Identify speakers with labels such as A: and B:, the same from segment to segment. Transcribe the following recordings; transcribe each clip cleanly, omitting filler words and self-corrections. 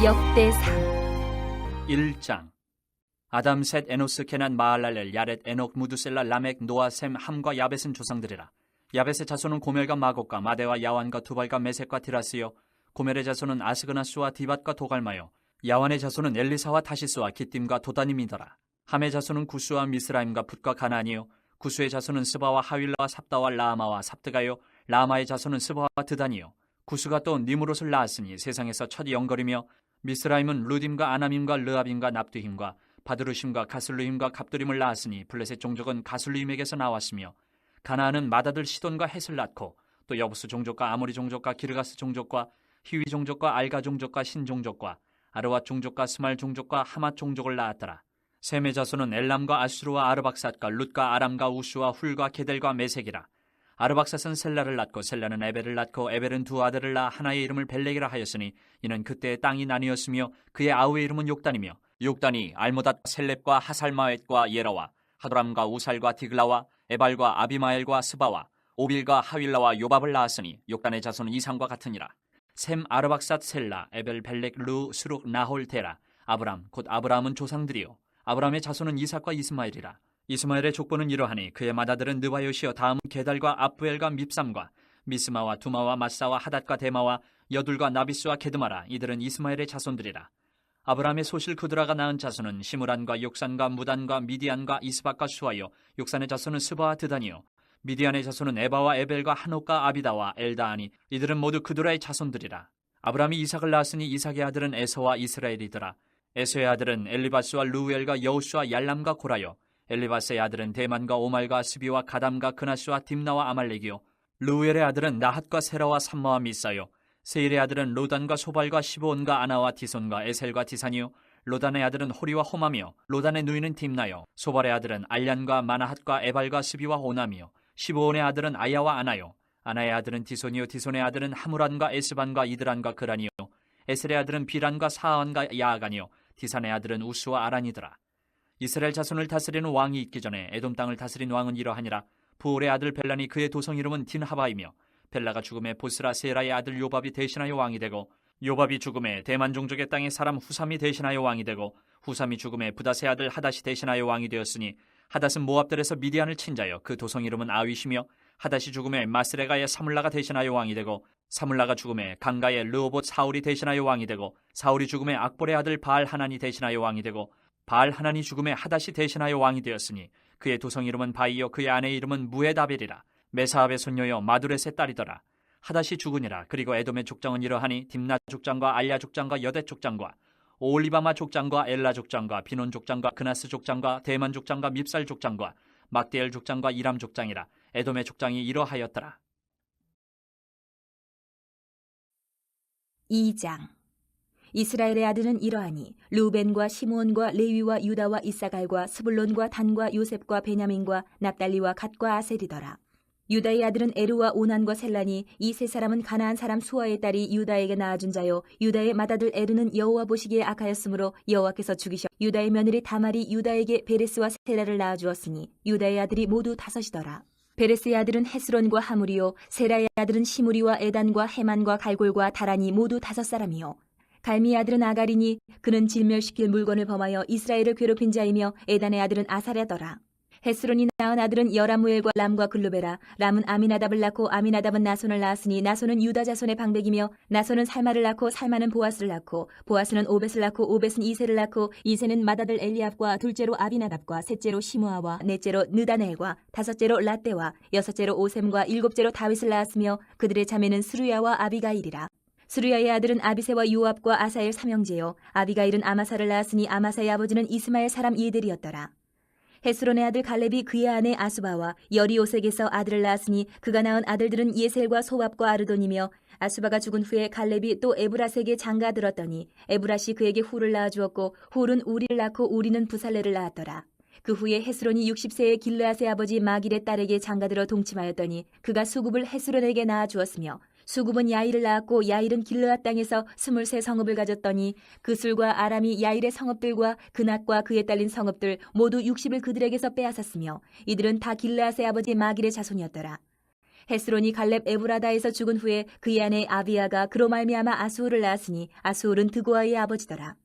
A: 역대상
B: 1장. 아담, 셋, 에노스, 케난, 마할랄렐, 야렛, 에녹, 무두셀라, 라멕, 노아, 셈, 함과 야벳은 조상들이라. 야벳의 자손은 고멜과 마곡과 마대와 야완과 두발과 메섹과 디라스요, 고멜의 자손은 아스그나스와 디밧과 도갈마요, 야완의 자손은 엘리사와 타시스와 기띔과 도다님이더라. 함의 자손은 구스와 미스라임과 붓과 가나안이요, 구스의 자손은 스바와 하윌라와 삽다와 라마와 삽드가요, 라마의 자손은 스바와 드단이요. 구스가 또 니무롯을 낳았으니 세상에서 첫 영걸이며, 미스라임은 루딤과 아남임과 르압임과 납두힘과 바드루심과 가슬루힘과 갑두림을 낳았으니 블레셋 종족은 가슬루힘에게서 나왔으며, 가나안은 마다들 시돈과 헷을 낳고 또 여부스 종족과 아모리 종족과 기르가스 종족과 히위 종족과 알가 종족과 신 종족과 아르왓 종족과 스말 종족과 하맛 종족을 낳았더라. 셈의 자손은 엘람과 아수르와 아르박삿과 룻과 아람과 우수와 훌과 게델과 메색이라. 아르박삿은 셀라를 낳고 셀라는 에벨을 낳고 에벨은 두 아들을 낳아 하나의 이름을 벨렉이라 하였으니 이는 그때의 땅이 나뉘었으며 그의 아우의 이름은 욕단이며, 욕단이 알모닷 셀렙과 하살마웻과 예라와 하도람과 우살과 디글라와 에발과 아비마엘과 스바와 오빌과 하윌라와 요밥을 낳았으니 욕단의 자손은 이상과 같으니라. 셈, 아르박삿, 셀라, 에벨, 벨렉, 루, 스룩, 나홀, 데라, 아브람 곧 아브라함은 조상들이요, 아브라함의 자손은 이삭과 이스마엘이라. 이스마엘의 족보는 이러하니 그의 맏아들은 느바요시여, 다음 게달과 아프엘과 밉삼과 미스마와 두마와 마사와 하닷과 데마와 여둘과 나비스와 게드마라. 이들은 이스마엘의 자손들이라. 아브라함의 소실 그드라가 낳은 자손은 시므란과 욕산과 무단과 미디안과 이스박과 수아요, 욕산의 자손은 스바와 드단이요, 미디안의 자손은 에바와 에벨과 한옥과 아비다와 엘다하니 이들은 모두 그드라의 자손들이라. 아브라함이 이삭을 낳았으니 이삭의 아들은 에서와 이스라엘이더라. 에서의 아들은 엘리바스와 루엘과 여우스와 얄람과 고라요, 엘리바스의 아들은 대만과 오말과 스비와 가담과 그나스와 딥나와 아말렉이요, 루엘의 아들은 나핫과 세라와 삼마와 미사요, 세일의 아들은 로단과 소발과 시브온과 아나와 디손과 에셀과 디산이요, 로단의 아들은 호리와 호맘이요, 로단의 누이는 딥나요, 소발의 아들은 알란과 마나핫과 에발과 스비와 오남이요, 시브온의 아들은 아야와 아나요, 아나의 아들은 디손이요, 디손의 아들은 하무란과 에스반과 이드란과 그란이요, 에셀의 아들은 비란과 사안과 야아간이요, 디산의 아들은 우스와 아란이더라. 이스라엘 자손을 다스리는 왕이 있기 전에 에돔 땅을 다스린 왕은 이러하니라. 부올의 아들 벨란이 그의 도성 이름은 딘하바이며, 벨라가 죽음에 보스라 세라의 아들 요밥이 대신하여 왕이 되고, 요밥이 죽음에 대만 종족의 땅의 사람 후삼이 대신하여 왕이 되고, 후삼이 죽음에 부닷의 아들 하닷이 대신하여 왕이 되었으니, 하닷은 모압들에서 미디안을 친 자여 그 도성 이름은 아윗이며, 하닷이 죽음에 마스레가의 사물라가 대신하여 왕이 되고, 사물라가 죽음에 강가의 르호봇 사울이 대신하여 왕이 되고, 사울이 죽음에 악볼의 아들 바알 하난이 대신하여 왕이 되고, 바알 하난이 죽음에 하닷이 대신하여 왕이 되었으니 그의 도성 이름은 바이요 그의 아내의 이름은 무에다벨이라. 메사압의 손녀여 마두렛의 딸이더라. 하닷이 죽으니라. 그리고 에돔의 족장은 이러하니 딥나 족장과 알야 족장과 여댓 족장과 오올리바마 족장과 엘라 족장과 비논 족장과 그나스 족장과 대만 족장과 밉살 족장과 막디엘 족장과 이람 족장이라. 에돔의 족장이 이러하였더라.
A: 2장. 이스라엘의 아들은 이러하니 르우벤과 시므온과 레위와 유다와 이사갈과 스불론과 단과 요셉과 베냐민과 납달리와 갓과 아셀이더라. 유다의 아들은 에르와 오난과 셀란이 이 세 사람은 가나안 사람 수아의 딸이 유다에게 낳아준 자요, 유다의 맏아들 에르는 여호와 보시기에 악하였으므로 여호와께서 죽이셔 유다의 며느리 다말이 유다에게 베레스와 셀라를 낳아주었으니 유다의 아들이 모두 5이더라. 베레스의 아들은 헤스론과 하물이요, 세라의 아들은 시무리와 에단과 헤만과 갈골과 다란이 모두 5사람이요, 갈미의 아들은 아가리니 그는 질멸시킬 물건을 범하여 이스라엘을 괴롭힌 자이며, 에단의 아들은 아사랴더라. 헤스론이 낳은 아들은 여라무엘과 람과 글루베라. 람은 아미나답을 낳고 아미나답은 나손을 낳았으니 나손은 유다 자손의 방백이며, 나손은 살마를 낳고 살마는 보아스를 낳고 보아스는 오벳을 낳고 오벳은 이세를 낳고 이세는 맏아들 엘리압과 둘째로 아비나답과 셋째로 시므아와 넷째로 느다넬과 다섯째로 라떼와 여섯째로 오셈과 일곱째로 다윗을 낳았으며 그들의 자매는 스루야와 아비가일이라. 스루야의 아들은 아비세와 요압과 아사엘 3형제요, 아비가일은 아마사를 낳았으니 아마사의 아버지는 이스마엘 사람 이들이었더라. 헤스론의 아들 갈렙이 그의 아내 아수바와 여리오색에서 아들을 낳았으니 그가 낳은 아들들은 예셀과 소압과 아르돈이며, 아수바가 죽은 후에 갈렙이 또 에브라색에 장가 들었더니 에브라시 그에게 훌을 낳아주었고 훌은 우리를 낳고 우리는 부살레를 낳았더라. 그 후에 헤스론이 60세의 길르앗의 아버지 마길의 딸에게 장가들어 동침하였더니 그가 수굽을 헤스론에게 낳아주었으며, 수굽은 야일을 낳았고 야일은 길르앗 땅에서 23 성읍을 가졌더니 그술과 아람이 야일의 성읍들과 그낫과 그에 딸린 성읍들 모두 60을 그들에게서 빼앗았으며 이들은 다 길르앗의 아버지 마길의 자손이었더라. 헤스론이 갈렙 에브라다에서 죽은 후에 그의 아내 아비야가 그로 말미암아 아수울을 낳았으니 아수울은 드고아의 아버지더라.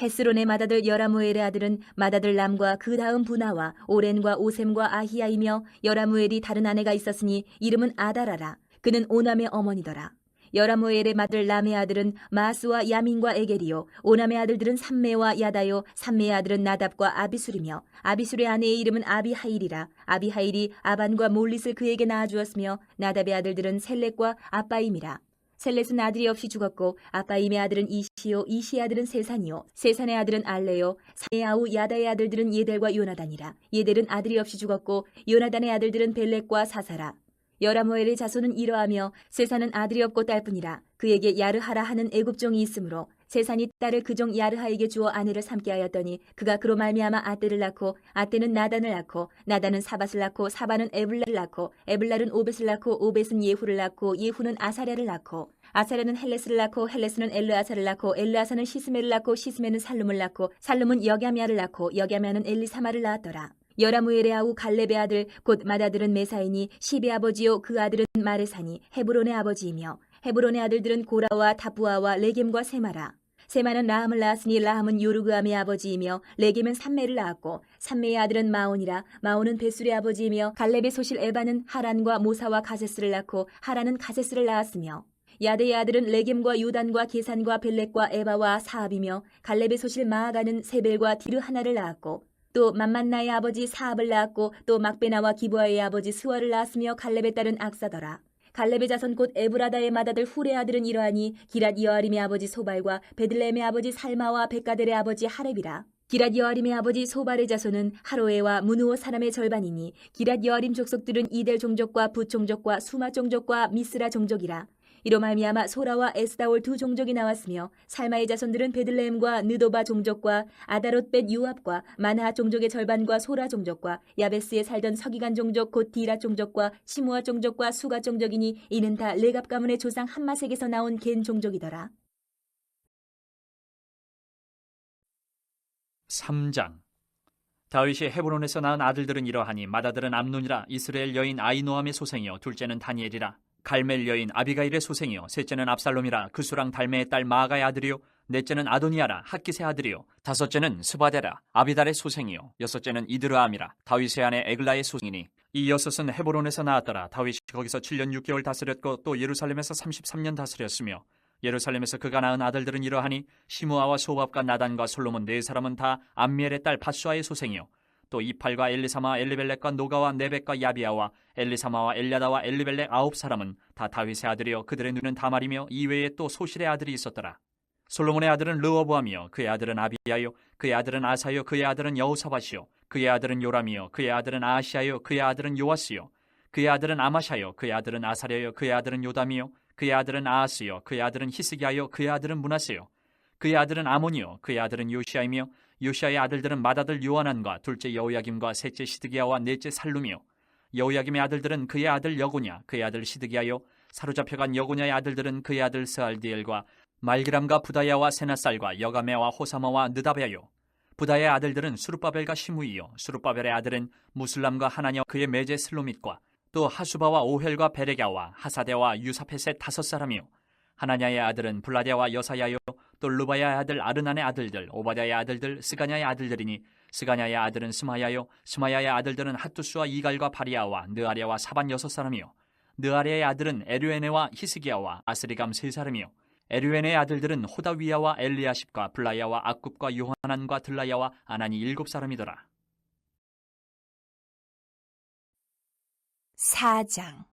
A: 헤스론의 맏아들 여라무엘의 아들은 맏아들 람과 그 다음 부나와 오렌과 오셈과 아히야이며 여라무엘이 다른 아내가 있었으니 이름은 아다라라. 그는 오남의 어머니더라. 여라무엘의 맏아들 람의 아들은 마스와 야민과 에겔이요 오남의 아들들은 삼메와 야다요 삼메의 아들은 나답과 아비술이며 아비술의 아내의 이름은 아비하일이라. 아비하일이 아반과 몰릿을 그에게 낳아주었으며 나답의 아들들은 셀렉과 아빠임이라. 셀렛은 아들이 없이 죽었고 아빠임의 아들은 이시요 이시의 아들은 세산이요 세산의 아들은 알레요 사의 아우 야다의 아들들은 예델과 요나단이라. 예델은 아들이 없이 죽었고 요나단의 아들들은 벨렉과 사사라. 여라무엘의 자손은 이러하며 세산은 아들이 없고 딸뿐이라. 그에게 야르하라 하는 애굽종이 있으므로 세산이 딸을 그종 야르하에게 주어 아내를 삼게 하였더니 그가 그로 말미암아 아떼를 낳고 아떼는 나단을 낳고 나단은 사밧을 낳고 사밧은 에블라를 낳고 에블랄은 오벳을 낳고 오벳은 예후를 낳고 예후는 아사랴를 낳고 아사랴는 헬레스를 낳고 헬레스는 엘르아사를 낳고 엘르아사는 시스메를 낳고 시스메는 살룸을 낳고 살룸은 여갸미아를 낳고 여갸미아는 엘리사마를 낳았더라. 여라무엘의 아우 갈렙의 아들 곧 맏아들은 메사이니 시베 아버지요 그 아들은 마레사니 헤브론의 아버지이며 헤브론의 아들들은 고라와 다부아와 레겜과 세마라. 세마는 라함을 낳았으니 라함은 요르그암의 아버지이며 레겜은 삼메를 낳았고 삼메의 아들은 마온이라. 마온은 베술의 아버지이며 갈렙의 소실 에바는 하란과 모사와 가세스를 낳고 하란은 가세스를 낳았으며 야데의 아들은 레겜과 요단과 게산과 벨렉과 에바와 사압이며 갈렙의 소실 마아가는 세벨과 디르 하나를 낳았고 또 맘만나의 아버지 사압을 낳았고 또 막베나와 기브아의 아버지 스와를 낳았으며 갈렙의 딸은 악사더라. 갈렙의 자손 곧 에브라다의 맏아들 훌의 아들은 이러하니 기랏 여아림의 아버지 소발과 베들레헴의 아버지 살마와 베가델의 아버지 하렙이라. 기랏 여아림의 아버지 소발의 자손은 하로에와 무누오 사람의 절반이니 기랏 여아림 족속들은 이델 종족과 붓 종족과 수마 종족과 미스라 종족이라. 이로 말미암아 소라와 에스다올 두 종족이 나왔으며 살마의 자손들은 베들레헴과 느도바 종족과 아다롯벳 유압과 마나하 종족의 절반과 소라 종족과 야베스에 살던 서기관 종족 곧 디라 종족과 시무아 종족과 수가 종족이니 이는 다 레갑 가문의 조상 함마색에서 나온 겐 종족이더라.
B: 3장. 다윗이 헤브론에서 낳은 아들들은 이러하니 맏아들은 암논이라. 이스라엘 여인 아이노함의 소생이요 둘째는 다니엘이라. 갈멜 여인 아비가일의 소생이요 셋째는 압살롬이라. 그수랑 달메의 딸 마아가의 아들이요 넷째는 아도니아라. 핫깃의 아들이요 다섯째는 스바데라. 아비달의 소생이요 여섯째는 이드르암이라. 다윗의 아내 에글라의 소생이니 이 여섯은 헤브론에서 나왔더라. 다윗이 거기서 7년 6개월 다스렸고 또 예루살렘에서 33년 다스렸으며 예루살렘에서 그가 낳은 아들들은 이러하니 시므아와 소밥과 나단과 솔로몬 네 사람은 다 암미엘의 딸 밧수아의 소생이요 또 이팔과 엘리사마 엘리벨렉과 노가와 네벡과 야비아와 엘리사마와 엘야다와 엘리벨렉 9사람은 다 다윗의 아들이요 그들의 눈은 다말이며 이외에 또 소실의 아들이 있었더라. 솔로몬의 아들은 르호보암이요 그의 아들은 아비야요 그의 아들은 아사요 그의 아들은 여호사밧이요 그의 아들은 요람이요 그의 아들은 아시아요 그의 아들은 요아스요 그의 아들은 아마샤요 그의 아들은 아사랴요 그의 아들은 요담이요 그의 아들은 아하스요 그의 아들은 히스기야요 그의 아들은 므낫세요 그의 아들은 아몬이요 그의 아들은 요시아이며 요시아의 아들들은 맏아들 요하난과 둘째 여호야김과 셋째 시드기야와 넷째 살룸이요 여호야김의 아들들은 그의 아들 여고냐 그의 아들 시드기야요 사로잡혀간 여고냐의 아들들은 그의 아들 스알디엘과 말기람과 부다야와 세나살과 여가메와 호사마와 느다베요 부다의 아들들은 수룹바벨과 시므이요 수룹바벨의 아들은 무슬람과 하나냐 그의 매제 슬로밋과 또 하수바와 오헬과 베레갸와 하사데와 유사펫의 5사람이요 하나냐의 아들은 블라랴와 여사야요 또 르바야의 아들 아르난의 아들들 오바댜의 아들들 스가냐의 아들들이니 스가냐의 아들은 스마야요 스마야의 아들들은 핫두스와 이갈과 바리아와 느아랴와 사반 6사람이요 느아랴의 아들은 에르에네와 히스기야와 아스리감 3사람이요 에르에네의 아들들은 호다위야와 엘리아십과 블라야와 악굽과 요하난과 들라야와 아나니 7사람이더라.
A: 4장.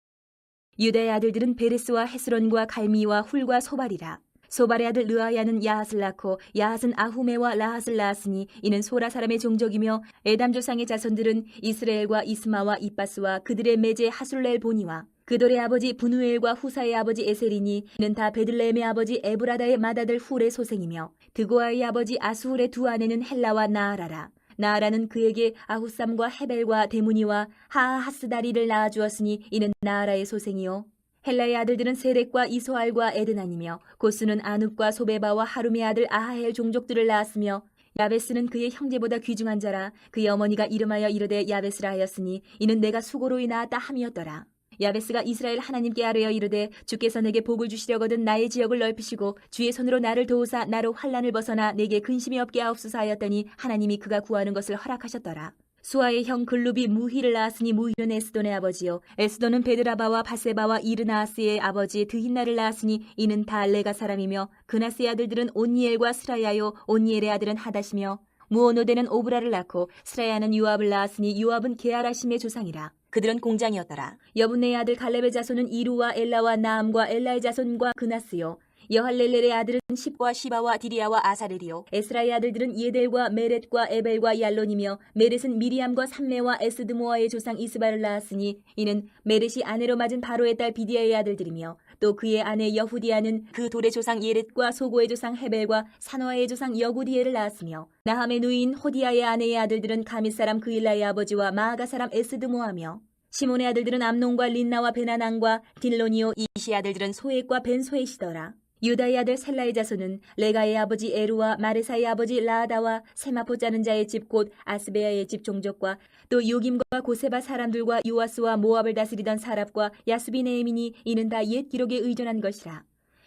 A: 유다의 아들들은 베레스와 헤스론과 갈미와 훌과 소발이라. 소발의 아들 르아야는 야핫을 낳고 야핫은 아후메와 라핫을 낳았으니 이는 소라 사람의 종족이며 에담 조상의 자손들은 이스라엘과 이스마와 이빠스와 그들의 매제 하술렐 보니와 그돌의 아버지 분우엘과 후사의 아버지 에셀이니 이는 다 베들레헴의 아버지 에브라다의 맏아들 훌의 소생이며 드고아의 아버지 아수훌의 두 아내는 헬라와 나아라라. 나아라는 그에게 아후삼과 헤벨과 데무니와 하하하스다리를 낳아주었으니 이는 나아라의 소생이요 헬라의 아들들은 세렉과 이소알과 에드난이며 고스는 아눕과 소베바와 하룸의 아들 아하헬 종족들을 낳았으며 야베스는 그의 형제보다 귀중한 자라. 그의 어머니가 이름하여 이르되 야베스라 하였으니 이는 내가 수고로이 낳았다 함이었더라. 야베스가 이스라엘 하나님께 아뢰어 이르되 주께서 내게 복을 주시려거든 나의 지역을 넓히시고 주의 손으로 나를 도우사 나로 환난을 벗어나 내게 근심이 없게 하옵소서 하였더니 하나님이 그가 구하는 것을 허락하셨더라. 수아의 형 글룹이 무히를 낳았으니 무히는 에스돈의 아버지요 에스돈은 베드라바와 바세바와 이르나아스의 아버지 드힌나를 낳았으니 이는 다 레가 사람이며 그나스의 아들들은 온니엘과 스라야요 온니엘의 아들은 하닷이며 무오노데는 오브라를 낳고 스라야는 요압을 낳았으니 요압은 게하라심의 조상이라. 그들은 공장이었더라. 여분네의 아들 갈렙의 자손은 이루와 엘라와 나암과 엘라의 자손과 그나스요 여할렐렐의 아들은 십과 시바와 디리아와 아사렐이요 에스라의 아들들은 예델과 메렛과 에벨과 얄론이며 메렛은 미리암과 삼메와 에스드모아의 조상 이스바를 낳았으니 이는 메렛이 아내로 맞은 바로의 딸 비디아의 아들들이며 또 그의 아내 여후디아는 그 돌의 조상 예렛과 소고의 조상 헤벨과 산화의 조상 여구디엘을 낳았으며 나함의 누이인 호디아의 아내의 아들들은 가밋 사람 그일라의 아버지와 마아가 사람 에스드모아며 시몬의 아들들은 암논과 린나와 베나난과 딜로니오 이시 아들들은 소액과 벤소에시더라. 유다의 아들 셀라의 자손은 레가의 아버지 에루와 마레사의 아버지 라아다와 세마포 짜는 자의 집 곧 아스베야의 집 종족과 또 요김과 고세바 사람들과 요아스와 모압을 다스리던 사랍과 야수비네임이니 이는 다 옛 기록에 의존한 것이라.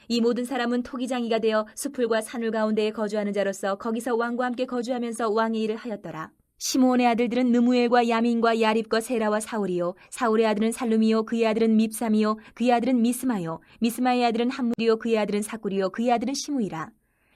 A: 이 모든 사람은 토기장이가 되어 수풀과 산울 가운데에 거주하는 자로서 거기서 왕과 함께 거주하면서 왕의 일을 하였더라. 시므온의 아들들은 느무엘과 야민과 야립과 세라와 사울이요 사울의 아들은 살룸이요 그의 아들은 밉삼이요 그의 아들은 미스마요 미스마의 아들은 함물이요 그의 아들은 사꿀이요 그의 아들은 시므이라.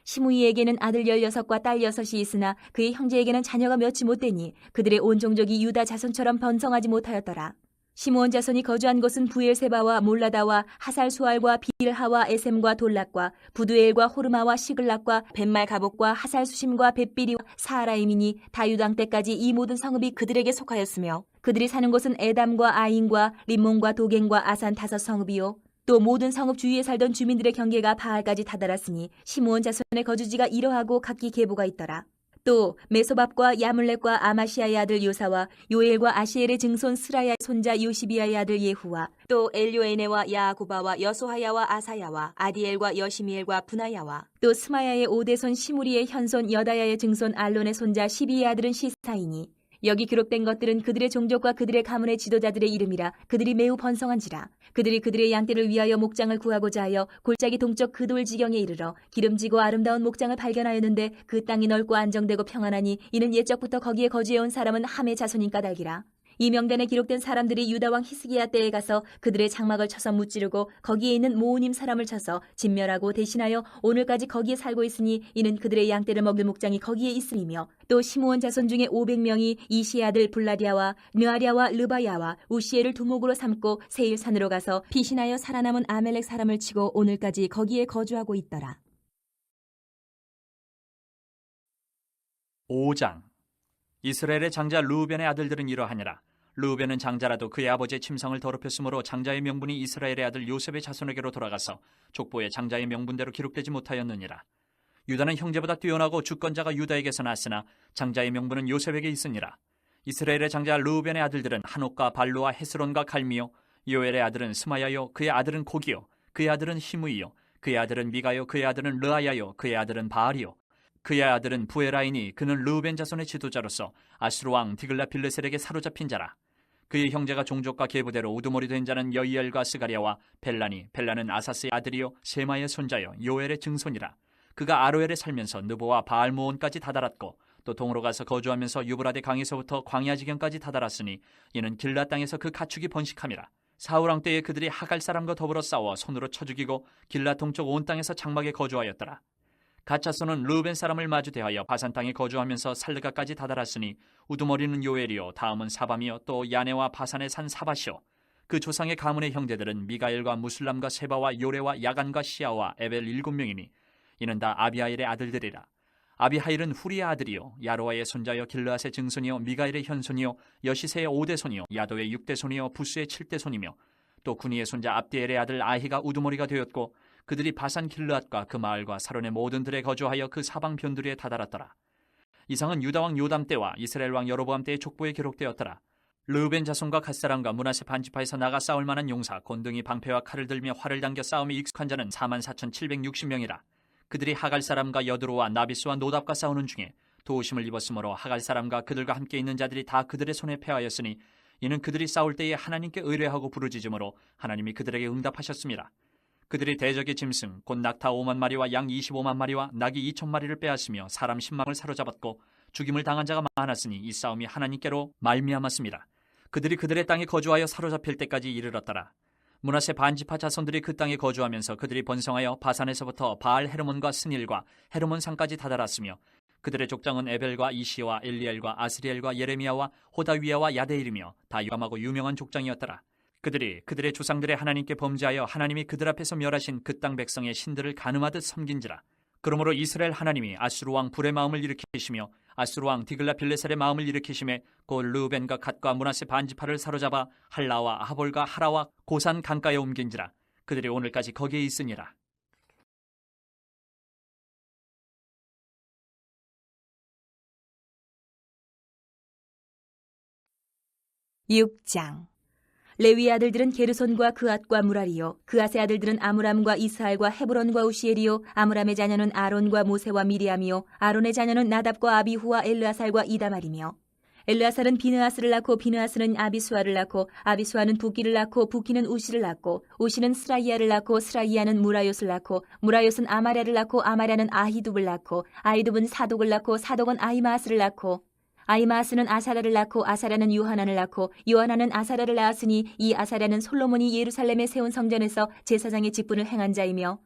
A: 시므이에게는 아들 16과 딸 6이 있으나 그의 형제에게는 자녀가 몇이 못되니 그들의 온 종족이 유다 자손처럼 번성하지 못하였더라. 시므온 자손이 거주한 곳은 부엘세바와 몰라다와 하살수알과 빌하와 에셈과 돌락과 부두엘과 호르마와 시글락과 벳말 가복과 하살수심과 벳비리와 사하라임이니 다유당 때까지 이 모든 성읍이 그들에게 속하였으며 그들이 사는 곳은 에담과 아인과 림몬과 도갱과 아산 5성읍이요 또 모든 성읍 주위에 살던 주민들의 경계가 바알까지 다다랐으니 시므온 자손의 거주지가 이러하고 각기 계보가 있더라. 또 메소밥과 야물렛과 아마시아의 아들 요사와 요엘과 아시엘의 증손 스라야 손자 요시비아의 아들 예후와 또 엘요에네와 야구바와 여소하야와 아사야와 아디엘과 여시미엘과 분하야와 또 스마야의 오대손 시무리의 현손 여다야의 증손 알론의 손자 시비의 아들은 시사이니 여기 기록된 것들은 그들의 종족과 그들의 가문의 지도자들의 이름이라. 그들이 매우 번성한지라. 그들이 그들의 양떼를 위하여 목장을 구하고자 하여 골짜기 동쪽 그 돌 지경에 이르러 기름지고 아름다운 목장을 발견하였는데 그 땅이 넓고 안정되고 평안하니 이는 옛적부터 거기에 거주해온 사람은 함의 자손인 까닭이라. 이 명단에 기록된 사람들이 유다왕 히스기야 때에 가서 그들의 장막을 쳐서 무찌르고 거기에 있는 모우님 사람을 쳐서 진멸하고 대신하여 오늘까지 거기에 살고 있으니 이는 그들의 양떼를 먹일 목장이 거기에 있음이며 또 시므온 자손 중에 500명이 이시의 아들 블라디아와 느아랴와 르바야와 우시엘을 두목으로 삼고 세일산으로 가서 피신하여 살아남은 아멜렉 사람을 치고 오늘까지 거기에 거주하고 있더라.
B: 5장 이스라엘의 장자 르우벤의 아들들은 이러하니라. 르우벤은 장자라도 그의 아버지의 침성을 더럽혔으므로 장자의 명분이 이스라엘의 아들 요셉의 자손에게로 돌아가서 족보에 장자의 명분대로 기록되지 못하였느니라. 유다는 형제보다 뛰어나고 주권자가 유다에게서 났으나 장자의 명분은 요셉에게 있으니라. 이스라엘의 장자 르우벤의 아들들은 한옥과 발루와 헤스론과 갈미요 요엘의 아들은 스마야요 그의 아들은 고기요 그의 아들은 히므이요 그의 아들은 미가요 그의 아들은 르아야요 그의 아들은 바알이요 그의 아들은 부에라이니 그는 르우벤 자손의 지도자로서 아수르 왕 디글라빌레셀에게 사로잡힌 자라. 그의 형제가 종족과 계보대로 우두머리 된 자는 여이엘과 스가랴와 벨라니 벨라는 아사스의 아들이요 세마의 손자요 요엘의 증손이라. 그가 아로엘에 살면서 느보와 바알모온까지 다다랐고 또 동으로 가서 거주하면서 유브라데 강에서부터 광야 지경까지 다다랐으니 이는 길라 땅에서 그 가축이 번식함이라. 사울왕 때에 그들이 하갈 사람과 더불어 싸워 손으로 쳐 죽이고 길라 동쪽 온 땅에서 장막에 거주하였더라. 갓자손은 르우벤 사람을 마주 대하여 바산 땅에 거주하면서 살르가까지 다다랐으니 우두머리는 요엘이요 다음은 사밤이요 또 야네와 바산의 산 사바시요 그 조상의 가문의 형제들은 미가엘과 무술람과 세바와 요레와 야간과 시아와 에벨 7명이니 이는 다 아비하일의 아들들이라. 아비하일은 후리의 아들이요 야로아의 손자여 길르앗의 증손이요 미가엘의 현손이요 여시세의 5대손이요 야도의 6대손이요 부스의 7대손이며 또 구니의 손자 압디엘의 아들 아히가 우두머리가 되었고 그들이 바산 길르앗과 그 마을과 사론의 모든 들에 거주하여 그 사방 변두리에 다다랐더라. 이상은 유다왕 요담 때와 이스라엘 왕 여로보암 때의 족보에 기록되었더라. 르우벤 자손과 갓사람과 므낫세 반지파에서 나가 싸울 만한 용사 곤등이 방패와 칼을 들며 활을 당겨 싸움에 익숙한 자는 44,760명이라. 그들이 하갈 사람과 여드로와 나비스와 노답과 싸우는 중에 도우심을 입었으므로 하갈 사람과 그들과 함께 있는 자들이 다 그들의 손에 패하였으니 이는 그들이 싸울 때에 하나님께 의뢰하고 부르짖음으로 하나님이 그들에게 응답하셨습니다. 그들이 대적의 짐승 곧 낙타 5만 마리와 양 25만 마리와 낙이 2천 마리를 빼앗으며 사람 10만을 사로잡았고 죽임을 당한 자가 많았으니 이 싸움이 하나님께로 말미암았습니다. 그들이 그들의 땅에 거주하여 사로잡힐 때까지 이르렀더라. 므낫세 반지파 자손들이 그 땅에 거주하면서 그들이 번성하여 바산에서부터 바알 헤르몬과 스닐과 헤르몬 산까지 다다랐으며 그들의 족장은 에벨과 이시와 엘리엘과 아스리엘과 예레미야와 호다위야와 야데일이며 다 유감하고 유명한 족장이었더라. 그들이 그들의 조상들의 하나님께 범죄하여 하나님이 그들 앞에서 멸하신 그 땅 백성의 신들을 가늠하듯 섬긴지라. 그러므로 이스라엘 하나님이 아수르 왕 불의 마음을 일으키시며 아수르 왕 디글라빌레살의 마음을 일으키심에 곧 르우벤과 갓과 므낫세 반지파를 사로잡아 할라와 하볼과 하라와 고산 강가에 옮긴지라. 그들이 오늘까지 거기에 있으니라.
A: 6장. 레위 아들들은 게르손과 그앗과 무라리요, 그앗의 아들들은 아므람과 이스할과 헤브론과 우시엘이요, 아므람의 자녀는 아론과 모세와 미리암이요, 아론의 자녀는 나답과 아비후와 엘르아살과 이다말이며, 엘르아살은 비느하스를 낳고 비느하스는 아비수아를 낳고 아비수아는 붓기를 낳고 붓기는 우시를 낳고 우시는 스라이야를 낳고 스라이야는 무라요스를 낳고 무라요스는 아마랴를 낳고 아마랴는 아히둡을 낳고 아히둡은 사독을 낳고 사독은 아히마스를 낳고 아히마스는 아사랴를 낳고 아사랴는 요하난을 낳고 요하난은 아사랴를 낳았으니 이 아사랴는 솔로몬이 예루살렘에 세운 성전에서 제사장의 직분을 행한 자이며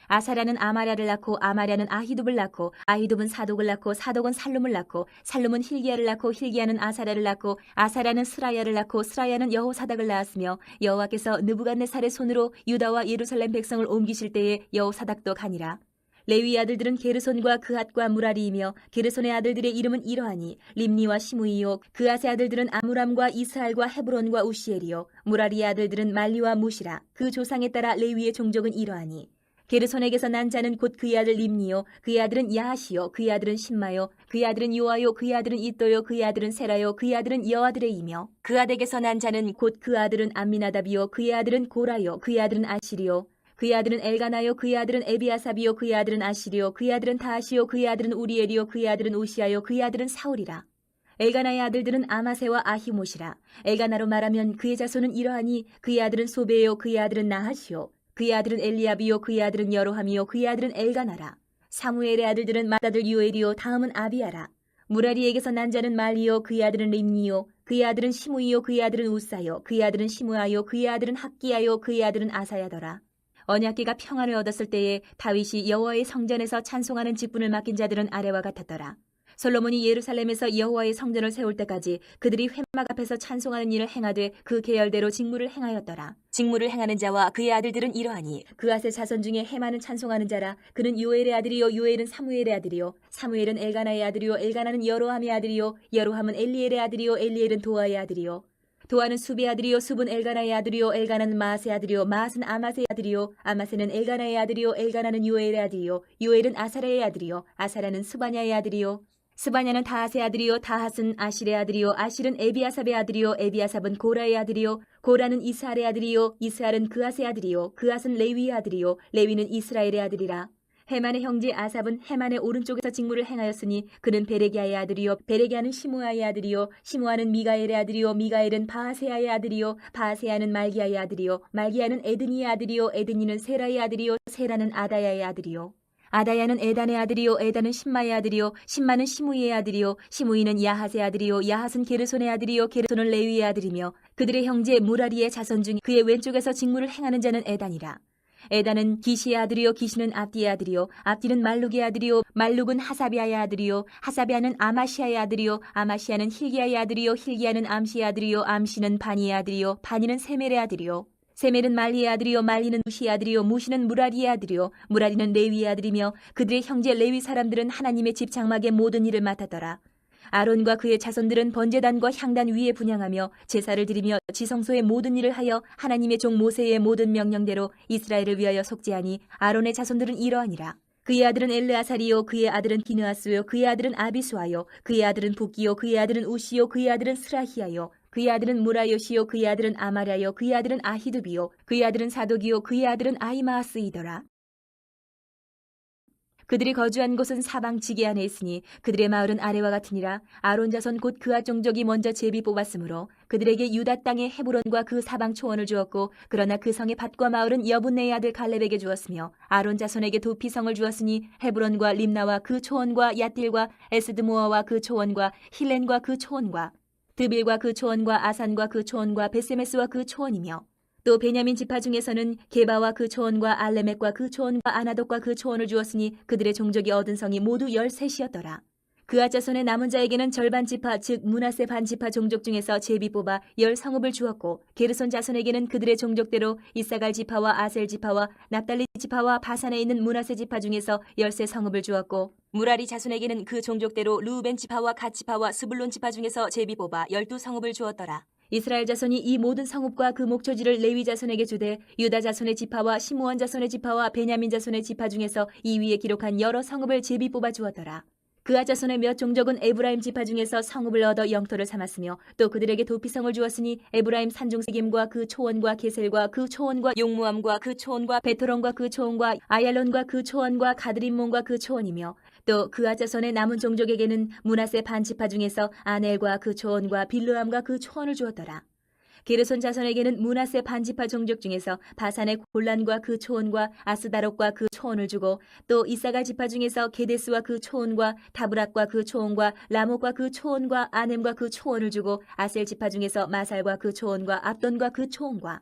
A: 아사랴는 아마랴를 낳고 아마랴는 아히둡을 낳고 아히둡은 사독을 낳고 사독은 살룸을 낳고 살룸은 힐기야를 낳고 힐기야는 아사랴를 낳고 아사랴는 스라야를 낳고 스라야는 여호사닥을 낳았으며 여호와께서 느부갓네살의 손으로 유다와 예루살렘 백성을 옮기실 때에 여호사닥도 가니라. 레위 아들들은 게르손과 그앗과 무라리이며 게르손의 아들들의 이름은 이러하니 림니와 시므이요, 그앗의 아들들은 아므람과 이스할과 헤브론과 우시엘이요, 무라리의 아들들은 말리와 무시라. 그 조상에 따라 레위의 종족은 이러하니 게르손에게서 난 자는 곧 그의 아들 림니요, 그의 아들은 야하시요, 그의 아들은 신마요, 그의 아들은 요아요, 그의 아들은 이또요, 그의 아들은 세라요, 그의 아들은 여아드레이며 그앗에게서 난 자는 곧 그 아들은 암미나답이요, 그의 아들은 고라요, 그의 아들은 아시리요, 그의 아들은 엘가나요, 그의 아들은 에비아삽이요, 그의 아들은 아시리요, 그의 아들은 다하시요, 그의 아들은 우리엘이요, 그의 아들은 우시아요, 그의 아들은 사울이라. 엘가나의 아들들은 아마세와 아히못이라. 엘가나로 말하면 그의 자손은 이러하니 그의 아들은 소베요, 그의 아들은 나하시요, 그의 아들은 엘리압이요, 그의 아들은 여로함이요, 그의 아들은 엘가나라. 사무엘의 아들들은 맏아들 유엘이요, 다음은 아비야라. 무라리에게서 난 자는 말리요, 그의 아들은 림니요, 그의 아들은 시므이요, 그의 아들은 우사요, 그의 아들은 시므아요, 그의 아들은 학기야요, 그의 아들은 아사야더라. 언약궤가 평안을 얻었을 때에 다윗이 여호와의 성전에서 찬송하는 직분을 맡긴 자들은 아래와 같았더라. 솔로몬이 예루살렘에서 여호와의 성전을 세울 때까지 그들이 회막 앞에서 찬송하는 일을 행하되 그 계열대로 직무를 행하였더라. 직무를 행하는 자와 그의 아들들은 이러하니 그앗의 자손 중에 헤마는 찬송하는 자라. 그는 요엘의 아들이요, 요엘은 사무엘의 아들이요, 사무엘은 엘가나의 아들이요, 엘가나는 여로함의 아들이요, 여로함은 엘리엘의 아들이요, 엘리엘은 도아의 아들이요, 도아는 수비의 아들이요, 숲은 엘가나의 아들이요, 엘가나는 마아스의 아들이요, 마아스는 아마스의 아들이요, 아마스는 엘가나의 아들이요, 엘가나는 요엘의 아들이요, 요엘은 아사랴의 아들이요, 아사랴는 스바냐의 아들이요, 스바냐는 다핫의 아들이요, 다핫은 아실의 아들이요, 아실은 에비아삽의 아들이요, 에비아삽은 고라의 아들이요, 고라는 이스할의 아들이요, 이스할은 그앗의 아들이요, 그앗은 레위의 아들이요, 레위는 이스라엘의 아들이라. 헤만의 형제 아삽은 헤만의 오른쪽에서 직무를 행하였으니 그는 베레기야의 아들이요, 베레기야는 시므아의 아들이요, 시므아는 미가엘의 아들이요, 미가엘은 바하세야의 아들이요, 바하세야는 말기야의 아들이요, 말기야는 에드니의 아들이요, 에드니는 세라의 아들이요, 세라는 아다야의 아들이요, 아다야는 에단의 아들이요, 에단은 신마의 아들이요, 신마는 시므이의 아들이요, 시므이는 야핫의 아들이요, 야핫은 게르손의 아들이요, 게르손은 레위의 아들이며 그들의 형제 무라리의 자손 중 그의 왼쪽에서 직무를 행하는 자는 에단이라. 에단은 기시의 아들이요, 기시는 압디의 아들이요, 압디는 말룩의 아들이요, 말룩은 하사비아의 아들이요, 하사비아는 아마시아의 아들이요, 아마시아는 힐기야의 아들이요, 힐기야는 암시의 아들이요, 암시는 바니의 아들이요, 바니는 세멜의 아들이요, 세멜은 말리의 아들이요, 말리는 무시의 아들이요, 무시는 무라리의 아들이요, 무라리는 레위의 아들이며 그들의 형제 레위 사람들은 하나님의 집 장막의 모든 일을 맡았더라. 아론과 그의 자손들은 번제단과 향단 위에 분향하며 제사를 드리며 지성소의 모든 일을 하여 하나님의 종 모세의 모든 명령대로 이스라엘을 위하여 속죄하니 아론의 자손들은 이러하니라. 그의 아들은 엘르아살이요, 그의 아들은 비느하스요, 그의 아들은 아비수아요, 그의 아들은 붓기요, 그의 아들은 우시요, 그의 아들은 스라히야요, 그의 아들은 무라요시요, 그의 아들은 아마랴요, 그의 아들은 아히두비요, 그의 아들은 사독이요, 그의 아들은 아히마아스이더라. 그들이 거주한 곳은 사방 지게 안에 있으니 그들의 마을은 아래와 같으니라. 아론 자손 곧 그앗 종족이 먼저 제비 뽑았으므로 그들에게 유다 땅의 헤브론과 그 사방 초원을 주었고, 그러나 그 성의 밭과 마을은 여분네의 아들 갈렙에게 주었으며, 아론 자손에게 도피성을 주었으니 헤브론과 림나와 그 초원과 얏딜과 에스드모아와 그 초원과 힐렌과 그 초원과 드빌과 그 초원과 아산과 그 초원과 베세메스와 그 초원이며, 또 베냐민 지파 중에서는 게바와 그 초원과 알레멕과 그 초원과 아나돗과 그 초원을 주었으니 그들의 종족이 얻은 성이 모두 13이었더라. 그앗 자손의 남은 자에게는 절반 지파 즉 므낫세 반 지파 종족 중에서 제비 뽑아 10성읍을 주었고, 게르손 자손에게는 그들의 종족대로 이사갈 지파와 아셀 지파와 납달리 지파와 바산에 있는 므낫세 지파 중에서 13성읍을 주었고, 무라리 자손에게는 그 종족대로 르우벤 지파와 갓 지파와 스불론 지파 중에서 제비 뽑아 12성읍을 주었더라. 이스라엘 자손이 이 모든 성읍과 그 목초지를 레위 자손에게 주되, 유다 자손의 지파와 시므온 자손의 지파와 베냐민 자손의 지파 중에서 이 위에 기록한 여러 성읍을 제비 뽑아 주었더라. 그앗 자손의 몇 종족은 에브라임 지파 중에서 성읍을 얻어 영토를 삼았으며, 또 그들에게 도피성을 주었으니 에브라임 산중세겜과 그 초원과 게셀과 그 초원과 용무암과 그 초원과 베토론과 그 초원과 아얄론과 그 초원과 가드림몬과 그 초원이며, 또 그앗 자손의 남은 종족에게는 므낫세 반 지파 중에서 아넬과 그 초원과 빌르암과 그 초원을 주었더라. 게르손 자손에게는 므낫세 반 지파 종족 중에서 바산의 골란과 그 초원과 아스다롯과 그 초원을 주고, 또 이사갈 지파 중에서 게데스와 그 초원과 다브락과 그 초원과 라목과 그 초원과 아넴과 그 초원을 주고, 아셀 지파 중에서 마살과 그 초원과 압돈과 그 초원과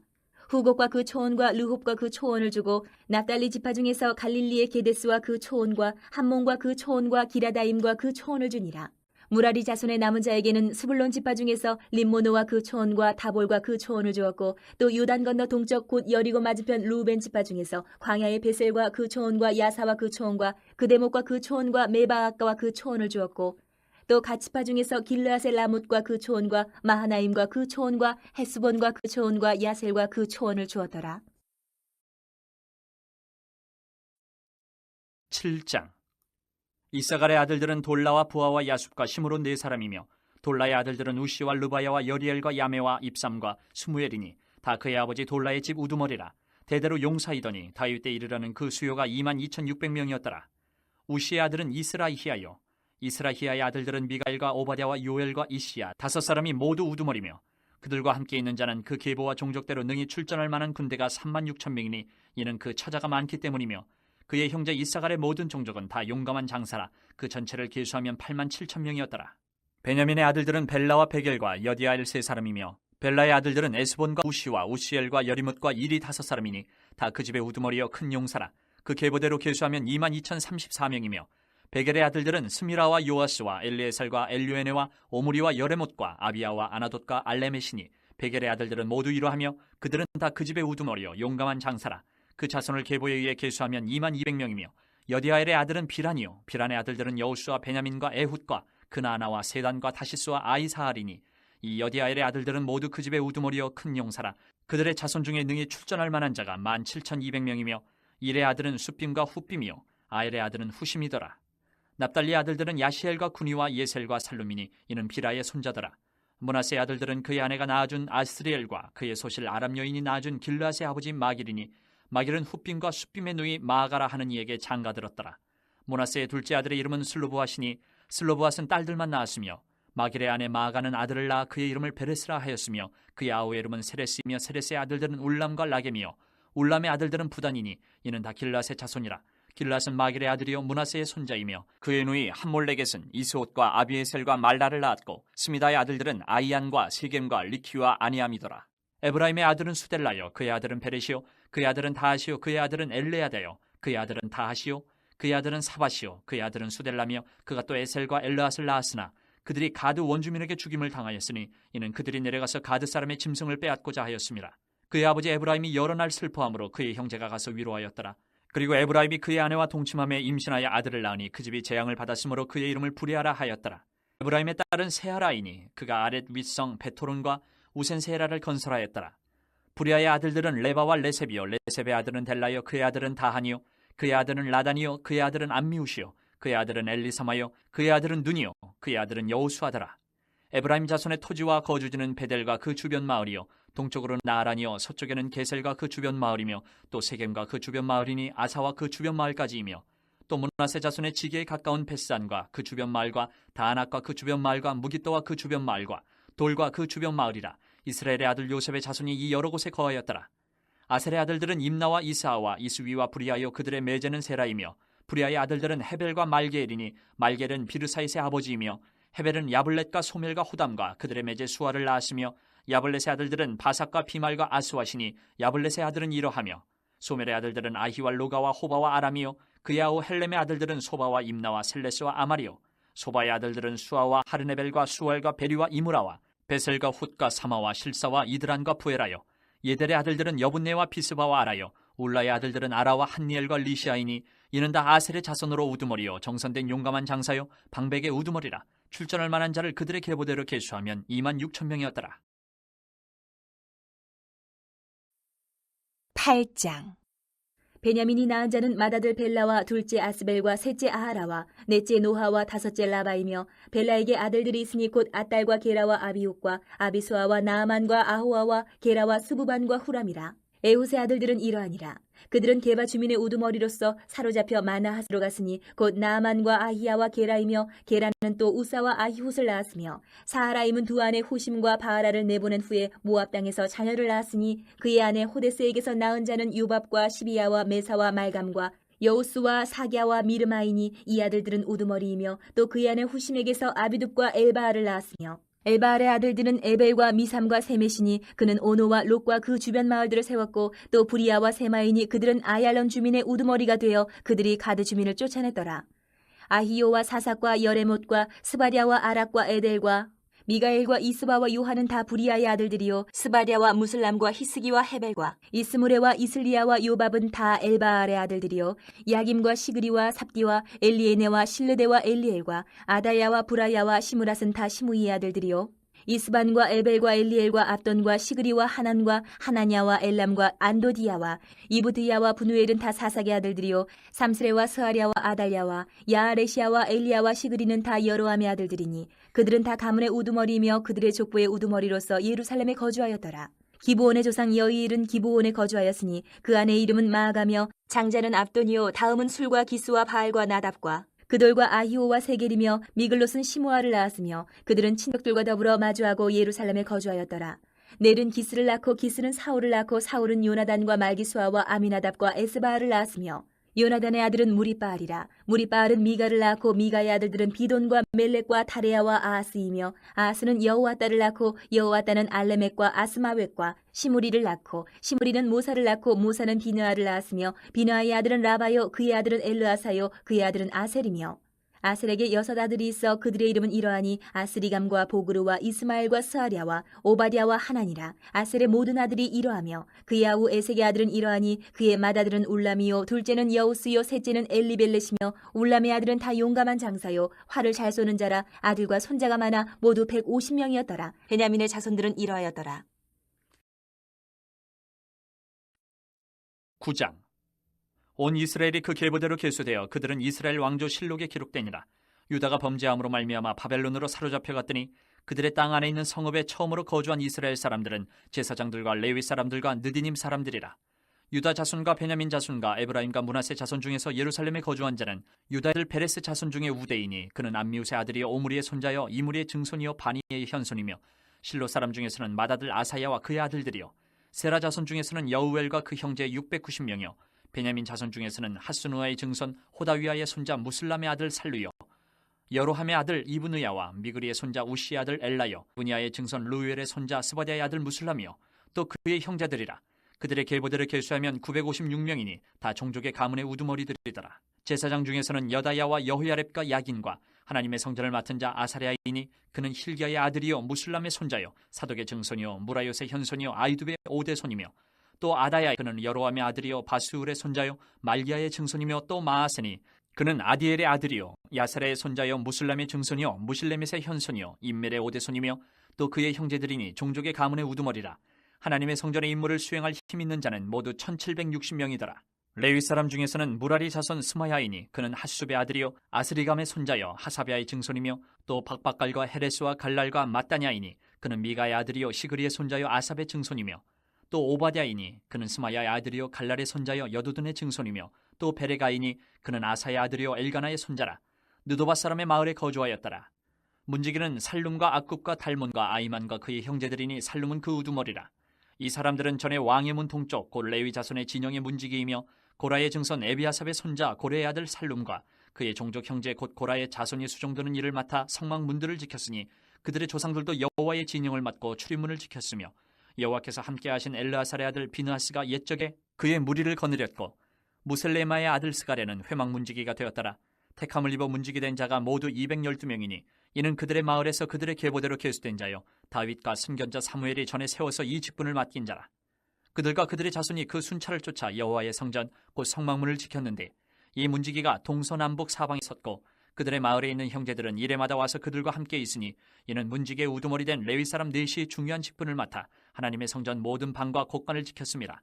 A: 후곡과 그 초원과 르홉과 그 초원을 주고, 납달리 지파 중에서 갈릴리의 게데스와 그 초원과 함몬과 그 초원과 기라다임과 그 초원을 주니라. 무라리 자손의 남은 자에게는 스불론 지파 중에서 림모노와 그 초원과 다볼과 그 초원을 주었고, 또 요단 건너 동쪽 곧 여리고 맞은편 루벤 지파 중에서 광야의 베셀과 그 초원과 야사와 그 초원과 그데목과 그 초원과 메바아까와 그 초원을 주었고, 또 갓지파 중에서 길르앗의 라못과 그 초원과 마하나임과 그 초원과 헤스본과 그 초원과 야셀과 그 초원을 주었더라.
B: 7장. 이사갈의 아들들은 돌라와 부하와 야숲과 시므론 4사람이며, 돌라의 아들들은 우시와 르바야와 여리엘과 야메와 입삼과 스무엘이니 다 그의 아버지 돌라의 집 우두머리라. 대대로 용사이더니 다윗 때 이르러는 그 수요가 22,600명이었더라. 우시의 아들은 이스라히야요, 이스라히야의 아들들은 미가엘과 오바댜와 요엘과 이시야 5사람이 모두 우두머리며, 그들과 함께 있는 자는 그 계보와 종족대로 능히 출전할 만한 군대가 36,000명이니 이는 그 처자가 많기 때문이며, 그의 형제 이사갈의 모든 종족은 다 용감한 장사라. 그 전체를 계수하면 87,000명이었더라. 베냐민의 아들들은 벨라와 베겔과 여디아엘 3사람이며, 벨라의 아들들은 에스본과 우시와 우시엘과 여리뭇과 일이 5사람이니 다 그 집의 우두머리여 큰 용사라. 그 계보대로 계수하면 22,034명이며, 베겔의 아들들은 스미라와 요아스와 엘리에살과 엘류에네와 오므리와 여레못과 아비야와 아나돗과 알레메시니 베겔의 아들들은 모두 이러하며, 그들은 다 그 집의 우두머리여 용감한 장사라. 그 자손을 계보에 의해 계수하면 22,200명이며, 여디아엘의 아들은 비란이요, 비란의 아들들은 여우스와 베냐민과 에훗과 그나아나와 세단과 다시스와 아이사알이니 이 여디아엘의 아들들은 모두 그 집의 우두머리여 큰 용사라. 그들의 자손 중에 능히 출전할 만한 자가 17,200명이며, 일의 아들은 수빔과 후빔이요, 아엘의 아들은 후심이더라. 납달리의 아들들은 야시엘과 구니와 예셀과 살루미니 이는 비라의 손자더라. 므낫세의 아들들은 그의 아내가 낳아준 아스리엘과 그의 소실 아람 여인이 낳아준 길르앗의 아버지 마길이니 마길은 후빔과 수빔의 누이 마아가라 하는 이에게 장가들었더라. 므낫세의 둘째 아들의 이름은 슬로브앗이니 슬로브앗은 딸들만 낳았으며, 마길의 아내 마아가는 아들을 낳아 그의 이름을 베레스라 하였으며, 그의 아우의 이름은 세레스이며, 세레스의 아들들은 울람과 라겜이요, 울람의 아들들은 부단이니 이는 다 길르앗의 자손이라. 길르앗은 마길의 아들이요 므낫세의 손자이며, 그의 누이 함몰레겟은 이스옷과 아비에셀과 말라를 낳았고, 스미다의 아들들은 아이안과 세겜과 리키와 아니암이더라. 에브라임의 아들은 수델라요, 그의 아들은 베레시요, 그의 아들은 다하시요, 그의 아들은 엘레아다요, 그의 아들은 다하시요, 그의 아들은 사바시요, 그의 아들은 수델라며, 그가 또 에셀과 엘르앗을 낳았으나 그들이 가드 원주민에게 죽임을 당하였으니 이는 그들이 내려가서 가드 사람의 짐승을 빼앗고자 하였습니다. 그의 아버지 에브라임이 여러 날 슬퍼함으로 그의 형제가 가서 위로하였더라. 그리고 에브라임이 그의 아내와 동침함에 임신하여 아들을 낳으니 그 집이 재앙을 받았으므로 그의 이름을 부레아라 하였더라. 에브라임의 딸은 세하라이니 그가 아렛 윗성 베토론과 우센세라를 건설하였더라. 부리아의 아들들은 레바와 레셉이요, 레셉의 아들은 델라요, 그의 아들은 다하니요, 그의 아들은 라단이요, 그의 아들은 암미우시요, 그의 아들은 엘리사마요, 그의 아들은 눈이요, 그의 아들은 여우수아더라. 에브라임 자손의 토지와 거주지는 베델과 그 주변 마을이요, 동쪽으로는 나아란이요, 서쪽에는 게셀과 그 주변 마을이며, 또 세겜과 그 주변 마을이니 아사와 그 주변 마을까지이며, 또 므낫세 자손의 지게에 가까운 벳산과 그 주변 마을과 다낙과 그 주변 마을과 무깃도와 그 주변 마을과 돌과 그 주변 마을이라. 이스라엘의 아들 요셉의 자손이 이 여러 곳에 거하였더라. 아셀의 아들들은 임나와 이스하와 이스위와 브리아요 그들의 매제는 세라이며, 브리아의 아들들은 헤벨과 말게엘이니 말게엘은 비르사잇의 아버지이며, 헤벨은 야블렛과 소멜과 호담과 그들의 매제 수아를 낳았으며, 야블렛의 아들들은 바삭과 비말과 아스와시니 야블렛의 아들은 이러하며, 소멜의 아들들은 아히와 로가와 호바와 아람이요, 그의 아우 헬렘의 아들들은 소바와 임나와 셀레스와 아마리요, 소바의 아들들은 수아와 하르네벨과 수알과 베리와 이무라와 베셀과 훗과 사마와 실사와 이드란과 부에라요, 예델의 아들들은 여분네와 비스바와 아라요, 울라의 아들들은 아라와 한니엘과 리시아이니 이는 다 아셀의 자손으로 우두머리요 정선된 용감한 장사요 방백의 우두머리라. 출전할 만한 자를 그들의 계보대로 계수하면 2만 6천 명이었더라.
A: 8장. 베냐민이 낳은 자는 맏아들 벨라와 둘째 아스벨과 셋째 아하라와 넷째 노하와 다섯째 라바이며, 벨라에게 아들들이 있으니 곧 아딸과 게라와 아비옥과 아비수아와 나아만과 아호아와 게라와 수부반과 후람이라. 에훗의 아들들은 이러하니라. 그들은 게바 주민의 우두머리로서 사로잡혀 마나하스로 갔으니 곧 나아만과 아히야와 게라이며, 게라는 또 우사와 아히훗을 낳았으며, 사하라임은 두 아내 후심과 바하라를 내보낸 후에 모압 땅에서 자녀를 낳았으니 그의 아내 호데스에게서 낳은 자는 요밥과 시비야와 메사와 말감과 여우스와 사갸와 미르마이니 이 아들들은 우두머리이며, 또 그의 아내 후심에게서 아비둡과 엘바알을 낳았으며, 엘바알의 아들들은 에벨과 미삼과 세메시니 그는 오노와 롯과 그 주변 마을들을 세웠고, 또 부리아와 세마이니 그들은 아얄론 주민의 우두머리가 되어 그들이 가드 주민을 쫓아냈더라. 아히요와 사삭과 여레못과 스바랴와 아락과 에델과 미가엘과 이스바와 요한은 다 부리아의 아들들이요, 스바랴와 무슬람과 히스기와 헤벨과 이스무레와 이슬리아와 요밥은 다 엘바알의 아들들이요, 야김과 시그리와 삽디와 엘리에네와 실르데와 엘리엘과 아다야와 브라야와 시므랏은 다 시므이의 아들들이요, 이스반과 에벨과 엘리엘과 압돈과 시그리와 하난과 하나냐와 엘람과 안도디야와 이브드야와 분우엘은 다 사삭의 아들들이요, 삼스레와 스하랴와 아달야와 야아레시아와 엘리야와 시그리는 다 여로함의 아들들이니 그들은 다 가문의 우두머리이며 그들의 족보의 우두머리로서 예루살렘에 거주하였더라. 기브온의 조상 여이일은 기브온에 거주하였으니 그 아내의 이름은 마아가며, 장자는 압돈이요 다음은 술과 기스와 바알과 나답과 그돌과 아히오와 세겔이며, 미글롯은 시므아를 낳았으며 그들은 친척들과 더불어 마주하고 예루살렘에 거주하였더라. 넬은 기스를 낳고 기스는 사울을 낳고 사울은 요나단과 말기수아와 아미나답과 에스바알을 낳았으며, 요나단의 아들은 무리바알이라. 무리바알은 미가를 낳고 미가의 아들들은 비돈과 멜렉과 다레아와 아하스이며, 아하스는 여호와따를 낳고 여호와따는 알레멕과 아스마웻과 시므리를 낳고 시므리는 모사를 낳고 모사는 비느아를 낳았으며, 비느아의 아들은 라바요 그의 아들은 엘르아사요 그의 아들은 아셀이며, 아셀에게 6 아들이 있어 그들의 이름은 이러하니 아스리감과 보그르와 이스마엘과 스하랴와 오바댜와 하나니라. 아셀의 모든 아들이 이러하며, 그의 아우 에색의 아들은 이러하니 그의 맏아들은 울람이요 둘째는 여우스요 셋째는 엘리벨렛이며, 울람의 아들은 다 용감한 장사요 활을 잘 쏘는 자라. 아들과 손자가 많아 모두 150명이었더라. 베냐민의 자손들은 이러하였더라.
B: 9장. 온 이스라엘이 그 계보대로 계수되어 그들은 이스라엘 왕조 실록에 기록되니라. 유다가 범죄함으로 말미암아 바벨론으로 사로잡혀 갔더니 그들의 땅 안에 있는 성읍에 처음으로 거주한 이스라엘 사람들은 제사장들과 레위 사람들과 느디님 사람들이라. 유다 자손과 베냐민 자손과 에브라임과 므낫세 자손 중에서 예루살렘에 거주한 자는 유다의 베레스 자손 중에 우대이니 그는 암미우스의 아들이요 오므리의 손자여 이므리의 증손이요 바니의 현손이며, 실로 사람 중에서는 맏아들 아사야와 그의 아들들이요, 세라 자손 중에서는 여우엘과 그 형제 690명이요, 베냐민 자손 중에서는 하스누아의 증손 호다위아의 손자 무슬람의 아들 살루요, 여로함의 아들 이브느야와 미그리의 손자 우시의 아들 엘라요, 분야의 증손 루엘의 손자 스바디아의 아들 무슬람이요, 또 그의 형제들이라. 그들의 계보대로 계수하면 956명이니 다 종족의 가문의 우두머리들이더라. 제사장 중에서는 여다야와 여호야렙과 야긴과 하나님의 성전을 맡은 자 아사랴이니 그는 힐기야의 아들이요 무슬람의 손자요 사독의 증손이요 무라요스의 현손이요 아이두베의 오대손이며, 또 아다야 그는 여로함의 아들이요 바스울의 손자요 말기야의 증손이며, 또 마아세니 그는 아디엘의 아들이요 야사라의 손자요 무슬람의 증손이요 무실레멧의 현손이요 임멜의 오대손이며, 또 그의 형제들이니 종족의 가문의 우두머리라. 하나님의 성전의 임무를 수행할 힘 있는 자는 모두 1760명이더라. 레위 사람 중에서는 무라리 자손 스마야이니 그는 하수베의 아들이요 아스리감의 손자여 하사비아의 증손이며, 또 박박갈과 헤레스와 갈랄과 마따냐이니 그는 미가의 아들이요 시그리의 손자여 아삽의 증손이며, 또 오바댜이니 그는 스마야의 아들이요 갈랄의 손자여 여두둔의 증손이며, 또 베레가이니 그는 아사의 아들이요 엘가나의 손자라. 느도바 사람의 마을에 거주하였더라. 문지기는 살룸과 악굽과 달몬과 아이만과 그의 형제들이니 살룸은 그 우두머리라. 이 사람들은 전에 왕의 문 동쪽 곧 레위 자손의 진영의 문지기이며 고라의 증손 에비아삽의 손자 고레의 아들 살룸과 그의 종족 형제 곧 고라의 자손이 수종드는 일을 맡아 성막 문들을 지켰으니 그들의 조상들도 여호와의 진영을 맡고 출입문을 지켰으며 여호와께서 함께하신 엘르아살의 아들 비느하스가 옛적에 그의 무리를 거느렸고 무셀레마의 아들 스가랴는 회막 문지기가 되었더라. 택함을 입어 문지기 된 자가 모두 212명이니 이는 그들의 마을에서 그들의 계보대로 계수된 자요 다윗과 선견자 사무엘이 전에 세워서 이 직분을 맡긴 자라. 그들과 그들의 자손이 그 순찰을 쫓아 여호와의 성전 곧 성막문을 지켰는데 이 문지기가 동서남북 사방에 섰고 그들의 마을에 있는 형제들은 이레마다 와서 그들과 함께 있으니 이는 문지기의 우두머리 된 레위 사람 넷이 중요한 직분을 맡아 하나님의 성전 모든 방과 곳간을 지켰습니다.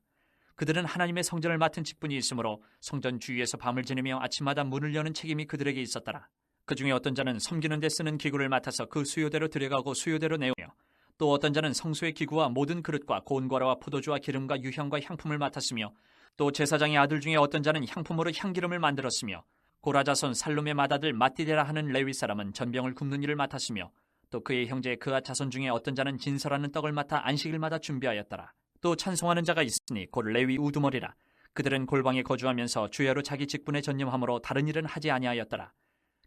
B: 그들은 하나님의 성전을 맡은 직분이 있으므로 성전 주위에서 밤을 지내며 아침마다 문을 여는 책임이 그들에게 있었더라. 그 중에 어떤 자는 섬기는 데 쓰는 기구를 맡아서 그 수요대로 들여가고 수요대로 내오며 또 어떤 자는 성소의 기구와 모든 그릇과 고운과라와 포도주와 기름과 유향과 향품을 맡았으며 또 제사장의 아들 중에 어떤 자는 향품으로 향기름을 만들었으며 고라 자손 살룸의 맏아들 마띠데라 하는 레위 사람은 전병을 굽는 일을 맡았으며 또 그의 형제 그앗 자손 중에 어떤 자는 진설하는 떡을 맡아 안식일마다 준비하였더라. 또 찬송하는 자가 있으니 곧 레위 우두머리라. 그들은 골방에 거주하면서 주야로 자기 직분에 전념함으로 다른 일은 하지 아니하였더라.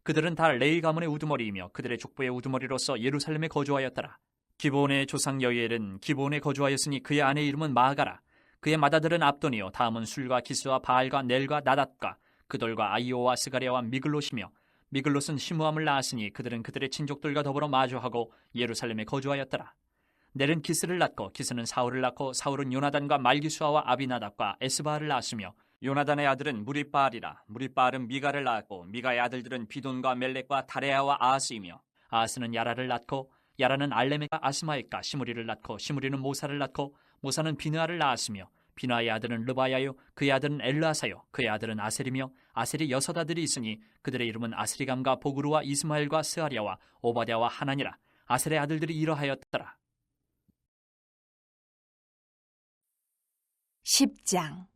B: 그들은 다 레위 가문의 우두머리이며 그들의 족보의 우두머리로서 예루살렘에 거주하였더라. 기브온의 조상 여이엘은 기브온에 거주하였으니 그의 아내 이름은 마아가라. 그의 맏아들은 압돈이요 다음은 술과 기스와 바알과 넬과 나닷과 그돌과 아이오와 스가랴와 미글롯이며 미글롯은 시므함을 낳았으니 그들은 그들의 친족들과 더불어 마주하고 예루살렘에 거주하였더라. 넬은 기스를 낳고 기스는 사울을 낳고 사울은 요나단과 말기수아와 아비나답과 에스바알을 낳았으며 요나단의 아들은 무리바알이라. 무리바알은 미가를 낳았고 미가의 아들들은 비돈과 멜렉과 다레아와 아하스이며 아하스는 야라를 낳고 야라는 알레메가 아스마에까 시므리를 낳고 시므리는 모사를 낳고 모사는 비느아를 낳았으며 비느아의 아들은 르바야요 그의 아들은 엘르아사요 그의 아들은 아셀이며 아셀이 6 아들이 있으니 그들의 이름은 아스리감과 보그루와 이스마엘과 스아리아와 오바댜와 하나니라. 아셀의 아들들이 이러하였더라.
A: 10장.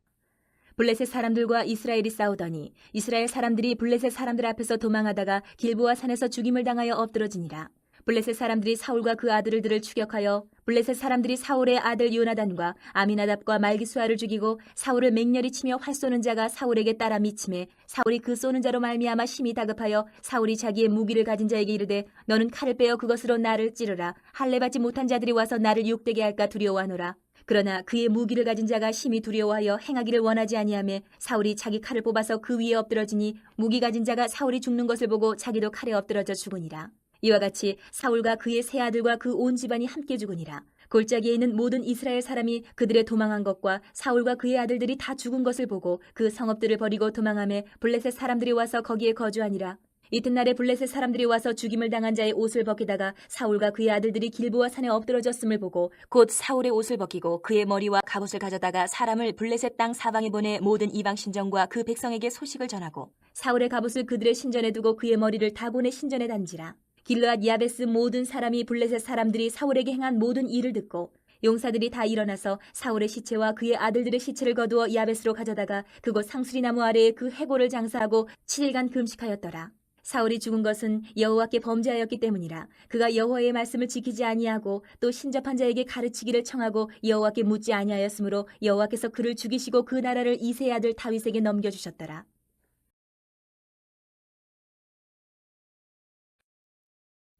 A: 블레셋 사람들과 이스라엘이 싸우더니 이스라엘 사람들이 블레셋 사람들 앞에서 도망하다가 길보아 산에서 죽임을 당하여 엎드러지니라. 블레셋 사람들이 사울과 그 아들들을 추격하여 블레셋 사람들이 사울의 아들 요나단과 아미나답과 말기수아를 죽이고 사울을 맹렬히 치며 활 쏘는 자가 사울에게 따라 미침해 사울이 그 쏘는 자로 말미암아 심히 다급하여 사울이 자기의 무기를 가진 자에게 이르되 너는 칼을 빼어 그것으로 나를 찌르라. 할례 받지 못한 자들이 와서 나를 욕되게 할까 두려워하노라. 그러나 그의 무기를 가진 자가 심히 두려워하여 행하기를 원하지 아니하매 사울이 자기 칼을 뽑아서 그 위에 엎드러지니 무기 가진 자가 사울이 죽는 것을 보고 자기도 칼에 엎드러져 죽으니라. 이와 같이 사울과 그의 세 아들과 그 온 집안이 함께 죽으니라. 골짜기에 있는 모든 이스라엘 사람이 그들의 도망한 것과 사울과 그의 아들들이 다 죽은 것을 보고 그 성읍들을 버리고 도망하며 블레셋 사람들이 와서 거기에 거주하니라. 이튿날에 블레셋 사람들이 와서 죽임을 당한 자의 옷을 벗기다가 사울과 그의 아들들이 길보아 산에 엎드러졌음을 보고 곧 사울의 옷을 벗기고 그의 머리와 갑옷을 가져다가 사람을 블레셋 땅 사방에 보내 모든 이방 신전과 그 백성에게 소식을 전하고 사울의 갑옷을 그들의 신전에 두고 그의 머리를 다곤의 신전에 단지라. 길르앗 야베스 모든 사람이 블레셋 사람들이 사울에게 행한 모든 일을 듣고 용사들이 다 일어나서 사울의 시체와 그의 아들들의 시체를 거두어 야베스로 가져다가 그곳 상수리나무 아래에 그 해골을 장사하고 7일간 금식하였더라. 사울이 죽은 것은 여호와께 범죄하였기 때문이라. 그가 여호와의 말씀을 지키지 아니하고 또 신접한 자에게 가르치기를 청하고 여호와께 묻지 아니하였으므로 여호와께서 그를 죽이시고 그 나라를 이새의 아들 다윗에게 넘겨주셨더라.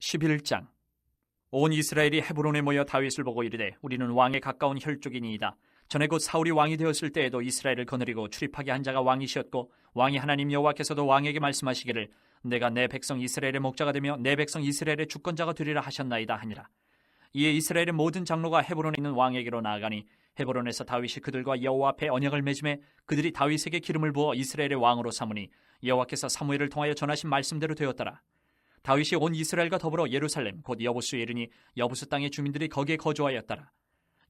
B: 11장. 온 이스라엘이 헤브론에 모여 다윗을 보고 이르되 우리는 왕에 가까운 혈족이니이다. 전에 곧 사울이 왕이 되었을 때에도 이스라엘을 거느리고 출입하게 한 자가 왕이시었고 왕이 하나님 여호와께서도 왕에게 말씀하시기를 내가 내 백성 이스라엘의 목자가 되며 내 백성 이스라엘의 주권자가 되리라 하셨나이다 하니라. 이에 이스라엘의 모든 장로가 헤브론에 있는 왕에게로 나아가니 헤브론에서 다윗이 그들과 여호와 앞에 언약을 맺음에 그들이 다윗에게 기름을 부어 이스라엘의 왕으로 삼으니 여호와께서 사무엘을 통하여 전하신 말씀대로 되었더라. 다윗이 온 이스라엘과 더불어 예루살렘 곧 여부수에 이르니 여부수 땅의 주민들이 거기에 거주하였더라.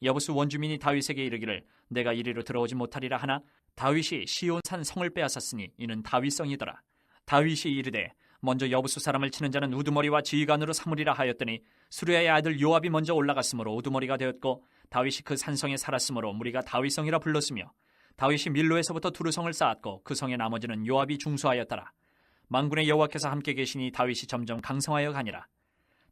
B: 여부수 원주민이 다윗에게 이르기를 내가 이리로 들어오지 못하리라 하나 다윗이 시온산 성을 빼앗았으니 이는 다윗성이더라. 다윗이 이르되 먼저 여부수 사람을 치는 자는 우두머리와 지휘관으로 삼으리라 하였더니 수르야의 아들 요압이 먼저 올라갔으므로 우두머리가 되었고 다윗이 그 산성에 살았으므로 무리가 다윗성이라 불렀으며 다윗이 밀로에서부터 두루 성을 쌓았고 그 성의 나머지는 요압이 중수하였더라. 만군의 여호와께서 함께 계시니 다윗이 점점 강성하여 가니라.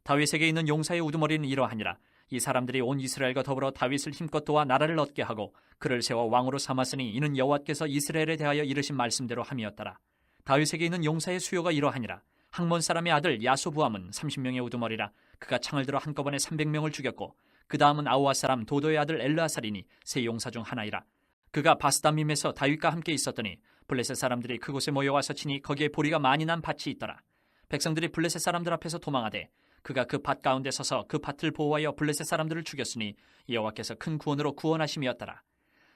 B: 다윗에게 있는 용사의 우두머리는 이러하니라. 이 사람들이 온 이스라엘과 더불어 다윗을 힘껏 도와 나라를 얻게 하고 그를 세워 왕으로 삼았으니 이는 여호와께서 이스라엘에 대하여 이르신 말씀대로 함이었더라. 다윗에게 있는 용사의 수요가 이러하니라. 학몬 사람의 아들 야소부함은 30명의 우두머리라. 그가 창을 들어 한꺼번에 300명을 죽였고 그 다음은 아우아 사람 도도의 아들 엘르아살이니 세 용사 중 하나이라. 그가 바스다밈에서 다윗과 함께 있었더니 블레셋 사람들이 그곳에 모여와서 치니 거기에 보리가 많이 난 밭이 있더라. 백성들이 블레셋 사람들 앞에서 도망하되 그가 그 밭 가운데 서서 그 밭을 보호하여 블레셋 사람들을 죽였으니 여호와께서 큰 구원으로 구원하심이었더라.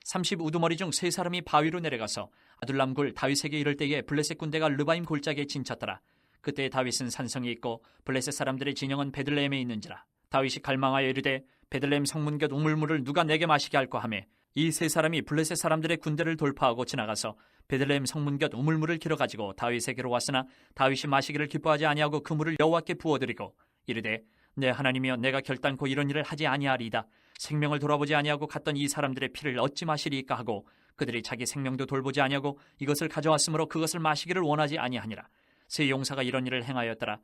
B: 30 우두머리 중 세 사람이 바위로 내려가서 아둘람 굴 다윗에게 이를 때에 블레셋 군대가 르바임 골짜기에 진쳤더라. 그때 다윗은 산성이 있고 블레셋 사람들의 진영은 베들레헴에 있는지라. 다윗이 갈망하여 이르되 베들레헴 성문 곁 우물물을 누가 내게 마시게 할까 하매 이 세 사람이 블레셋 사람들의 군대를 돌파하고 지나가서 베들레헴 성문 곁 우물물을 길어 가지고 다윗에게로 왔으나 다윗이 마시기를 기뻐하지 아니하고 그 물을 여호와께 부어드리고 이르되 내 하나님이여 내가 결단코 이런 일을 하지 아니하리이다. 생명을 돌아보지 아니하고 갔던 이 사람들의 피를 어찌 마시리이까 하고 그들이 자기 생명도 돌보지 아니하고 이것을 가져왔으므로 그것을 마시기를 원하지 아니하니라. 세 용사가 이런 일을 행하였더라.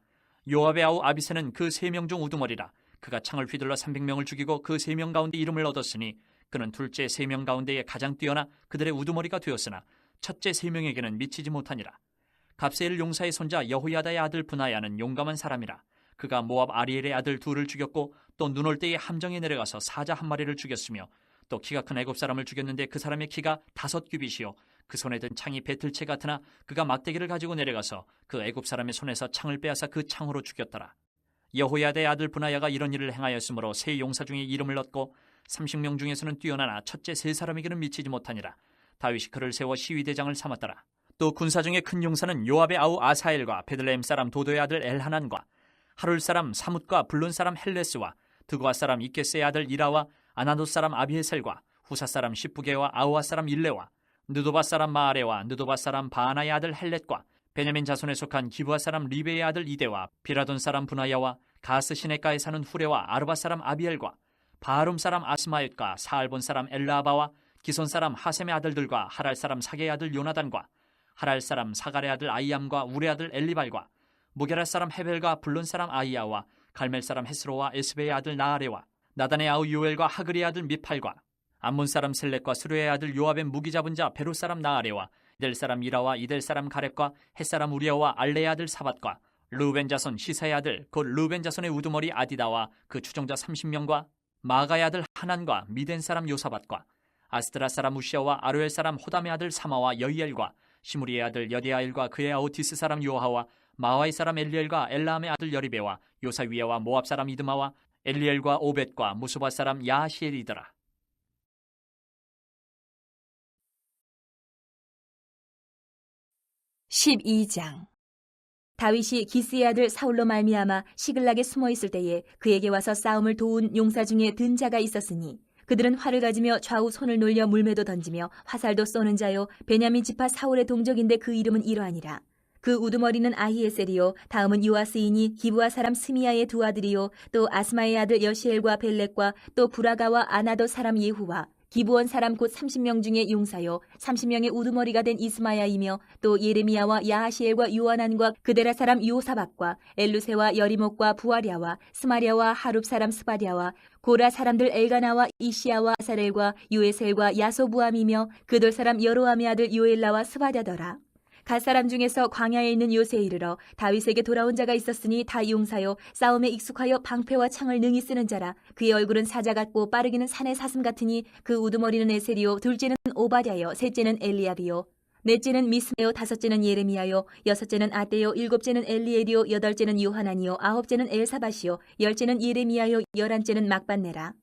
B: 요압의 아우 아비새는 그 3명 중 우두머리라. 그가 창을 휘둘러 300명을 죽이고 그 3명 가운데 이름을 얻었으니 그는 둘째 3명 가운데에 가장 뛰어나 그들의 우두머리가 되었으나 첫째 3명에게는 미치지 못하니라. 갑세엘 용사의 손자 여호야다의 아들 브나야는 용감한 사람이라. 그가 모압 아리엘의 아들 둘을 죽였고 또 눈 올 때에 함정에 내려가서 사자 한 마리를 죽였으며 또 키가 큰 애굽 사람을 죽였는데 그 사람의 키가 5규빗이요 그 손에 든 창이 배틀채 같으나 그가 막대기를 가지고 내려가서 그 애굽 사람의 손에서 창을 빼앗아 그 창으로 죽였더라. 여호야다의 아들 브나야가 이런 일을 행하였으므로 세 용사 중에 이름을 얻고 30명 중에서는 뛰어나나 첫째 3사람에게는 미치지 못하니라. 다윗이 그를 세워 시위대장을 삼았더라. 또 군사 중에 큰 용사는 요압의 아우 아사엘과 베들레헴 사람 도도의 아들 엘하난과 하룰 사람 사뭇과 블론 사람 헬레스와 드고아 사람 이케스의 아들 이라와 아나돗 사람 아비에셀과 후사 사람 시프게와 아우아 사람 일레와 느도바 사람 마아레와 느도바 사람 바하나의 아들 헬렛과 베냐민 자손에 속한 기브아 사람 리베의 아들 이데와 비라돈 사람 분하야와 가스 시네가에 사는 후레와 아르바 사람 아비엘과 바하룸 사람 아스마옅과 사알본 사람 엘라아바와 기손 사람 하셈의 아들들과 하랄 사람 사게의 아들 요나단과 하랄 사람 사갈의 아들 아이암과 우레 아들 엘리발과 무게라 사람 헤벨과 블론 사람 아이야와 갈멜 사람 헤스로와 에스베의 아들 나아레와 나단의 아우 요엘과 하그리의 아들 미팔과 암몬 사람 셀렉과 수르의 아들 요압의 무기 잡은 자 베로 사람 나아레와 이델 사람 이라와 이델 사람 가렙과 헷 사람 우리아와 알레의 아들 사밧과 르우벤 자손 시사의 아들 곧 르우벤 자손의 우두머리 아디다와 그 추종자 30명과 마가의 아들 하난과 미덴 사람 요사밧과 아스드라 사람 우시아와 아루엘 사람 호담의 아들 사마와 여이엘과 시무리의 아들 여디아엘과 그의 아우 디스 사람 요하와 마와이 사람 엘리엘과 엘라함의 아들 여리베와 요사위야와 모압 사람 이드마와 엘리엘과 오벳과 무수바 사람 야하시엘이더라.
A: (12장) 다윗이 기스의 아들 사울로 말미암아 시글락에 숨어 있을 때에 그에게 와서 싸움을 도운 용사 중에 든 자가 있었으니 그들은 활을 가지며 좌우 손을 놀려 물매도 던지며 화살도 쏘는 자요 베냐민 지파 사울의 동족인데 그 이름은 이러하니라. 그 우두머리는 아히에셀이요 다음은 요아스이니 기브아 사람 스미야의 두 아들이요 또 아스마의 아들 여시엘과 벨렉과 또 부라가와 아나도 사람 예후와 기브온 사람 곧 30명 중에 용사요 30명의 우두머리가 된 이스마야이며 또 예레미야와 야하시엘과 요하난과 그데라 사람 요사박과 엘루세와 여리목과 부아랴와 스마랴와 하룹 사람 스바랴와 고라 사람들 엘가나와 이시야와 사렐과 요에셀과 야소부함이며 그돌 사람 여로함의 아들 요엘라와 스바랴더라. 갓 사람 중에서 광야에 있는 요새에 이르러 다윗에게 돌아온 자가 있었으니 다 용사요 싸움에 익숙하여 방패와 창을 능히 쓰는 자라. 그의 얼굴은 사자 같고 빠르기는 산의 사슴 같으니 그 우두머리는 에셀이요 둘째는 오바댜요 셋째는 엘리압이요 넷째는 미스메요 다섯째는 예레미야요 여섯째는 아떼요 일곱째는 엘리엘이요 여덟째는 요하나니요 아홉째는 엘사밧이요 열째는 예레미야요 열한째는 막반네라.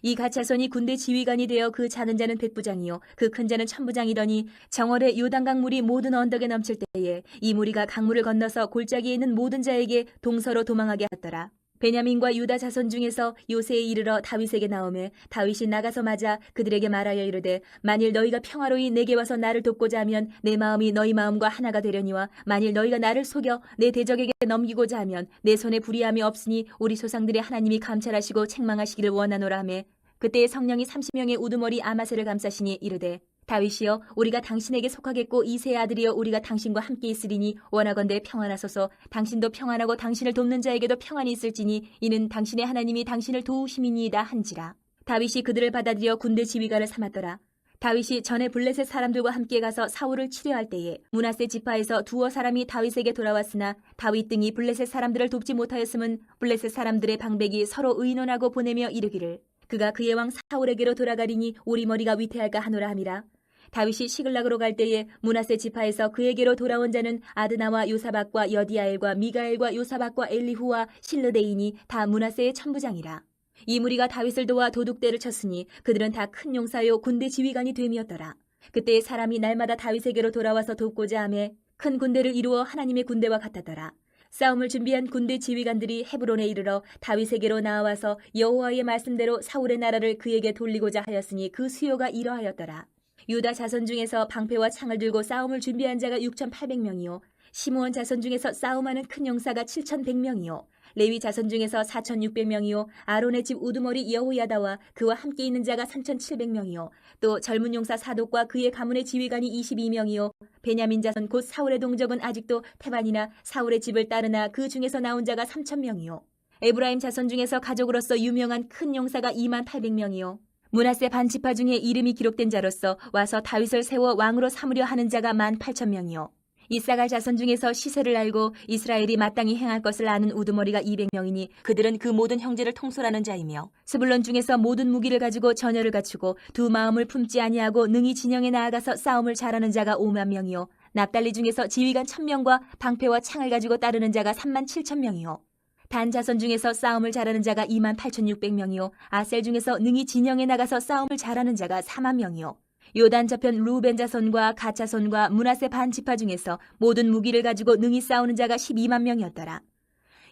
A: 이 가차손이 군대 지휘관이 되어 그 작은 자는 백부장이요 그 큰 자는 천부장이더니 정월에 요단강 물이 모든 언덕에 넘칠 때에 이 무리가 강물을 건너서 골짜기에 있는 모든 자에게 동서로 도망하게 하더라. 베냐민과 유다 자손 중에서 요새에 이르러 다윗에게 나오매 다윗이 나가서 맞아 그들에게 말하여 이르되 만일 너희가 평화로이 내게 와서 나를 돕고자 하면 내 마음이 너희 마음과 하나가 되려니와 만일 너희가 나를 속여 내 대적에게 넘기고자 하면 내 손에 불의함이 없으니 우리 조상들의 하나님이 감찰하시고 책망하시기를 원하노라 하매 그때에 성령이 30명의 우두머리 아마새를 감싸시니 이르되 다윗이여 우리가 당신에게 속하겠고 이새의 아들이여 우리가 당신과 함께 있으리니 원하건대 평안하소서. 당신도 평안하고 당신을 돕는 자에게도 평안이 있을지니 이는 당신의 하나님이 당신을 도우심이니이다 한지라. 다윗이 그들을 받아들여 군대 지휘관을 삼았더라. 다윗이 전에 블레셋 사람들과 함께 가서 사울을 치려할 때에 므낫세 지파에서 두어 사람이 다윗에게 돌아왔으나 다윗 등이 블레셋 사람들을 돕지 못하였음은 블레셋 사람들의 방백이 서로 의논하고 보내며 이르기를 그가 그의 왕 사울에게로 돌아가리니 우리 머리가 위태할까 하노라 함이라. 다윗이 시글락으로 갈 때에 므낫세 지파에서 그에게로 돌아온 자는 아드나와 요사박과 여디아엘과 미가엘과 요사박과 엘리후와 실르데인이 다 므낫세의 천부장이라. 이 무리가 다윗을 도와 도둑대를 쳤으니 그들은 다 큰 용사요 군대 지휘관이 됨이었더라. 그때 사람이 날마다 다윗에게로 돌아와서 돕고자 하매 큰 군대를 이루어 하나님의 군대와 같았더라. 싸움을 준비한 군대 지휘관들이 헤브론에 이르러 다윗에게로 나와서 여호와의 말씀대로 사울의 나라를 그에게 돌리고자 하였으니 그 수요가 이러하였더라. 유다 자손 중에서 방패와 창을 들고 싸움을 준비한 자가 6,800명이요 시므온 자손 중에서 싸움하는 큰 용사가 7,100명이요 레위 자손 중에서 4,600명이요 아론의 집 우두머리 여호야다와 그와 함께 있는 자가 3,700명이요 또 젊은 용사 사독과 그의 가문의 지휘관이 22명이요 베냐민 자손 곧 사울의 동족은 아직도 태반이나 사울의 집을 따르나 그 중에서 나온 자가 3,000명이요 에브라임 자손 중에서 가족으로서 유명한 큰 용사가 28,000명이요 므낫세 반지파 중에 이름이 기록된 자로서 와서 다윗을 세워 왕으로 삼으려 하는 자가 18,000명이요 이사갈 자손 중에서 시세를 알고 이스라엘이 마땅히 행할 것을 아는 우두머리가 200명이니 그들은 그 모든 형제를 통솔하는 자이며 스불론 중에서 모든 무기를 가지고 전열을 갖추고 두 마음을 품지 아니하고 능히 진영에 나아가서 싸움을 잘하는 자가 50,000명이요 납달리 중에서 지휘관 1,000명과 방패와 창을 가지고 따르는 자가 37,000명이요 단 자손 중에서 싸움을 잘하는 자가 28,600명이요 아셀 중에서 능히 진영에 나가서 싸움을 잘하는 자가 40,000명이요 요단 저편 루벤 자손과 갓 자손과 므낫세 반 지파 중에서 모든 무기를 가지고 능히 싸우는 자가 12만 명이었더라.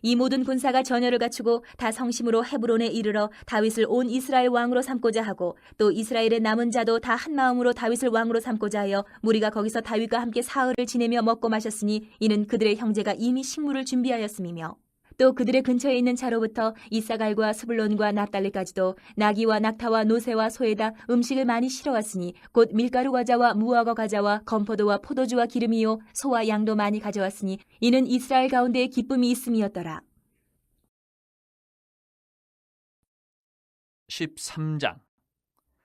A: 이 모든 군사가 전열을 갖추고 다 성심으로 헤브론에 이르러 다윗을 온 이스라엘 왕으로 삼고자 하고 또 이스라엘의 남은 자도 다 한 마음으로 다윗을 왕으로 삼고자 하여 무리가 거기서 다윗과 함께 사흘을 지내며 먹고 마셨으니 이는 그들의 형제가 이미 식물을 준비하였음이며 또 그들의 근처에 있는 차로부터 이사갈과 스불론과 납달리까지도 나귀와 낙타와 노새와 소에다 음식을 많이 실어왔으니 곧 밀가루 과자와 무화과 과자와 건포도와 포도주와 기름이요 소와 양도 많이 가져왔으니 이는 이스라엘 가운데에 기쁨이 있음이었더라.
B: 13장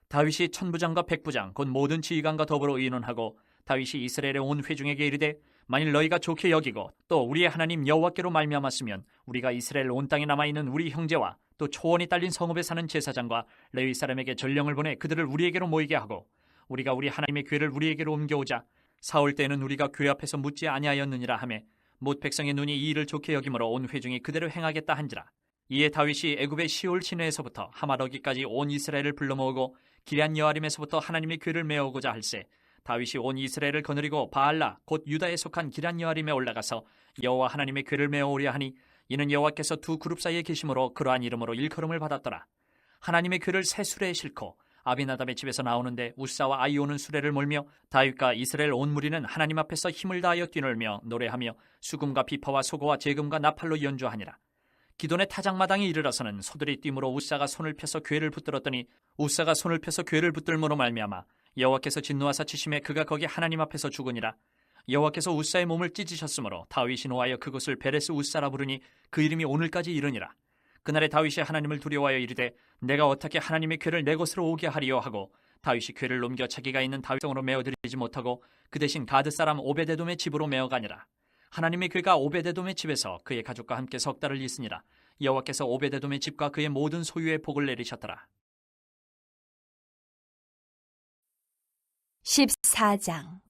B: 다윗이 천부장과 백부장 곧 모든 지휘관과 더불어 의논하고 다윗이 이스라엘의 온 회중에게 이르되 만일 너희가 좋게 여기고 또 우리의 하나님 여호와께로 말미암았으면 우리가 이스라엘 온 땅에 남아있는 우리 형제와 또 초원이 딸린 성읍에 사는 제사장과 레위 사람에게 전령을 보내 그들을 우리에게로 모이게 하고 우리가 우리 하나님의 궤를 우리에게로 옮겨오자 사울 때는 우리가 궤 앞에서 묻지 아니하였느니라 하매 못 백성의 눈이 이 일을 좋게 여김으로 온 회중이 그대로 행하겠다 한지라. 이에 다윗이 애굽의 시올 시내에서부터 하마더기까지 온 이스라엘을 불러 모으고 기럇 여아림에서부터 하나님의 궤를 메어오고자 할세 다윗이 온 이스라엘을 거느리고 바알라 곧 유다에 속한 기럇 여아림에 올라가서 여호와 하나님의 궤를 메어오려 하니 이는 여호와께서 두 그룹 사이에 계심으로 그러한 이름으로 일컬음을 받았더라. 하나님의 궤를 새 수레에 싣고 아비나답의 집에서 나오는데 우사와 아이오는 수레를 몰며 다윗과 이스라엘 온 무리는 하나님 앞에서 힘을 다하여 뛰놀며 노래하며 수금과 비파와 소고와 제금과 나팔로 연주하니라. 기돈의 타작마당에 이르러서는 소들이 뛰므로 우사가 손을 펴서 궤를 붙들었더니 우사가 손을 펴서 궤를 붙들므로 말미암아 여호와께서 진노하사 치심에 그가 거기 하나님 앞에서 죽으니라. 여호와께서 우사의 몸을 찢으셨으므로 다윗이 노하여 그곳을 베레스 우사라 부르니 그 이름이 오늘까지 이르니라. 그날에 다윗이 하나님을 두려워하여 이르되 내가 어떻게 하나님의 궤를 내 곳으로 오게 하리요 하고 다윗이 궤를 넘겨 자기가 있는 다윗성으로 메어드리지 못하고 그 대신 가드 사람 오베데돔의 집으로 메어가니라. 하나님의 궤가 오베데돔의 집에서 그의 가족과 함께 석 달을 있으니라. 여호와께서 오베데돔의 집과 그의 모든 소유에 복을 내리셨더라.
A: 14장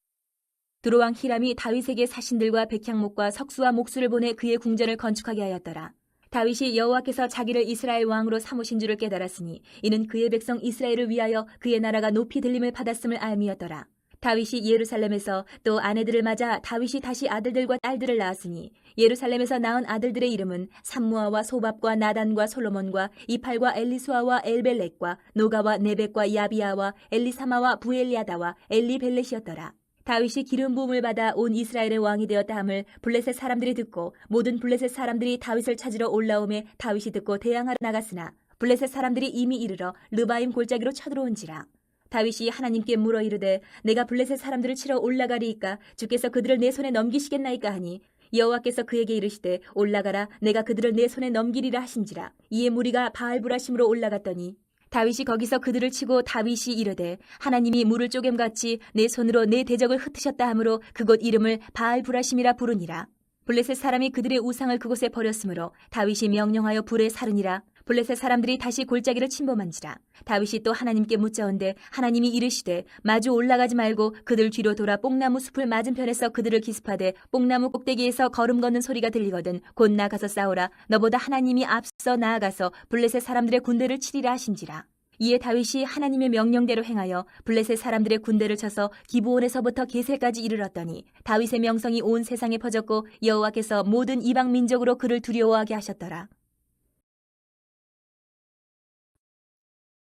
A: 두로왕 히람이 다윗에게 사신들과 백향목과 석수와 목수를 보내 그의 궁전을 건축하게 하였더라. 다윗이 여호와께서 자기를 이스라엘 왕으로 삼으신 줄을 깨달았으니 이는 그의 백성 이스라엘을 위하여 그의 나라가 높이 들림을 받았음을 알미였더라. 다윗이 예루살렘에서 또 아내들을 맞아 다윗이 다시 아들들과 딸들을 낳았으니 예루살렘에서 낳은 아들들의 이름은 삼무아와 소밥과 나단과 솔로몬과 이팔과 엘리수아와 엘벨렉과 노가와 네벡과 야비아와 엘리사마와 부엘리아다와 엘리벨렛이었더라. 다윗이 기름 부음을 받아 온 이스라엘의 왕이 되었다 함을 블레셋 사람들이 듣고 모든 블레셋 사람들이 다윗을 찾으러 올라오매 다윗이 듣고 대항하러 나갔으나 블레셋 사람들이 이미 이르러 르바임 골짜기로 쳐들어온지라. 다윗이 하나님께 물어 이르되 내가 블레셋 사람들을 치러 올라가리이까 주께서 그들을 내 손에 넘기시겠나이까 하니 여호와께서 그에게 이르시되 올라가라 내가 그들을 내 손에 넘기리라 하신지라. 이에 무리가 바알브라심으로 올라갔더니 다윗이 거기서 그들을 치고 다윗이 이르되 하나님이 물을 쪼갰같이 내 손으로 내 대적을 흩으셨다 하므로 그곳 이름을 바알브라심이라 부르니라. 블레셋 사람이 그들의 우상을 그곳에 버렸으므로 다윗이 명령하여 불에 사르니라. 블레셋 사람들이 다시 골짜기를 침범한지라. 다윗이 또 하나님께 묻자온데 하나님이 이르시되 마주 올라가지 말고 그들 뒤로 돌아 뽕나무 숲을 맞은편에서 그들을 기습하되 뽕나무 꼭대기에서 걸음 걷는 소리가 들리거든 곧 나가서 싸우라. 너보다 하나님이 앞서 나아가서 블레셋 사람들의 군대를 치리라 하신지라. 이에 다윗이 하나님의 명령대로 행하여 블레셋 사람들의 군대를 쳐서 기브온에서부터 게셀까지 이르렀더니 다윗의 명성이 온 세상에 퍼졌고 여호와께서 모든 이방 민족으로 그를 두려워하게 하셨더라.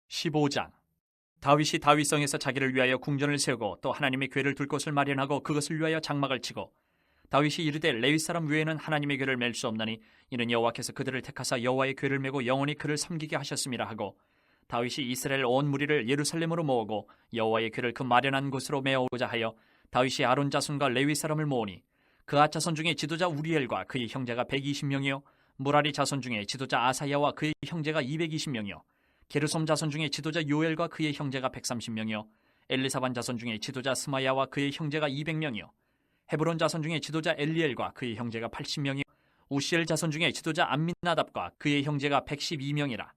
B: 15장. 다윗이 다윗성에서 자기를 위하여 궁전을 세우고 또 하나님의 궤를 둘 곳을 마련하고 그것을 위하여 장막을 치고 다윗이 이르되 레위 사람 외에는 하나님의 궤를 맬 수 없나니 이는 여호와께서 그들을 택하사 여호와의 궤를 메고 영원히 그를 섬기게 하셨음이라 하고 다윗이 이스라엘 온 무리를 예루살렘으로 모으고 여호와의 궤를 그 마련한 곳으로 메어오고자 하여 다윗이 아론 자손과 레위 사람을 모으니 그앗 자손 중에 지도자 우리엘과 그의 형제가 120명이요 무라리 자손 중에 지도자 아사야와 그의 형제가 220명이요 게르솜 자손 중에 지도자 요엘과 그의 형제가 130명이요 엘리사반 자손 중에 지도자 스마야와 그의 형제가 200명이요 헤브론 자손 중에 지도자 엘리엘과 그의 형제가 80명이요 우시엘 자손 중에 지도자 암민나답과 그의 형제가 112명이라.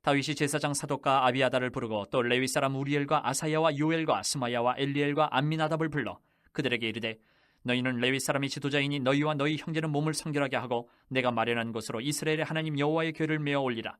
B: 다윗이 제사장 사독과 아비아다를 부르고 또 레위 사람 우리엘과 아사야와 요엘과 스마야와 엘리엘과 암미나답을 불러 그들에게 이르되 너희는 레위 사람이 지도자이니 너희와 너희 형제는 몸을 성결하게 하고 내가 마련한 곳으로 이스라엘의 하나님 여호와의 궤를 메어 올리라.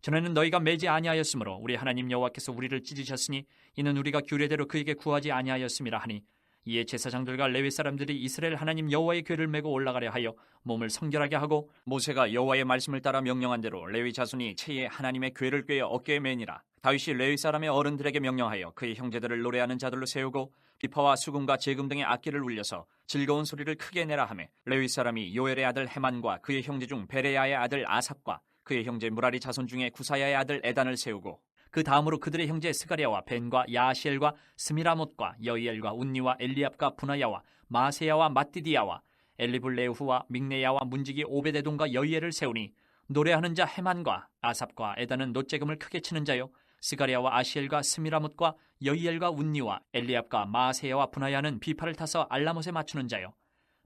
B: 전에는 너희가 매지 아니하였으므로 우리 하나님 여호와께서 우리를 찢으셨으니 이는 우리가 규례대로 그에게 구하지 아니하였음이라 하니 이에 제사장들과 레위 사람들이 이스라엘 하나님 여호와의 궤를 메고 올라가려 하여 몸을 성결하게 하고 모세가 여호와의 말씀을 따라 명령한 대로 레위 자손이 채에 하나님의 궤를 꿰어 어깨에 매니라. 다윗이 레위 사람의 어른들에게 명령하여 그의 형제들을 노래하는 자들로 세우고 비파와 수금과 제금 등의 악기를 울려서 즐거운 소리를 크게 내라 하며 레위 사람이 요엘의 아들 헤만과 그의 형제 중 베레야의 아들 아삽과 그의 형제 무라리 자손 중에 구사야의 아들 에단을 세우고 그 다음으로 그들의 형제 스가랴와 벤과 야시엘과 스미라못과 여이엘과 운니와 엘리압과 분하야와 마세야와 마띠디야와 엘리블레후와 믹네야와 문지기 오베데돔과 여이엘을 세우니 노래하는 자 헤만과 아삽과 에단은 놋재금을 크게 치는 자요 스가랴와 아시엘과 스미라못과 여이엘과 운니와 엘리압과 마세야와 분하야는 비파를 타서 알라못에 맞추는 자요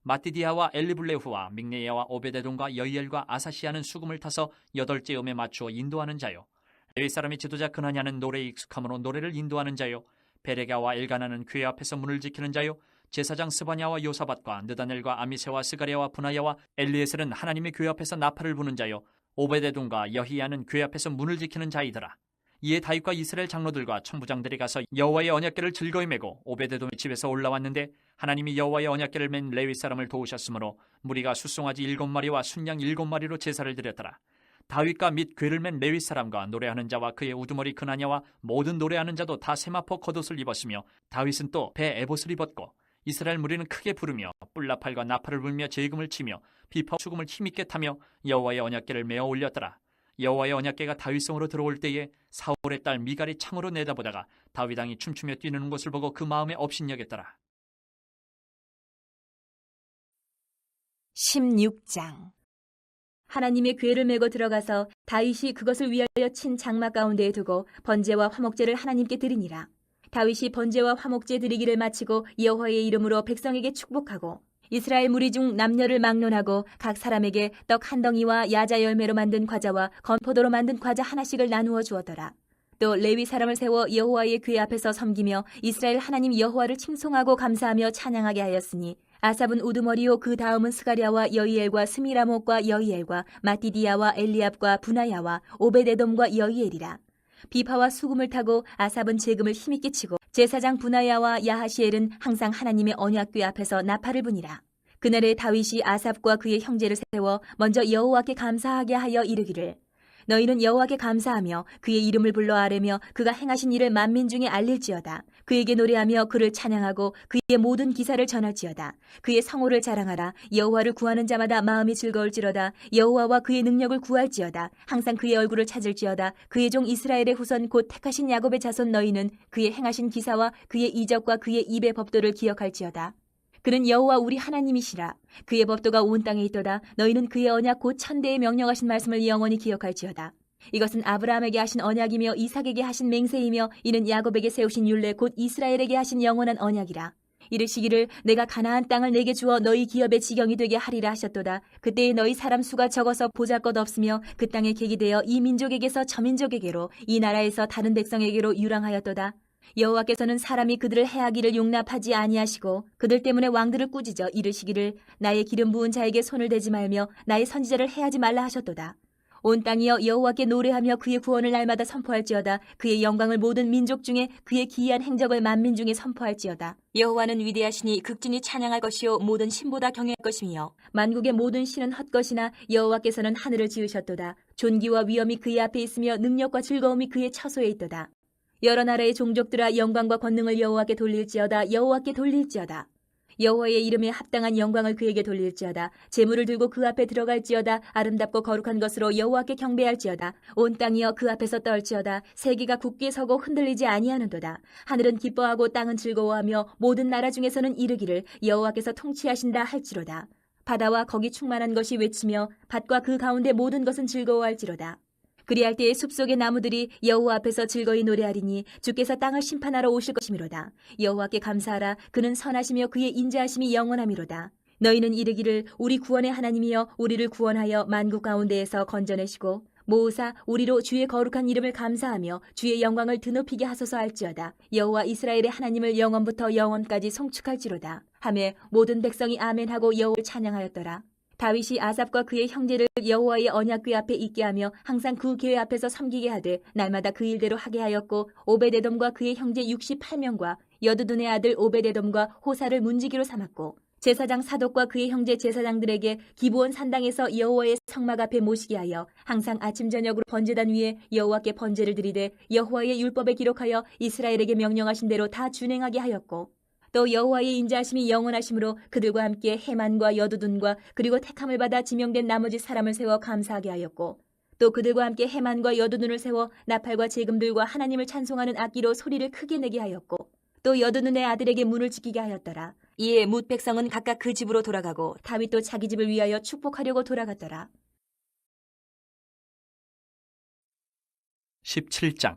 B: 마띠디야와 엘리블레후와 믹네야와 오베데돔과 여이엘과 아사시아는 수금을 타서 8째 음에 맞추어 인도하는 자요 레위 사람의 지도자 그나냐는 노래에 익숙함으로 노래를 인도하는 자요 베레가와 엘가나는 궤 앞에서 문을 지키는 자요 제사장 스바냐와 요사밧과 느다넬과 아미세와 스가랴와 분하야와 엘리에셀은 하나님의 궤 앞에서 나팔을 부는 자요 오베데돔과 여히야는 궤 앞에서 문을 지키는 자이더라. 이에 다윗과 이스라엘 장로들과 천부장들이 가서 여호와의 언약궤를 즐거이 메고 오베데돔의 집에서 올라왔는데 하나님이 여호와의 언약궤를 맨 레위 사람을 도우셨으므로 무리가 숫송아지 7마리와 순양 7마리로 제사를 드렸더라. 다윗과 및 궤를 맨 레위 사람과 노래하는 자와 그의 우두머리 그나냐와 모든 노래하는 자도 다 세마포 겉옷을 입었으며 다윗은 또 배 에봇을 입었고 이스라엘 무리는 크게 부르며 뿔나팔과 나팔을 불며 제금을 치며 비파 수금을 힘있게 타며 여호와의 언약궤를 메어 올렸더라. 여호와의 언약궤가 다윗성으로 들어올 때에 사울의 딸 미갈이 창으로 내다보다가 다윗 왕이 춤추며 뛰는 것을 보고 그 마음에 업신여겼더라.
A: 16장. 하나님의 궤를 메고 들어가서 다윗이 그것을 위하여 친 장막 가운데에 두고 번제와 화목제를 하나님께 드리니라. 다윗이 번제와 화목제 드리기를 마치고 여호와의 이름으로 백성에게 축복하고 이스라엘 무리 중 남녀를 막론하고 각 사람에게 떡 한 덩이와 야자 열매로 만든 과자와 건포도로 만든 과자 하나씩을 나누어 주었더라. 또 레위 사람을 세워 여호와의 궤 앞에서 섬기며 이스라엘 하나님 여호와를 칭송하고 감사하며 찬양하게 하였으니 아삽은 우두머리요 그 다음은 스가랴와 여이엘과 스미라못과 여이엘과 마띠디야와 엘리압과 분하야와 오베데돔과 여이엘이라. 비파와 수금을 타고 아삽은 제금을 힘있게 치고 제사장 분하야와 야하시엘은 항상 하나님의 언약궤 앞에서 나팔을 부니라. 그날에 다윗이 아삽과 그의 형제를 세워 먼저 여호와께 감사하게 하여 이르기를 너희는 여호와께 감사하며 그의 이름을 불러 아뢰며 그가 행하신 일을 만민 중에 알릴지어다. 그에게 노래하며 그를 찬양하고 그의 모든 기사를 전할지어다. 그의 성호를 자랑하라. 여호와를 구하는 자마다 마음이 즐거울지로다. 여호와와 그의 능력을 구할지어다. 항상 그의 얼굴을 찾을지어다. 그의 종 이스라엘의 후손 곧 택하신 야곱의 자손 너희는 그의 행하신 기사와 그의 이적과 그의 입의 법도를 기억할지어다. 그는 여호와 우리 하나님이시라. 그의 법도가 온 땅에 있도다. 너희는 그의 언약 곧 천대에 명령하신 말씀을 영원히 기억할지어다. 이것은 아브라함에게 하신 언약이며 이삭에게 하신 맹세이며 이는 야곱에게 세우신 율례 곧 이스라엘에게 하신 영원한 언약이라. 이르시기를 내가 가나안 땅을 내게 주어 너희 기업의 지경이 되게 하리라 하셨도다. 그때에 너희 사람 수가 적어서 보잘것없으며 그 땅에 객이 되어 이 민족에게서 저 민족에게로 이 나라에서 다른 백성에게로 유랑하였도다. 여호와께서는 사람이 그들을 해하기를 용납하지 아니하시고 그들 때문에 왕들을 꾸짖어 이르시기를 나의 기름 부은 자에게 손을 대지 말며 나의 선지자를 해하지 말라 하셨도다. 온 땅이여 여호와께 노래하며 그의 구원을 날마다 선포할지어다. 그의 영광을 모든 민족 중에 그의 기이한 행적을 만민 중에 선포할지어다. 여호와는 위대하시니 극진히 찬양할 것이요 모든 신보다 경외할 것이며 만국의 모든 신은 헛것이나 여호와께서는 하늘을 지으셨도다. 존귀와 위엄이 그의 앞에 있으며 능력과 즐거움이 그의 처소에 있도다. 여러 나라의 종족들아 영광과 권능을 여호와께 돌릴지어다. 여호와께 돌릴지어다. 여호와의 이름에 합당한 영광을 그에게 돌릴지어다. 제물을 들고 그 앞에 들어갈지어다. 아름답고 거룩한 것으로 여호와께 경배할지어다. 온 땅이여 그 앞에서 떨지어다. 세계가 굳게 서고 흔들리지 아니하는도다. 하늘은 기뻐하고 땅은 즐거워하며 모든 나라 중에서는 이르기를 여호와께서 통치하신다 할지로다. 바다와 거기 충만한 것이 외치며 밭과 그 가운데 모든 것은 즐거워할지로다. 그리할 때에 숲속의 나무들이 여호와 앞에서 즐거이 노래하리니 주께서 땅을 심판하러 오실 것이미로다. 여호와께 감사하라. 그는 선하시며 그의 인자하심이 영원하미로다. 너희는 이르기를 우리 구원의 하나님이여 우리를 구원하여 만국 가운데에서 건져내시고 모으사 우리로 주의 거룩한 이름을 감사하며 주의 영광을 드높이게 하소서 할지어다. 여호와 이스라엘의 하나님을 영원부터 영원까지 송축할지로다. 하매 모든 백성이 아멘하고 여호와를 찬양하였더라. 다윗이 아삽과 그의 형제를 여호와의 언약궤 앞에 있게 하며 항상 그 궤 앞에서 섬기게 하되 날마다 그 일대로 하게 하였고 오베데돔과 그의 형제 68명과 여두둔의 아들 오베데돔과 호사를 문지기로 삼았고 제사장 사독과 그의 형제 제사장들에게 기브온 산당에서 여호와의 성막 앞에 모시게 하여 항상 아침 저녁으로 번제단 위에 여호와께 번제를 드리되 여호와의 율법에 기록하여 이스라엘에게 명령하신 대로 다 준행하게 하였고 또 여호와의 인자하심이 영원하심으로 그들과 함께 헤만과 여두둔과 그리고 택함을 받아 지명된 나머지 사람을 세워 감사하게 하였고 또 그들과 함께 헤만과 여두둔을 세워 나팔과 제금들과 하나님을 찬송하는 악기로 소리를 크게 내게 하였고 또 여두둔의 아들에게 문을 지키게 하였더라. 이에 뭇 백성은 각각 그 집으로 돌아가고 다윗도 자기 집을 위하여 축복하려고 돌아갔더라.
B: 17장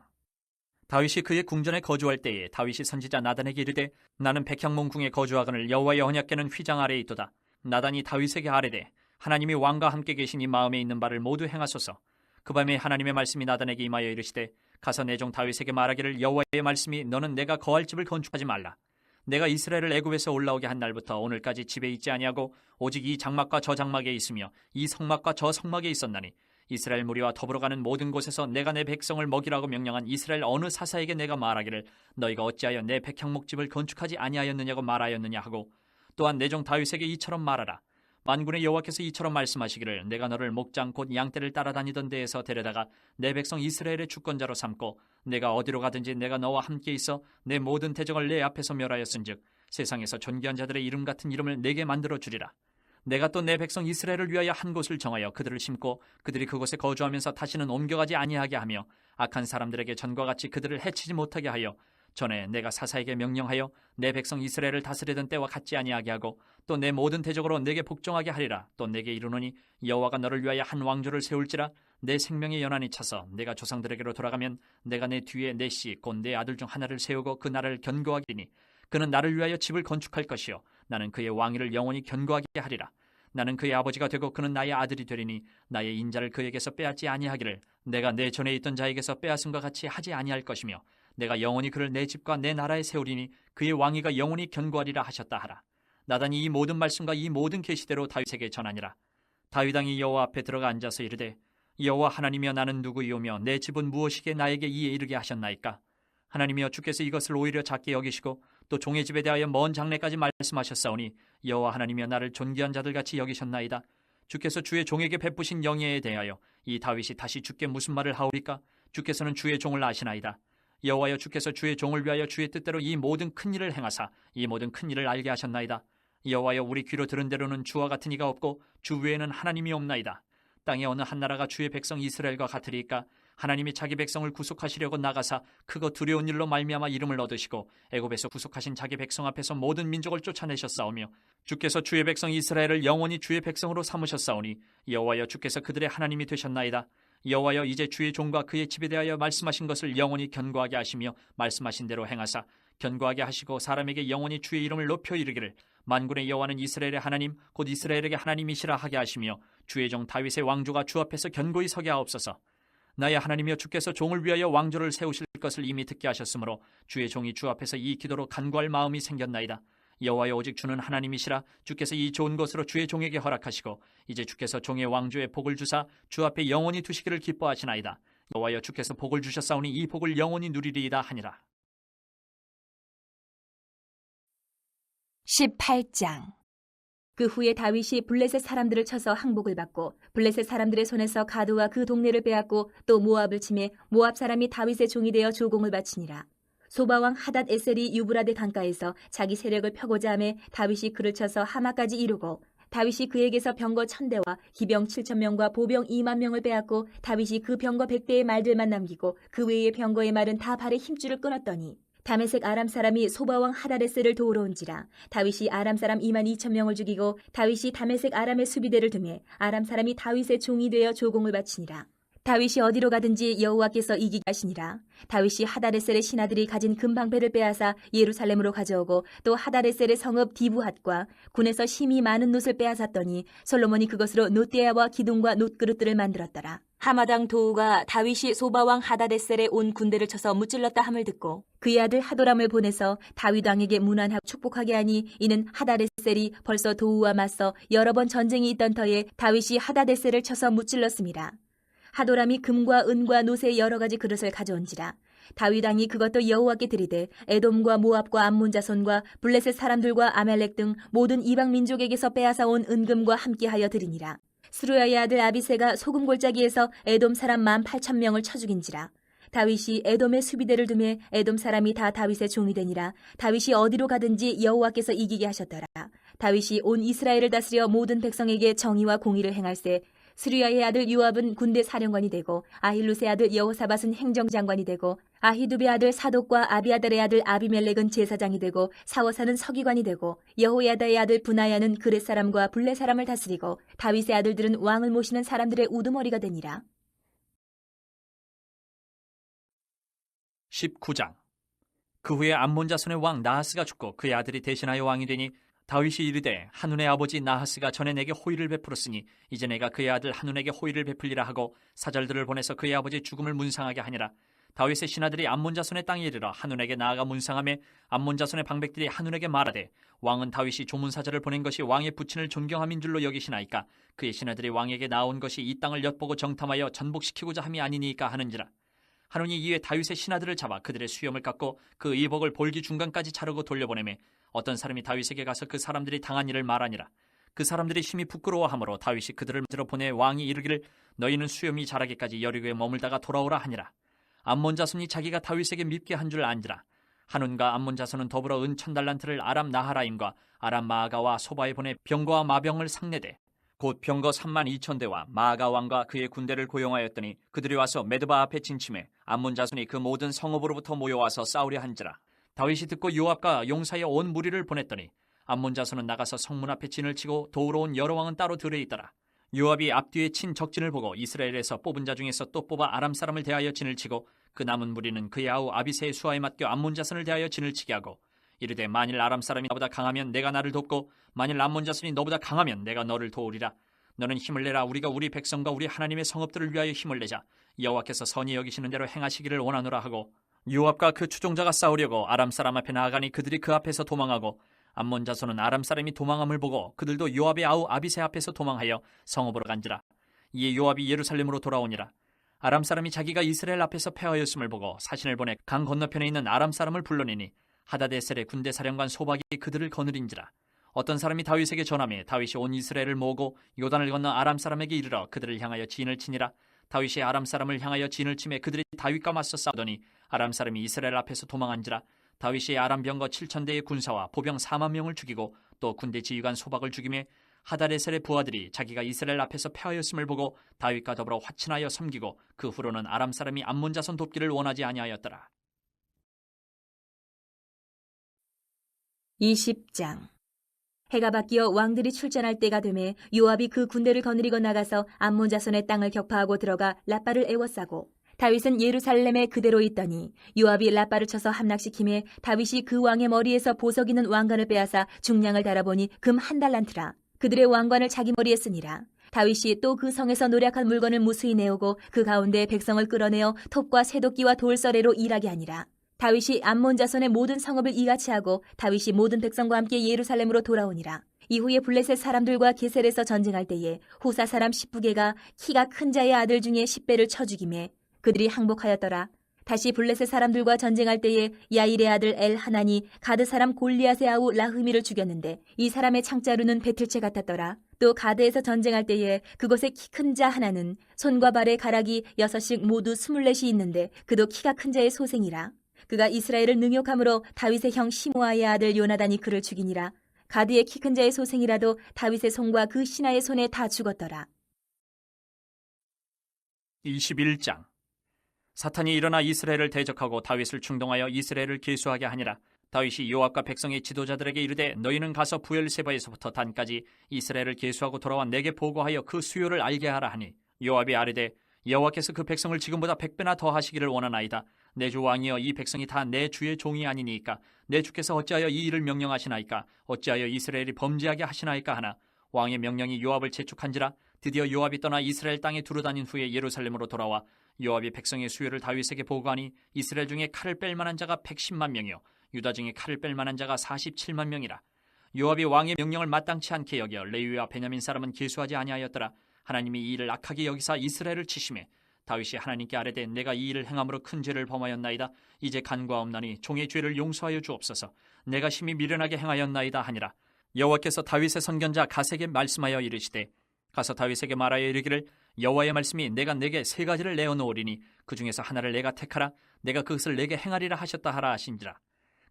B: 다윗이 그의 궁전에 거주할 때에 다윗이 선지자 나단에게 이르되 나는 백향몬 궁에 거주하거늘 여호와의 언약궤는 휘장 아래에 있도다. 나단이 다윗에게 아뢰되 하나님이 왕과 함께 계시니 마음에 있는 바를 모두 행하소서. 그 밤에 하나님의 말씀이 나단에게 임하여 이르시되 가서 내 종 다윗에게 말하기를 여호와의 말씀이 너는 내가 거할 집을 건축하지 말라. 내가 이스라엘을 애굽에서 올라오게 한 날부터 오늘까지 집에 있지 아니하고 오직 이 장막과 저 장막에 있으며 이 성막과 저 성막에 있었나니 이스라엘 무리와 더불어 가는 모든 곳에서 내가 내 백성을 먹이라고 명령한 이스라엘 어느 사사에게 내가 말하기를 너희가 어찌하여 내 백향목집을 건축하지 아니하였느냐고 말하였느냐 하고 또한 내 종 다윗에게 이처럼 말하라. 만군의 여호와께서 이처럼 말씀하시기를 내가 너를 목장 곧 양떼를 따라다니던 데에서 데려다가 내 백성 이스라엘의 주권자로 삼고 내가 어디로 가든지 내가 너와 함께 있어 내 모든 대적을 내 앞에서 멸하였은즉 세상에서 존귀한 자들의 이름 같은 이름을 내게 만들어 주리라. 내가 또 내 백성 이스라엘을 위하여 한 곳을 정하여 그들을 심고 그들이 그곳에 거주하면서 다시는 옮겨가지 아니하게 하며 악한 사람들에게 전과 같이 그들을 해치지 못하게 하여 전에 내가 사사에게 명령하여 내 백성 이스라엘을 다스리던 때와 같지 아니하게 하고 또 내 모든 대적으로 내게 복종하게 하리라. 또 내게 이르노니 여호와가 너를 위하여 한 왕조를 세울지라. 내 생명의 연한이 차서 내가 조상들에게로 돌아가면 내가 내 뒤에 내 씨 곧 내 아들 중 하나를 세우고 그 나라를 견고하게 하리니 그는 나를 위하여 집을 건축할 것이요 나는 그의 왕위를 영원히 견고하게 하리라. 나는 그의 아버지가 되고 그는 나의 아들이 되리니 나의 인자를 그에게서 빼앗지 아니하기를 내가 내 전에 있던 자에게서 빼앗음과 같이 하지 아니할 것이며 내가 영원히 그를 내 집과 내 나라에 세우리니 그의 왕위가 영원히 견고하리라 하셨다 하라. 나단이 이 모든 말씀과 이 모든 계시대로 다윗에게 전하니라. 다윗 왕이 여호와 앞에 들어가 앉아서 이르되 여호와 하나님이여 나는 누구이오며 내 집은 무엇이기에 나에게 이에 이르게 하셨나이까? 하나님이여 주께서 이것을 오히려 작게 여기시고 또 종의 집에 대하여 먼 장래까지 말씀하셨사오니 여호와 하나님이여 나를 존귀한 자들같이 여기셨나이다. 주께서 주의 종에게 베푸신 영예에 대하여 이 다윗이 다시 주께 무슨 말을 하오리까? 주께서는 주의 종을 아시나이다. 여호와여, 주께서 주의 종을 위하여 주의 뜻대로 이 모든 큰 일을 행하사 이 모든 큰 일을 알게 하셨나이다. 여호와여, 우리 귀로 들은 대로는 주와 같은 이가 없고 주 외에는 하나님이 없나이다. 땅에 어느 한 나라가 주의 백성 이스라엘과 같으리까? 하나님이 자기 백성을 구속하시려고 나가사 크고 두려운 일로 말미암아 이름을 얻으시고 애굽에서 구속하신 자기 백성 앞에서 모든 민족을 쫓아내셨사오며 주께서 주의 백성 이스라엘을 영원히 주의 백성으로 삼으셨사오니 여호와여, 주께서 그들의 하나님이 되셨나이다. 여호와여, 이제 주의 종과 그의 집에 대하여 말씀하신 것을 영원히 견고하게 하시며 말씀하신 대로 행하사 견고하게 하시고 사람에게 영원히 주의 이름을 높여 이르기를 만군의 여호와는 이스라엘의 하나님 곧 이스라엘에게 하나님이시라 하게 하시며 주의 종 다윗의 왕조가 주 앞에서 견고히 서게 하옵소서. 나의 하나님이여, 주께서 종을 위하여 왕조를 세우실 것을 이미 듣게 하셨으므로 주의 종이 주 앞에서 이 기도로 간구할 마음이 생겼나이다. 여호와여, 오직 주는 하나님이시라. 주께서 이 좋은 것으로 주의 종에게 허락하시고 이제 주께서 종의 왕조에 복을 주사 주 앞에 영원히 두시기를 기뻐하시나이다. 여호와여, 주께서 복을 주셨사오니 이 복을 영원히 누리리이다 하니라.
A: 18장. 그 후에 다윗이 블레셋 사람들을 쳐서 항복을 받고 블레셋 사람들의 손에서 가드와 그 동네를 빼앗고 또 모압을 치매 모압 사람이 다윗의 종이 되어 조공을 바치니라. 소바왕 하닷 에셀이 유브라데 강가에서 자기 세력을 펴고자 하매 다윗이 그를 쳐서 하마까지 이루고 다윗이 그에게서 병거 1000대와 기병 7000명과 보병 20000명을 빼앗고 다윗이 그 병거 100대의 말들만 남기고 그 외의 병거의 말은 다 발에 힘줄을 끊었더니 다메섹 아람 사람이 소바왕 하닷에셀을 도우러 온지라. 다윗이 아람 사람 22000명을 죽이고 다윗이 다메섹 아람의 수비대를 두매 아람 사람이 다윗의 종이 되어 조공을 바치니라. 다윗이 어디로 가든지 여호와께서 이기게 하시니라. 다윗이 하닷에셀의 신하들이 가진 금방패를 빼앗아 예루살렘으로 가져오고 또 하닷에셀의 성읍 디브핫과 군에서 심이 많은 놋을 빼앗았더니 솔로몬이 그것으로 놋대야와 기둥과 놋그릇들을 만들었더라. 하마당 도우가 다윗이 소바왕 하닷에셀에 온 군대를 쳐서 무찔렀다 함을 듣고 그의 아들 하도람을 보내서 다윗 왕에게 문안하고 축복하게 하니 이는 하닷에셀이 벌써 도우와 맞서 여러 번 전쟁이 있던 터에 다윗이 하닷에셀을 쳐서 무찔렀습니다. 하도람이 금과 은과 놋의 여러 가지 그릇을 가져온지라. 다윗 왕이 그것도 여호와께 드리되 에돔과 모압과 암몬 자손과 블레셋 사람들과 아멜렉 등 모든 이방 민족에게서 빼앗아 온 은금과 함께하여 드리니라. 스루야의 아들 아비새가 소금 골짜기에서 에돔 사람 18,000명을 쳐 죽인지라. 다윗이 에돔의 수비대를 두매 에돔 사람이 다 다윗의 종이 되니라. 다윗이 어디로 가든지 여호와께서 이기게 하셨더라. 다윗이 온 이스라엘을 다스려 모든 백성에게 정의와 공의를 행할세. 스루야의 아들 요압은 군대 사령관이 되고 아힐룻의 아들 여호사밧은 행정장관이 되고 아히두베의 아들 사독과 아비아달의 아들 아비멜렉은 제사장이 되고 사워사는 서기관이 되고 여호야다의 아들 브나야는 그렛 사람과 블레 사람을 다스리고 다윗의 아들들은 왕을 모시는 사람들의 우두머리가 되니라.
B: 19장. 그 후에 암몬 자손의 왕 나하스가 죽고 그의 아들이 대신하여 왕이 되니 다윗이 이르되 한눈의 아버지 나하스가 전에 내게 호의를 베풀었으니 이제 내가 그의 아들 한눈에게 호의를 베풀리라 하고 사절들을 보내서 그의 아버지 죽음을 문상하게 하니라. 다윗의 신하들이 암몬 자손의 땅에 이르러 한눈에게 나아가 문상하며 암몬 자손의 방백들이 한눈에게 말하되 왕은 다윗이 조문사자를 보낸 것이 왕의 부친을 존경함인 줄로 여기시나이까? 그의 신하들이 왕에게 나온 것이 이 땅을 엿보고 정탐하여 전복시키고자 함이 아니니까 하는지라. 한눈이 이에 다윗의 신하들을 잡아 그들의 수염을 깎고 그 의복을 볼기 중간까지 자르고 돌려보내매 어떤 사람이 다윗에게 가서 그 사람들이 당한 일을 말하니라. 그 사람들이 심히 부끄러워하므로 다윗이 그들을 들어 보내 왕이 이르기를 너희는 수염이 자라기까지 여리고에 머물다가 돌아오라 하니라. 암몬 자손이 자기가 다윗에게 밉게 한 줄 안지라. 한운과 암몬 자손은 더불어 은 1000달란트를 아람 나하라임과 아람 마아가와 소바에 보내 병거와 마병을 상내되 곧 병거 32,000대와 마아가 왕과 그의 군대를 고용하였더니 그들이 와서 메드바 앞에 진침해 암몬 자손이 그 모든 성읍으로부터 모여와서 싸우려 한지라. 다윗이 듣고 요압과 용사의 온 무리를 보냈더니 암몬 자손은 나가서 성문 앞에 진을 치고 도우러 온 여러 왕은 따로 들에 있더라. 요압이 앞뒤에 친 적진을 보고 이스라엘에서 뽑은 자 중에서 또 뽑아 아람 사람을 대하여 진을 치고 그 남은 무리는 그의 아우 아비새의 수하에 맡겨 암몬 자손을 대하여 진을 치게 하고 이르되 만일 아람 사람이 너보다 강하면 내가 나를 돕고 만일 암몬 자손이 너보다 강하면 내가 너를 도우리라. 너는 힘을 내라. 우리가 우리 백성과 우리 하나님의 성읍들을 위하여 힘을 내자. 여호와께서 선히 여기시는 대로 행하시기를 원하노라 하고 요압과 그 추종자가 싸우려고 아람 사람 앞에 나아가니 그들이 그 앞에서 도망하고 암몬 자손은 아람 사람이 도망함을 보고 그들도 요압의 아우 아비새 앞에서 도망하여 성읍으로 간지라. 이에 요압이 예루살렘으로 돌아오니라. 아람 사람이 자기가 이스라엘 앞에서 패하였음을 보고 사신을 보내 강 건너편에 있는 아람 사람을 불러내니 하다데셀의 군대 사령관 소박이 그들을 거느린지라. 어떤 사람이 다윗에게 전하매 다윗이 온 이스라엘을 모으고 요단을 건너 아람 사람에게 이르러 그들을 향하여 진을 치니라. 다윗이 아람 사람을 향하여 진을 치매 그들이 다윗과 맞서 싸우더니 아람 사람이 이스라엘 앞에서 도망한지라. 다윗이 아람 병거 7,000대의 군사와 보병 4만 명을 죽이고 또 군대 지휘관 소박을 죽이며 하다레셀의 부하들이 자기가 이스라엘 앞에서 패하였음을 보고 다윗과 더불어 화친하여 섬기고 그 후로는 아람 사람이 암몬 자손 돕기를 원하지 아니하였더라.
A: 20장. 해가 바뀌어 왕들이 출전할 때가 되매 요압이 그 군대를 거느리고 나가서 암몬 자손의 땅을 격파하고 들어가 라빠를 에워싸고 다윗은 예루살렘에 그대로 있더니 요압이 라빠를 쳐서 함락시키매 다윗이 그 왕의 머리에서 보석 있는 왕관을 빼앗아 중량을 달아보니 금 1달란트라. 그들의 왕관을 자기 머리에 쓰니라. 다윗이 또 그 성에서 노략한 물건을 무수히 내오고 그 가운데 백성을 끌어내어 톱과 새도끼와 돌서래로 일하게 하니라. 다윗이 암몬 자손의 모든 성읍을 이같이 하고 다윗이 모든 백성과 함께 예루살렘으로 돌아오니라. 이후에 블레셋 사람들과 게셀에서 전쟁할 때에 후사 사람 10부개가 키가 큰 자의 아들 중에 10배를 쳐 죽이매 그들이 항복하였더라. 다시 블레셋 사람들과 전쟁할 때에 야일의 아들 엘하난이 가드 사람 골리앗의 아우 라흐미를 죽였는데 이 사람의 창자루는 배틀채 같았더라. 또 가드에서 전쟁할 때에 그곳에 키 큰 자 하나는 손과 발에 가락이 6씩 모두 24이 있는데 그도 키가 큰 자의 소생이라. 그가 이스라엘을 능욕함으로 다윗의 형 시므아의 아들 요나단이 그를 죽이니라. 가드의 키 큰 자의 소생이라도 다윗의 손과 그 신하의 손에 다 죽었더라.
B: 21장. 사탄이 일어나 이스라엘을 대적하고 다윗을 충동하여 이스라엘을 계수하게 하니라. 다윗이 요압과 백성의 지도자들에게 이르되 너희는 가서 부엘세바에서부터 단까지 이스라엘을 계수하고 돌아와 내게 보고하여 그 수요를 알게 하라 하니 요압이 아뢰되 여호와께서 그 백성을 지금보다 100배나 더 하시기를 원하나이다. 내 주 왕이여 이 백성이 다 내 주의 종이 아니니까 내 주께서 어찌하여 이 일을 명령하시나이까 어찌하여 이스라엘이 범죄하게 하시나이까 하나 왕의 명령이 요압을 재촉한지라. 드디어 요압이 떠나 이스라엘 땅에 두루다닌 후에 예루살렘으로 돌아와 요압이 백성의 수요를 다윗에게 보고하니 이스라엘 중에 칼을 뺄 만한 자가 110만 명이요 유다 중에 칼을 뺄 만한 자가 47만 명이라. 요압이 왕의 명령을 마땅치 않게 여겨 레위와 베냐민 사람은 계수하지 아니하였더라. 하나님이 이 일을 악하게 여기사 이스라엘을 치심해 다윗이 하나님께 아뢰되 내가 이 일을 행함으로 큰 죄를 범하였나이다. 이제 간과없나니 종의 죄를 용서하여 주옵소서. 내가 심히 미련하게 행하였나이다 하니라. 여호와께서 다윗의 선견자 갓에게 말씀하여 이르시되 가서 다윗에게 말하여 이르기를 여호와의 말씀이 내가 내게 3가지를 내어놓으리니 그 중에서 하나를 내가 택하라. 내가 그것을 내게 행하리라 하셨다 하라 하신지라.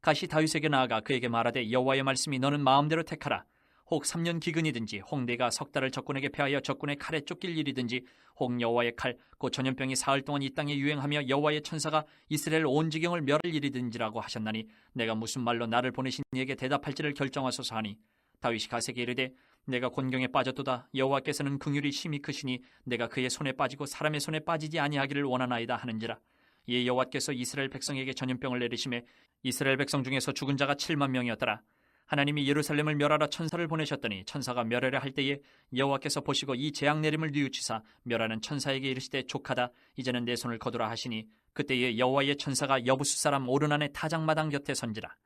B: 갓이 다윗에게 나아가 그에게 말하되 여호와의 말씀이 너는 마음대로 택하라. 혹 3년 기근이든지 혹 내가 석 달을 적군에게 패하여 적군의 칼에 쫓길 일이든지 혹 여호와의 칼 곧 전염병이 사흘 동안 이 땅에 유행하며 여호와의 천사가 이스라엘 온 지경을 멸할 일이든지라고 하셨나니 내가 무슨 말로 나를 보내신 이에게 대답할지를 결정하소서 하니 다윗이 갓에게 이르되 내가 곤경에 빠졌도다. 여호와께서는 긍휼이 심히 크시니 내가 그의 손에 빠지고 사람의 손에 빠지지 아니하기를 원하나이다 하는지라. 이에 여호와께서 이스라엘 백성에게 전염병을 내리심에 이스라엘 백성 중에서 죽은 자가 7만 명이었더라. 하나님이 예루살렘을 멸하라 천사를 보내셨더니 천사가 멸하려 할 때에 여호와께서 보시고 이 재앙 내림을 뉘우치사 멸하는 천사에게 이르시되 족하다. 이제는 내 손을 거두라 하시니 그때에 여호와의 천사가 여부수 사람 오르난의 타작마당 곁에 선지라.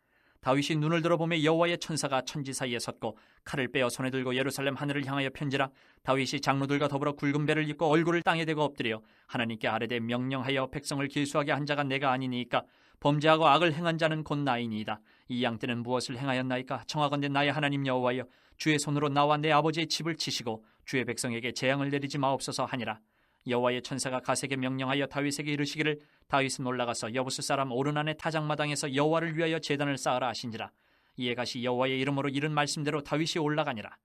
B: 다윗이 눈을 들어보매 여호와의 천사가 천지 사이에 섰고 칼을 빼어 손에 들고 예루살렘 하늘을 향하여 편지라. 다윗이 장로들과 더불어 굵은 배를 입고 얼굴을 땅에 대고 엎드려 하나님께 아뢰되 명령하여 백성을 계수하게 한 자가 내가 아니니까 범죄하고 악을 행한 자는 곧 나이니이다. 이 양 때는 무엇을 행하였나이까? 청하건대 나의 하나님 여호와여 주의 손으로 나와 내 아버지의 집을 치시고 주의 백성에게 재앙을 내리지 마옵소서 하니라. 여호와의 천사가 갓에게 명령하여 다윗에게 이르시기를 다윗은 올라가서 여부스 사람 오르난의 타작마당에서 여호와를 위하여 제단을 쌓으라 하신지라. 이에 갓이 여호와의 이름으로 이른 말씀대로 다윗이 올라가니라.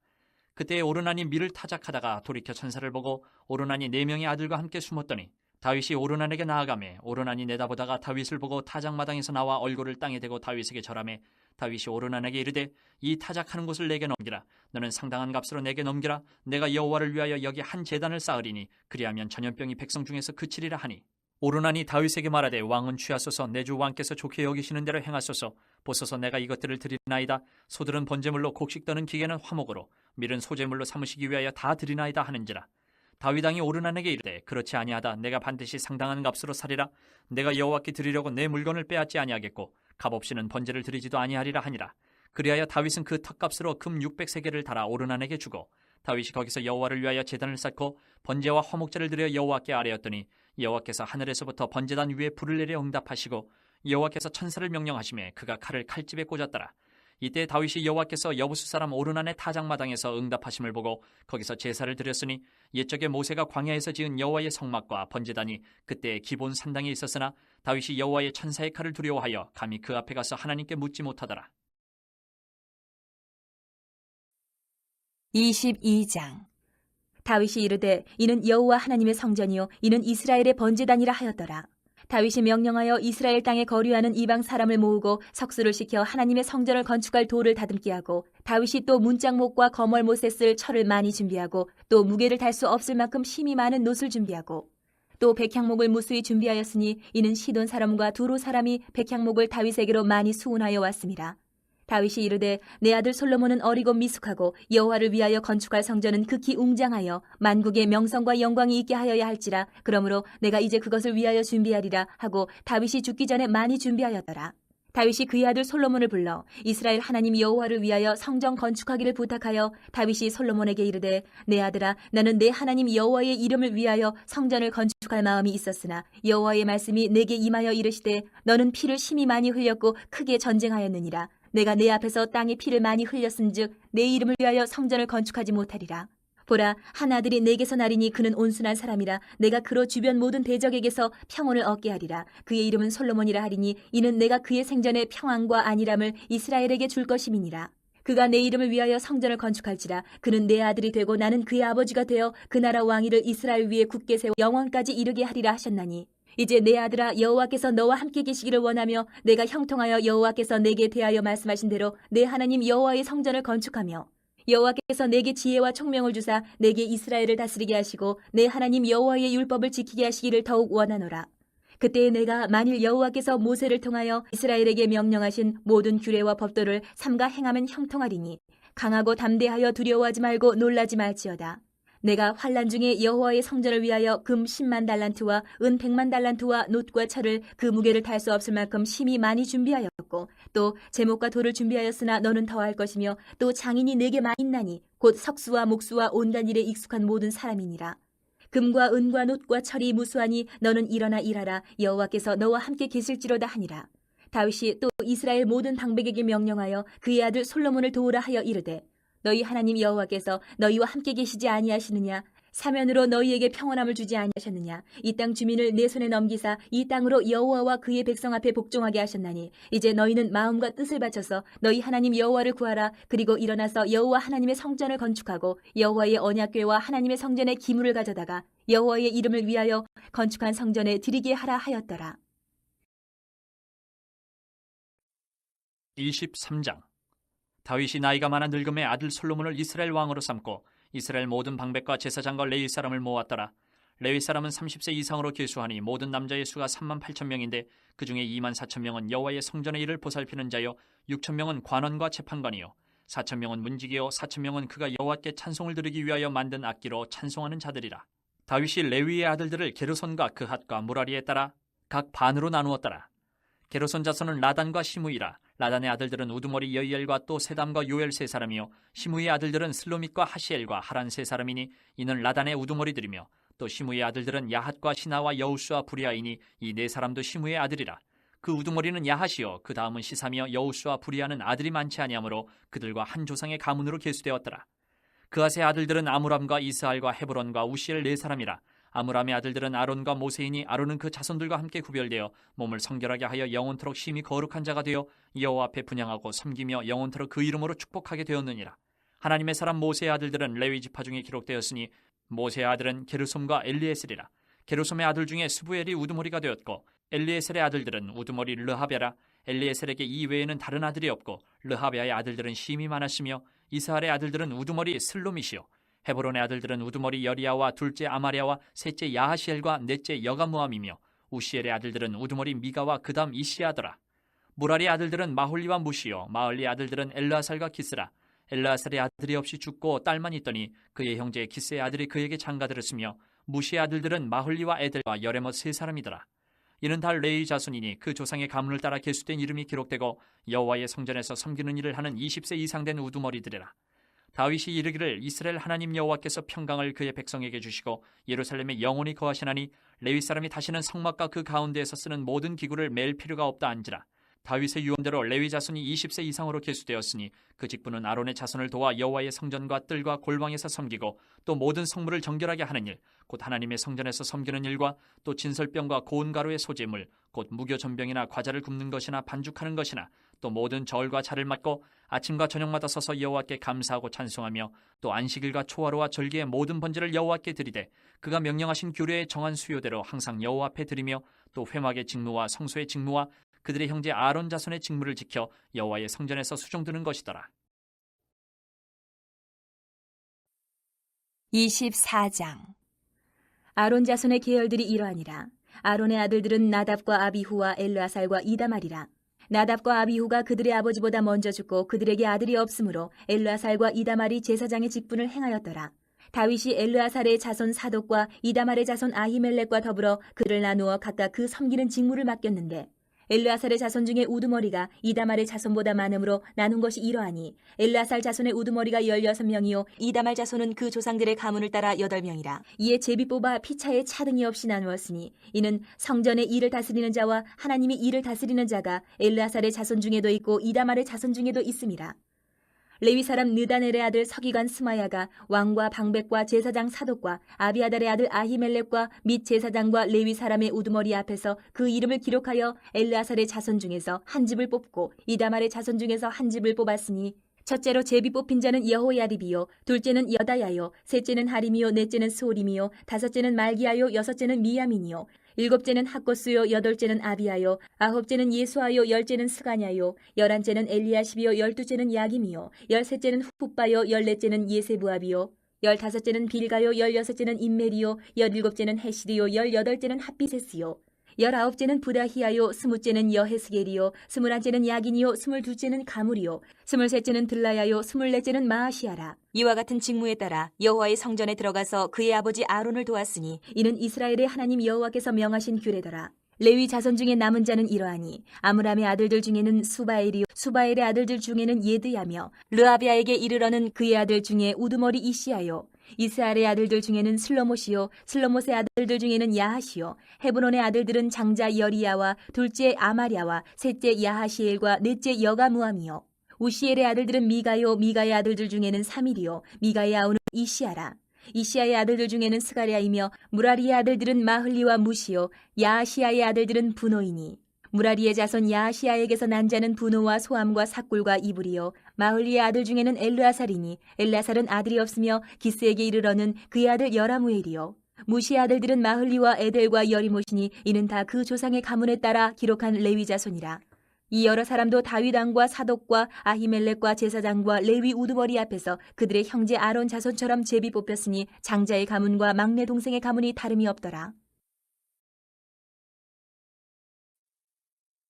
B: 그때 오르난이 밀을 타작하다가 돌이켜 천사를 보고 오르난이 4명의 아들과 함께 숨었더니 다윗이 오르난에게 나아가매 오르난이 내다보다가 다윗을 보고 타작마당에서 나와 얼굴을 땅에 대고 다윗에게 절하매 다윗이 오르난에게 이르되 이 타작하는 곳을 내게 넘기라. 너는 상당한 값으로 내게 넘기라. 내가 여호와를 위하여 여기 한 제단을 쌓으리니 그리하면 전염병이 백성 중에서 그치리라 하니 오르난이 다윗에게 말하되 왕은 취하소서. 내 주 왕께서 좋게 여기시는 대로 행하소서. 보소서 내가 이것들을 드리나이다. 소들은 번제물로 곡식 떠는 기계는 화목으로 밀은 소제물로 삼으시기 위하여 다 드리나이다 하는지라. 다윗 왕이 오르난에게 이르되 그렇지 아니하다. 내가 반드시 상당한 값으로 사리라. 내가 여호와께 드리려고 내 물건을 빼앗지 아니하겠고 값없이는 번제를 드리지도 아니하리라 하니라. 그리하여 다윗은 그 턱값으로 금 600세겔을 달아 오르난에게 주고 다윗이 거기서 여호와를 위하여 제단을 쌓고 번제와 화목제를 드려 여호와께 아뢰었더니 여호와께서 하늘에서부터 번제단 위에 불을 내려 응답하시고 여호와께서 천사를 명령하시매 그가 칼을 칼집에 꽂았더라. 이때 다윗이 여호와께서 여부수 사람 오르난의 타작마당에서 응답하심을 보고 거기서 제사를 드렸으니 옛적에 모세가 광야에서 지은 여호와의 성막과 번제단이 그때 기본 산당에 있었으나 다윗이 여호와의 천사의 칼을 두려워하여 감히 그 앞에 가서 하나님께 묻지 못하더라.
A: 22장. 다윗이 이르되 이는 여호와 하나님의 성전이요 이는 이스라엘의 번제단이라 하였더라. 다윗이 명령하여 이스라엘 땅에 거류하는 이방 사람을 모으고 석수를 시켜 하나님의 성전을 건축할 돌을 다듬게 하고 다윗이 또 문짝목과 거멀못에 쓸 철을 많이 준비하고 또 무게를 달 수 없을 만큼 힘이 많은 놋을 준비하고 또 백향목을 무수히 준비하였으니 이는 시돈 사람과 두로 사람이 백향목을 다윗에게로 많이 수운하여 왔습니다. 다윗이 이르되 내 아들 솔로몬은 어리고 미숙하고 여호와를 위하여 건축할 성전은 극히 웅장하여 만국의 명성과 영광이 있게 하여야 할지라. 그러므로 내가 이제 그것을 위하여 준비하리라 하고 다윗이 죽기 전에 많이 준비하였더라. 다윗이 그의 아들 솔로몬을 불러 이스라엘 하나님 여호와를 위하여 성전 건축하기를 부탁하여 다윗이 솔로몬에게 이르되 내 아들아 나는 내 하나님 여호와의 이름을 위하여 성전을 건축할 마음이 있었으나 여호와의 말씀이 내게 임하여 이르시되 너는 피를 심히 많이 흘렸고 크게 전쟁하였느니라. 내가 내 앞에서 땅에 피를 많이 흘렸은즉 내 이름을 위하여 성전을 건축하지 못하리라. 보라, 한 아들이 내게서 나리니 그는 온순한 사람이라. 내가 그로 주변 모든 대적에게서 평온을 얻게 하리라. 그의 이름은 솔로몬이라 하리니 이는 내가 그의 생전에 평안과 안일함을 이스라엘에게 줄 것임이니라. 그가 내 이름을 위하여 성전을 건축할지라. 그는 내 아들이 되고 나는 그의 아버지가 되어 그 나라 왕위를 이스라엘 위에 굳게 세워 영원까지 이르게 하리라 하셨나니 이제 내 아들아 여호와께서 너와 함께 계시기를 원하며 내가 형통하여 여호와께서 내게 대하여 말씀하신 대로 내 하나님 여호와의 성전을 건축하며 여호와께서 내게 지혜와 총명을 주사 내게 이스라엘을 다스리게 하시고 내 하나님 여호와의 율법을 지키게 하시기를 더욱 원하노라. 그때에 내가 만일 여호와께서 모세를 통하여 이스라엘에게 명령하신 모든 규례와 법도를 삼가 행하면 형통하리니 강하고 담대하여 두려워하지 말고 놀라지 말지어다. 내가 환난 중에 여호와의 성전을 위하여 금 10만 달란트와 은 100만 달란트와 놋과 철을 그 무게를 탈 수 없을 만큼 심히 많이 준비하였고 또 제목과 돌을 준비하였으나 너는 더할 것이며 또 장인이 내게 많이 있나니 곧 석수와 목수와 온갖 일에 익숙한 모든 사람이니라. 금과 은과 놋과 철이 무수하니 너는 일어나 일하라. 여호와께서 너와 함께 계실지로다 하니라. 다윗이 또 이스라엘 모든 방백에게 명령하여 그의 아들 솔로몬을 도우라 하여 이르되 너희 하나님 여호와께서 너희와 함께 계시지 아니하시느냐? 사면으로 너희에게 평온함을 주지 아니하셨느냐? 이 땅 주민을 내 손에 넘기사 이 땅으로 여호와와 그의 백성 앞에 복종하게 하셨나니 이제 너희는 마음과 뜻을 바쳐서 너희 하나님 여호와를 구하라. 그리고 일어나서 여호와 하나님의 성전을 건축하고 여호와의 언약궤와 하나님의 성전에 기물을 가져다가 여호와의 이름을 위하여 건축한 성전에 드리게 하라 하였더라.
B: 23장. 다윗이 나이가 많아 늙음에 아들 솔로몬을 이스라엘 왕으로 삼고 이스라엘 모든 방백과 제사장과 레위 사람을 모았더라. 레위 사람은 30세 이상으로 계수하니 모든 남자의 수가 3만 8천 명인데 그중에 2만 4천 명은 여호와의 성전의 일을 보살피는 자요 6천 명은 관원과 재판관이요 4천 명은 문지기요 4천 명은 그가 여호와께 찬송을 드리기 위하여 만든 악기로 찬송하는 자들이라. 다윗이 레위의 아들들을 게르손과 그핫과 무라리에 따라 각 반으로 나누었더라. 게르손 자손은 라단과 시므이라. 라단의 아들들은 우두머리 여이엘과 또 세담과 요엘 세 사람이요 시므이의 아들들은 슬로밋과 하시엘과 하란 세 사람이니 이는 라단의 우두머리들이며 또 시므이의 아들들은 야핫과 시나와 여우스와 부리아이니 이 네 사람도 시므이의 아들이라. 그 우두머리는 야핫이요 그 다음은 시삼이요 여우스와 부리아는 아들이 많지 아니하므로 그들과 한 조상의 가문으로 계수되었더라. 그핫의 아들들은 아므람과 이스할과 헤브론과 우시엘 네 사람이라. 아므람의 아들들은 아론과 모세이니 아론은 그 자손들과 함께 구별되어 몸을 성결하게 하여 영원토록 심히 거룩한 자가 되어 여호와 앞에 분향하고 섬기며 영원토록 그 이름으로 축복하게 되었느니라. 하나님의 사람 모세의 아들들은 레위 지파 중에 기록되었으니 모세의 아들은 게르솜과 엘리에셀이라. 게르솜의 아들 중에 스부엘이 우두머리가 되었고 엘리에셀의 아들들은 우두머리 르하베라. 엘리에셀에게 이 외에는 다른 아들이 없고 르하베아의 아들들은 심히 많았으며 이스할의 아들들은 우두머리 슬로밋이요 헤브론의 아들들은 우두머리 여리야와 둘째 아마랴와 셋째 야하시엘과 넷째 여가무함이며 우시엘의 아들들은 우두머리 미가와 그다음 이시야더라. 무라리의 아들들은 마홀리와 무시요 마흘리의 아들들은 엘르아살과 기스라. 엘르아살의 아들이 없이 죽고 딸만 있더니 그의 형제 기스의 아들이 그에게 장가들었으며 무시의 아들들은 마홀리와 에델과 여레못 세 사람이더라. 이는 다 레위 자손이니 그 조상의 가문을 따라 계수된 이름이 기록되고 여호와의 성전에서 섬기는 일을 하는 20세 이상 된 우두머리들이라. 다윗이 이르기를 이스라엘 하나님 여호와께서 평강을 그의 백성에게 주시고 예루살렘에 영원히 거하시나니 레위 사람이 다시는 성막과 그 가운데에서 쓰는 모든 기구를 맬 필요가 없다 한지라. 다윗의 유언대로 레위 자손이 20세 이상으로 계수되었으니 그 직분은 아론의 자손을 도와 여호와의 성전과 뜰과 골방에서 섬기고 또 모든 성물을 정결하게 하는 일, 곧 하나님의 성전에서 섬기는 일과 또 진설병과 고운 가루의 소재물, 곧 무교 전병이나 과자를 굽는 것이나 반죽하는 것이나 또 모든 절과 차를 맡고 아침과 저녁마다 서서 여호와께 감사하고 찬송하며 또 안식일과 초하루와 절기의 모든 번제를 여호와께 드리되 그가 명령하신 규례에 정한 수요대로 항상 여호와 앞에 드리며 또 회막의 직무와 성소의 직무와 그들의 형제 아론 자손의 직무를 지켜 여호와의 성전에서 수종드는 것이더라.
A: 24장. 아론 자손의 계열들이 이러하니라. 아론의 아들들은 나답과 아비후와 엘르아살과 이다말이라. 나답과 아비후가 그들의 아버지보다 먼저 죽고 그들에게 아들이 없으므로 엘르아살과 이다말이 제사장의 직분을 행하였더라. 다윗이 엘르아살의 자손 사독과 이다말의 자손 아히멜렉과 더불어 그를 나누어 각각 그 섬기는 직무를 맡겼는데 엘르아살의 자손 중에 우두머리가 이다말의 자손보다 많으므로 나눈 것이 이러하니 엘르아살 자손의 우두머리가 16명이요 이다말 자손은 그 조상들의 가문을 따라 8명이라. 이에 제비 뽑아 피차에 차등이 없이 나누었으니 이는 성전의 일을 다스리는 자와 하나님이 일을 다스리는 자가 엘르아살의 자손 중에도 있고 이다말의 자손 중에도 있음이라. 레위 사람 느다넬의 아들 서기관 스마야가 왕과 방백과 제사장 사독과 아비아달의 아들 아히멜렉과 및 제사장과 레위 사람의 우두머리 앞에서 그 이름을 기록하여 엘르아살의 자손 중에서 한 집을 뽑고 이다말의 자손 중에서 한 집을 뽑았으니 첫째로 제비 뽑힌 자는 여호야립이요 둘째는 여다야요 셋째는 하림이요 넷째는 스오림이요 다섯째는 말기야요 여섯째는 미야민이요 일곱째는 학고스요 여덟째는 아비야요 아홉째는 예수아요 열째는 스가냐요 열한째는 엘리야십이요 열두째는 야김이요 열셋째는 훗바요 열넷째는 예세부압이요 열다섯째는 빌가요 열여섯째는 임멜이요 열일곱째는 헤시리요 열여덟째는 핫비세스요 열아홉째는 부다히야요 스무째는 여헤스겔이요 스물한째는 야긴이요 스물둘째는 가물이요 스물셋째는 들라야요 스물넷째는 마아시아라. 이와 같은 직무에 따라 여호와의 성전에 들어가서 그의 아버지 아론을 도왔으니 이는 이스라엘의 하나님 여호와께서 명하신 규례더라. 레위 자손 중에 남은 자는 이러하니 아므람의 아들들 중에는 수바엘이요 수바엘의 아들들 중에는 예드야며 르아비아에게 이르러는 그의 아들 중에 우두머리 이시야요 이스라엘의 아들들 중에는 슬로못이요 슬로못의 아들들 중에는 야하시요 헤브론의 아들들은 장자 여리야와 둘째 아마랴와 셋째 야하시엘과 넷째 여가무함이요 우시엘의 아들들은 미가요 미가의 아들들 중에는 사밀이요 미가의 아우는 이시야라. 이시야의 아들들 중에는 스가랴이며 무라리의 아들들은 마흘리와 무시요 야하시야의 아들들은 분노이니 무라리의 자손 야하시야에게서 난 자는 분노와 소함과 삭굴과 이불이요 마흘리의 아들 중에는 엘르아살이니 엘르아살은 아들이 없으며 기스에게 이르러는 그의 아들 여라무엘이요 무시의 아들들은 마흘리와 에델과 여리못이니 이는 다 그 조상의 가문에 따라 기록한 레위 자손이라. 이 여러 사람도 다윗 왕과 사독과 아히멜렉과 제사장과 레위 우두머리 앞에서 그들의 형제 아론 자손처럼 제비 뽑혔으니 장자의 가문과 막내 동생의 가문이 다름이 없더라.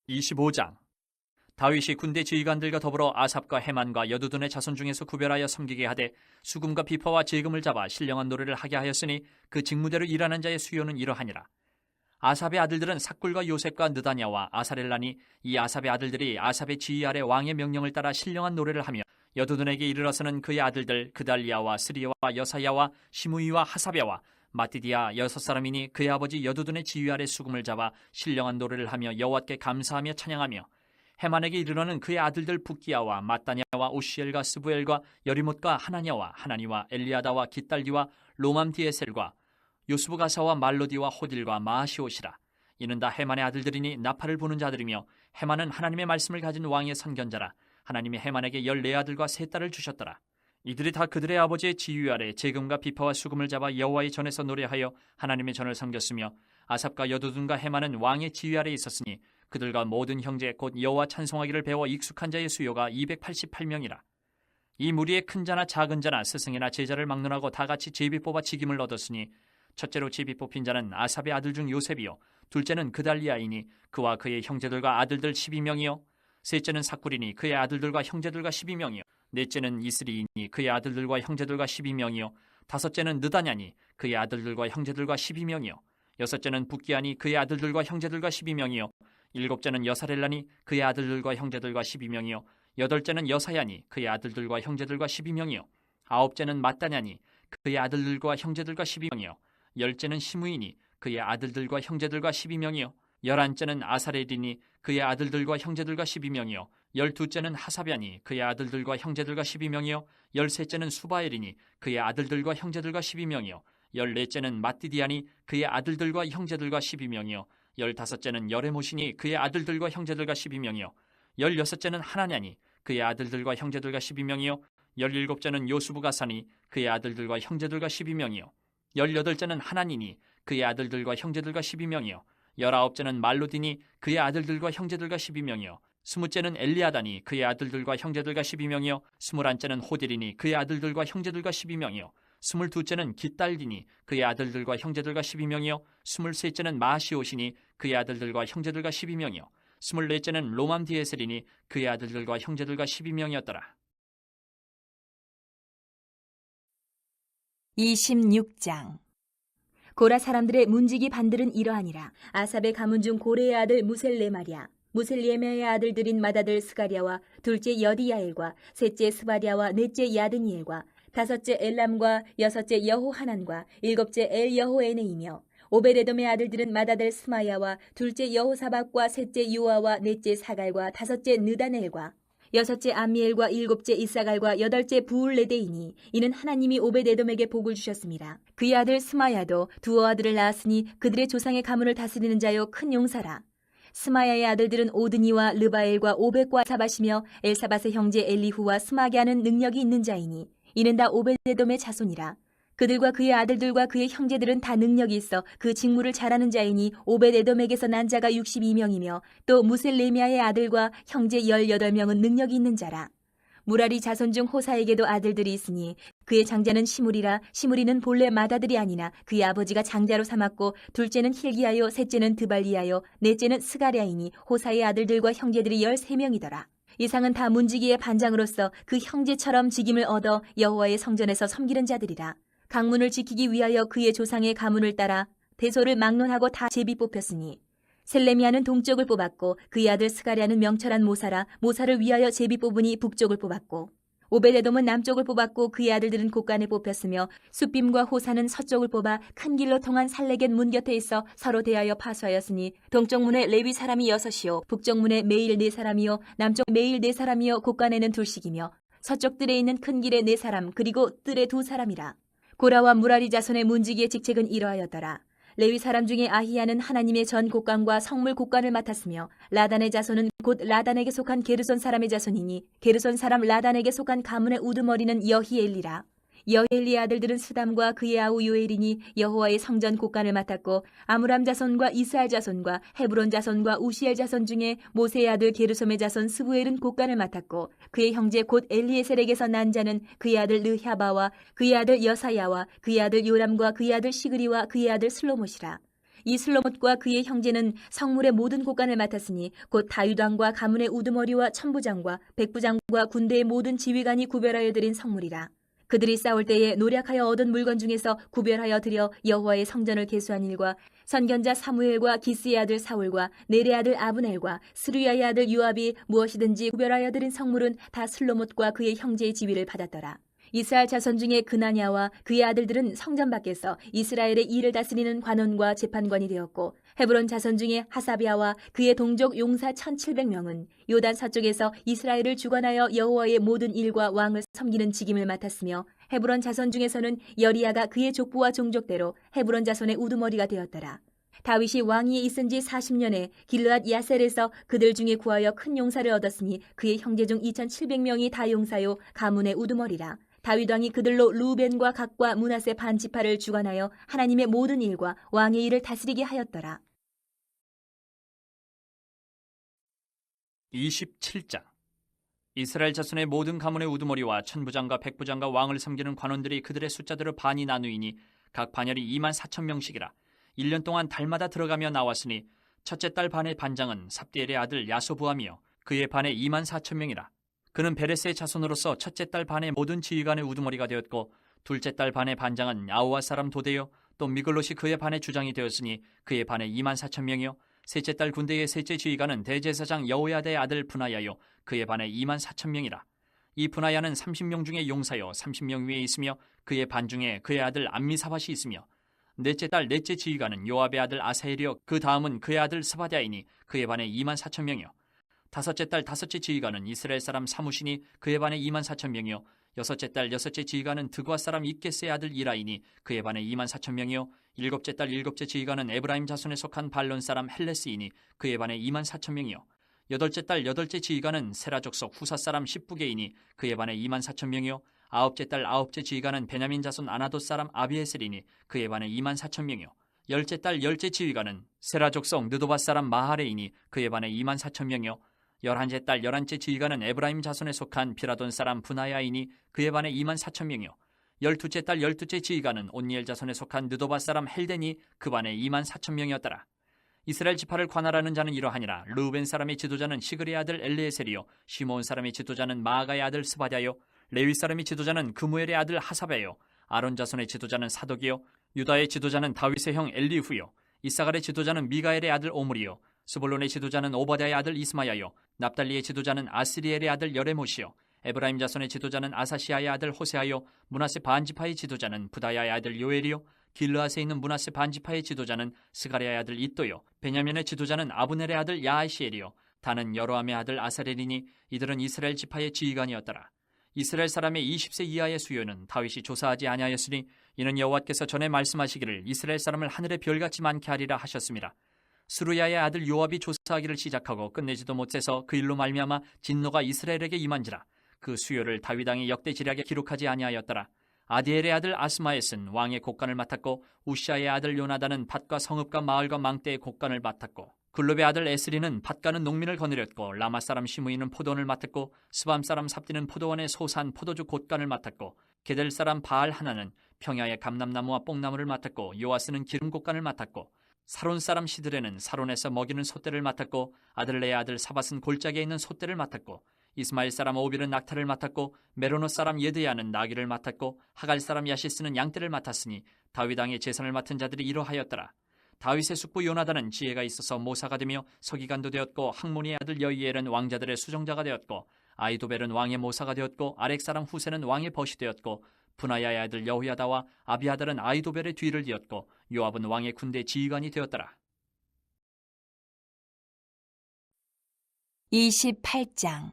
B: 25장. 다윗이 군대 지휘관들과 더불어 아삽과 헤만과 여두둔의 자손 중에서 구별하여 섬기게 하되 수금과 비파와 제금을 잡아 신령한 노래를 하게 하였으니 그 직무대로 일하는 자의 수요는 이러하니라. 아삽의 아들들은 삭굴과 요셉과 느다냐와 아사렐라니 이 아삽의 아들들이 아삽의 지휘 아래 왕의 명령을 따라 신령한 노래를 하며 여두둔에게 이르러서는 그의 아들들 그달리아와 스리야와 여사야와 시므이와 하사베와 마띠디아 6사람이니 그의 아버지 여두둔의 지휘 아래 수금을 잡아 신령한 노래를 하며 여호와께 감사하며 찬양하며 헤만에게 이르러는 그의 아들들 붓기야와 마따냐와 오시엘과 스부엘과 여리못과 하나냐와 하나니와 엘리아다와 깃달디와 로맘디에셀과 요스부가사와 말로디와 호딜과 마아시옷이라. 이는 다 헤만의 아들들이니 나팔을 부는 자들이며 헤만은 하나님의 말씀을 가진 왕의 선견자라. 하나님이 헤만에게 14아들과 3딸을 주셨더라. 이들이 다 그들의 아버지의 지휘 아래 제금과 비파와 수금을 잡아 여호와의 전에서 노래하여 하나님의 전을 섬겼으며 아삽과 여두둔과 헤만은 왕의 지휘 아래 있었으니 그들과 모든 형제 곧 여호와 찬송하기를 배워 익숙한 자의 수요가 288명이라. 이 무리의 큰 자나 작은 자나 스승이나 제자를 막론하고 다 같이 제비 뽑아 직임을 얻었으니 첫째로 제비 뽑힌 자는 아삽의 아들 중 요셉이요 둘째는 그달리아이니 그와 그의 형제들과 아들들 12명이요 셋째는 삭굴이니 그의 아들들과 형제들과 12명이요 넷째는 이스리이니 그의 아들들과 형제들과 12명이요 다섯째는 느다냐니 그의 아들들과 형제들과 12명이요 여섯째는 붓기아니 그의 아들들과 형제들과 12명이요 일곱째는 여사렐라니 그의 아들들과 형제들과 12명이요 여덟째는 여사야니 그의 아들들과 형제들과 12명이요 아홉째는 마따냐니 그의 아들들과 형제들과 12명이요 열째는 시므이니 그의 아들들과 형제들과 12명이요 열한째는 아사렐이니 그의 아들들과 형제들과 12명이요 열두째는 하사변이 그의 아들들과 형제들과 12명이요 열셋째는 수바엘이니 그의 아들들과 형제들과 12명이요 열넷째는 마띠디아니 그의 아들들과 형제들과 12명이요 열다섯째는 여레모시니 그의 아들들과 형제들과 12명이요 열여섯째는 하나냐니 그의 아들들과 형제들과 12명이요 열일곱째는 요수부가사니 그의 아들들과 형제들과 12명이요 열여덟째는 하나니니 그의 아들들과 형제들과 12명이요 열아홉째는 말로디니 그의 아들들과 형제들과 12명이요 스무째는 엘리아다니 그의 아들들과 형제들과 12명이요 스물한째는 호딜이니 그의 아들들과 형제들과 12명이요 스물두째는 깃달디니 그의 아들들과 형제들과 12명이요 스물셋째는 마시오시니 그의 아들들과 형제들과 12명이요 스물넷째는 로맘디에셀이니 그의 아들들과 형제들과 12명이었더라.
A: 26장. 고라 사람들의 문지기 반들은 이러하니라. 아삽의 가문 중 고레의 아들 무셀레마랴, 무셀레메의 아들들인 맏아들 스가랴와 둘째 여디야엘과 셋째 스바랴와 넷째 야드니엘과 다섯째 엘람과 여섯째 여호하난과 일곱째 엘여호에네이며 오베레돔의 아들들은 맏아들 스마야와 둘째 여호사박과 셋째 유아와 넷째 사갈과 다섯째 느다넬과 여섯째 암미엘과 일곱째 이사갈과 여덟째 부울레데이니 이는 하나님이 오베데돔에게 복을 주셨습니다. 그의 아들 스마야도 두 아들을 낳았으니 그들의 조상의 가문을 다스리는 자요 큰 용사라. 스마야의 아들들은 오드니와 르바엘과 오벳과 사바시며 엘사밧의 형제 엘리후와 스마갸는 능력이 있는 자이니 이는 다 오베데돔의 자손이라. 그들과 그의 아들들과 그의 형제들은 다 능력이 있어 그 직무를 잘하는 자이니 오벳에돔에게서 난 자가 62명이며 또 무셀레미아의 아들과 형제 18명은 능력이 있는 자라. 무라리 자손 중 호사에게도 아들들이 있으니 그의 장자는 시므리라. 시므리는 본래 맏아들이 아니나 그의 아버지가 장자로 삼았고 둘째는 힐기야요 셋째는 드발리야요 넷째는 스가랴이니 호사의 아들들과 형제들이 13명이더라. 이상은 다 문지기의 반장으로서 그 형제처럼 직임을 얻어 여호와의 성전에서 섬기는 자들이라. 강문을 지키기 위하여 그의 조상의 가문을 따라 대소를 막론하고 다 제비 뽑혔으니 셀레미아는 동쪽을 뽑았고 그의 아들 스가랴는 명철한 모사라. 모사를 위하여 제비 뽑으니 북쪽을 뽑았고 오베데돔은 남쪽을 뽑았고 그의 아들들은 곳간에 뽑혔으며 숫빔과 호사는 서쪽을 뽑아 큰 길로 통한 살레겐 문 곁에 있어 서로 대하여 파수하였으니 동쪽 문에 레위 사람이 6이요 북쪽 문에 메일 4사람이요 남쪽 메일 4사람이요 곳간에는 둘씩이며 서쪽 뜰에 있는 큰 길에 4사람 그리고 뜰에 2사람이라. 고라와 무라리 자손의 문지기의 직책은 이러하였더라. 레위 사람 중에 아히야는 하나님의 전 곳간과 성물 곳간을 맡았으며 라단의 자손은 곧 라단에게 속한 게르손 사람의 자손이니 게르손 사람 라단에게 속한 가문의 우두머리는 여히엘리라. 여히엘리의 아들들은 스담과 그의 아우 요엘이니 여호와의 성전 곳간을 맡았고 아므람 자손과 이스할 자손과 헤브론 자손과 우시엘 자손 중에 모세의 아들 게르솜의 자손 스부엘은 곳간을 맡았고 그의 형제 곧 엘리에셀에게서 난 자는 그의 아들 르하바와 그의 아들 여사야와 그의 아들 요람과 그의 아들 시그리와 그의 아들 슬로못이라. 이 슬로못과 그의 형제는 성물의 모든 곳간을 맡았으니 곧 다윗왕과 가문의 우두머리와 천부장과 백부장과 군대의 모든 지휘관이 구별하여 드린 성물이라. 그들이 싸울 때에 노력하여 얻은 물건 중에서 구별하여 드려 여호와의 성전을 계수한 일과 선견자 사무엘과 기스의 아들 사울과 네레의 아들 아브넬과 스루야의 아들 요압이 무엇이든지 구별하여 드린 성물은 다 슬로못과 그의 형제의 지위를 받았더라. 이스라엘 자손 중에 그나냐와 그의 아들들은 성전 밖에서 이스라엘의 일을 다스리는 관원과 재판관이 되었고 헤브론 자손 중에 하사비아와 그의 동족 용사 1700명은 요단 서쪽에서 이스라엘을 주관하여 여호와의 모든 일과 왕을 섬기는 직임을 맡았으며 헤브론 자손 중에서는 여리야가 그의 족부와 종족대로 헤브론 자손의 우두머리가 되었더라. 다윗이 왕위에 있은 지 40년에 길르앗 야셀에서 그들 중에 구하여 큰 용사를 얻었으니 그의 형제 중 2700명이 다 용사요 가문의 우두머리라. 다윗 왕이 그들로 루벤과 갓과 므낫세 반 지파를 주관하여 하나님의 모든 일과 왕의 일을 다스리게 하였더라.
B: 27장. 이스라엘 자손의 모든 가문의 우두머리와 천부장과 백부장과 왕을 섬기는 관원들이 그들의 숫자대로 반이 나누이니 각 반열이 24,000명씩이라. 1년 동안 달마다 들어가며 나왔으니 첫째 달 반의 반장은 삽디엘의 아들 야소부함이요 그의 반에 24,000명이라. 그는 베레스의 자손으로서 첫째 달 반의 모든 지휘관의 우두머리가 되었고 둘째 달 반의 반장은 아우아 사람 도데요 또 미글롯이 그의 반의 주장이 되었으니 그의 반에 24,000명이요 셋째 달 군대의 셋째 지휘관은 대제사장 여호야다의 아들 분하야요 그의 반에 24,000명이라. 이 분하야는 30명 중에 용사요 30명 위에 있으며 그의 반 중에 그의 아들 암미사밧이 있으며 넷째 달 넷째 지휘관은 요압의 아들 아사헬이요 그 다음은 그의 아들 스바랴이니 그에 반해 24,000명이요 다섯째 달 다섯째 지휘관은 이스라엘 사람 사무시니 그에 반해 24,000명이요 여섯째 달 여섯째 지휘관은 드과 사람 입게스의 아들 이라이니 그에 반해 24,000명이요 일곱째 달 일곱째 지휘관은 에브라임 자손에 속한 발론 사람 헬레스이니 그에 반해 24,000명이요 여덟째 달 여덟째 지휘관은 세라 족속 후사 사람 십부게이니 그에 반해 24,000명이요 아홉째 달 아홉째 지휘관은 베냐민 자손 아나돗 사람 아비에셀이니 그에 반해 24,000명이요 열째 달 열째 지휘관은 세라 족속 느도바 사람 마하레이니 그에 반해 24,000명이요 열한째 달 열한째 지휘관은 에브라임 자손에 속한 비라돈 사람 분하야이니 그에 반해 24,000명이요 열두째 달 열두째 지휘관은 온니엘 자손에 속한 느도바 사람 헬덴이 그 반해 24,000명이었더라. 이스라엘 지파를 관할하는 자는 이러하니라. 르우벤 사람의 지도자는 시그리의 아들 엘리에셀이요 시므온 사람의 지도자는 마아가의 아들 스바랴요 레위 사람의 지도자는 그무엘의 아들 하사베요 아론 자손의 지도자는 사독이요 유다의 지도자는 다윗의 형 엘리후요 이사갈의 지도자는 미가엘의 아들 오므리요 스불론의 지도자는 오바댜의 아들 이스마야요 납달리의 지도자는 아스리엘의 아들 여레못이요 에브라임 자손의 지도자는 아사시아의 아들 호세아요 므낫세 반지파의 지도자는 부다야의 아들 요엘이요 길르앗에 있는 므낫세 반지파의 지도자는 스가랴의 아들 이또요 베냐민의 지도자는 아브넬의 아들 야하시엘이요 다는 여로함의 아들 아사렐이니 이들은 이스라엘 지파의 지휘관이었더라. 이스라엘 사람의 20세 이하의 수요는 다윗이 조사하지 아니하였으니 이는 여호와께서 전에 말씀하시기를 이스라엘 사람을 하늘의 별같이 많게 하리라 하셨습니다. 스루야의 아들 요압이 조사하기를 시작하고 끝내지도 못해서 그 일로 말미암아 진노가 이스라엘에게 임한지라. 그 수요를 다윗 왕이 역대지략에 기록하지 아니하였더라. 아디엘의 아들 아스마에스는 왕의 곡간을 맡았고 우시아의 아들 요나단은 밭과 성읍과 마을과 망대의 곡간을 맡았고 글롭의 아들 에스리는 밭가는 농민을 거느렸고 라마 사람 시므이는 포도원을 맡았고 스밤 사람 삽디는 포도원의 소산 포도주 곳간을 맡았고 게델 사람 바알 하나는 평야의 감람나무와 뽕나무를 맡았고 요아스는 기름 곳간을 맡았고 사론 사람 시드레는 사론에서 먹이는 솥대를 맡았고 아들레의 아들 사밧은 골짜기에 있는 솥대를 맡았고 이스마엘 사람 오빌은 낙타를 맡았고 메로노 사람 예드야는 나귀를 맡았고 하갈 사람 야시스는 양떼를 맡았으니 다윗 왕의 제선을 맡은 자들이 이러하였더라. 다윗의 숙부 요나단은 지혜가 있어서 모사가 되며 서기관도 되었고 학모니의 아들 여이엘은 왕자들의 수정자가 되었고 아이도벨은 왕의 모사가 되었고 아렉 사람 후세는 왕의 벗이 되었고 분하야의 아들 여호야다와 아비아달은 아이도벨의 뒤를 이었고 요압은 왕의 군대 지휘관이 되었더라.
A: 28장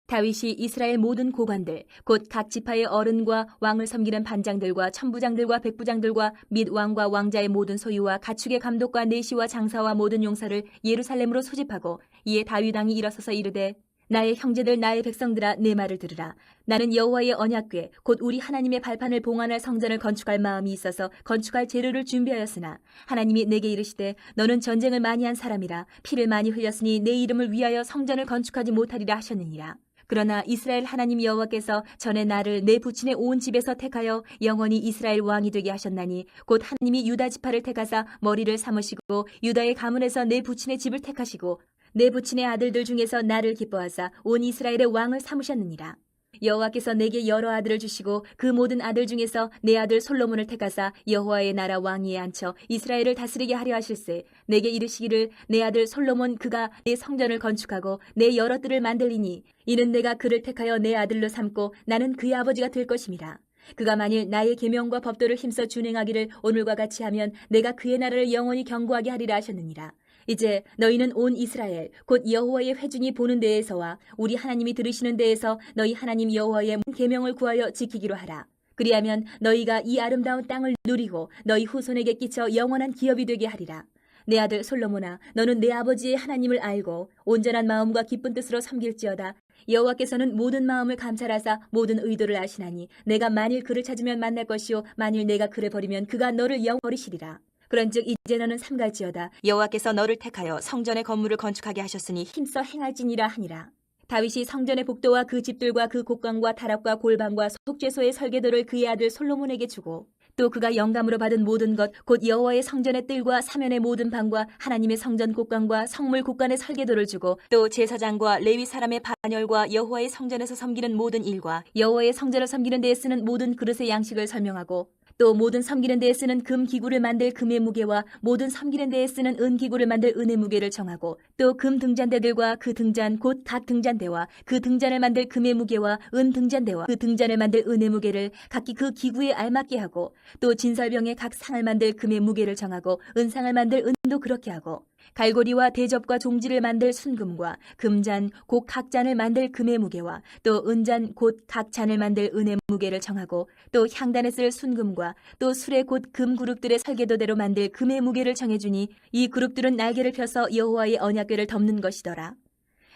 A: 다윗이 이스라엘 모든 고관들 곧 각 지파의 어른과 왕을 섬기는 반장들과 천부장들과 백부장들과 및 왕과 왕자의 모든 소유와 가축의 감독과 내시와 장사와 모든 용사를 예루살렘으로 소집하고 이에 다윗 왕이 일어서서 이르되 나의 형제들 나의 백성들아 내 말을 들으라. 나는 여호와의 언약궤 곧 우리 하나님의 발판을 봉안할 성전을 건축할 마음이 있어서 건축할 재료를 준비하였으나 하나님이 내게 이르시되 너는 전쟁을 많이 한 사람이라 피를 많이 흘렸으니 내 이름을 위하여 성전을 건축하지 못하리라 하셨느니라. 그러나 이스라엘 하나님 여호와께서 전에 나를 내 부친의 온 집에서 택하여 영원히 이스라엘 왕이 되게 하셨나니 곧 하나님이 유다 지파를 택하사 머리를 삼으시고 유다의 가문에서 내 부친의 집을 택하시고 내 부친의 아들들 중에서 나를 기뻐하사 온 이스라엘의 왕을 삼으셨느니라. 여호와께서 내게 여러 아들을 주시고 그 모든 아들 중에서 내 아들 솔로몬을 택하사 여호와의 나라 왕위에 앉혀 이스라엘을 다스리게 하려 하실세. 내게 이르시기를 내 아들 솔로몬 그가 내 성전을 건축하고 내 여러 뜰을 만들리니 이는 내가 그를 택하여 내 아들로 삼고 나는 그의 아버지가 될 것임이라. 그가 만일 나의 계명과 법도를 힘써 준행하기를 오늘과 같이 하면 내가 그의 나라를 영원히 경고하게 하리라 하셨느니라. 이제 너희는 온 이스라엘 곧 여호와의 회중이 보는 데에서와 우리 하나님이 들으시는 데에서 너희 하나님 여호와의 계명을 구하여 지키기로 하라. 그리하면 너희가 이 아름다운 땅을 누리고 너희 후손에게 끼쳐 영원한 기업이 되게 하리라. 내 아들 솔로몬아 너는 내 아버지의 하나님을 알고 온전한 마음과 기쁜 뜻으로 섬길지어다. 여호와께서는 모든 마음을 감찰하사 모든 의도를 아시나니 내가 만일 그를 찾으면 만날 것이요 만일 내가 그를 버리면 그가 너를 영원히 버리시리라. 그런즉 이제 너는 삼갈지어다. 여호와께서 너를 택하여 성전의 건물을 건축하게 하셨으니 힘써 행할지니라 하니라. 다윗이 성전의 복도와 그 집들과 그 곡간과 타락과 골방과 속죄소의 설계도를 그의 아들 솔로몬에게 주고 또 그가 영감으로 받은 모든 것 곧 여호와의 성전의 뜰과 사면의 모든 방과 하나님의 성전 곡간과 성물 곡간의 설계도를 주고 또 제사장과 레위 사람의 반열과 여호와의 성전에서 섬기는 모든 일과 여호와의 성전을 섬기는 데에 쓰는 모든 그릇의 양식을 설명하고 또 모든 섬기는 데에 쓰는 금 기구를 만들 금의 무게와 모든 섬기는 데에 쓰는 은 기구를 만들 은의 무게를 정하고 또 금 등잔대들과 그 등잔 곧 각 등잔대와 그 등잔을 만들 금의 무게와 은 등잔대와 그 등잔을 만들 은의 무게를 각기 그 기구에 알맞게 하고 또 진설병의 각 상을 만들 금의 무게를 정하고 은상을 만들 은도 그렇게 하고 갈고리와 대접과 종지를 만들 순금과 금잔 곧 각 잔을 만들 금의 무게와 또 은잔 곧 각 잔을 만들 은의 무게를 정하고 또 향단에 쓸 순금과 또 수레 곧 금 그룹들의 설계도대로 만들 금의 무게를 정해주니 이 그룹들은 날개를 펴서 여호와의 언약궤를 덮는 것이더라.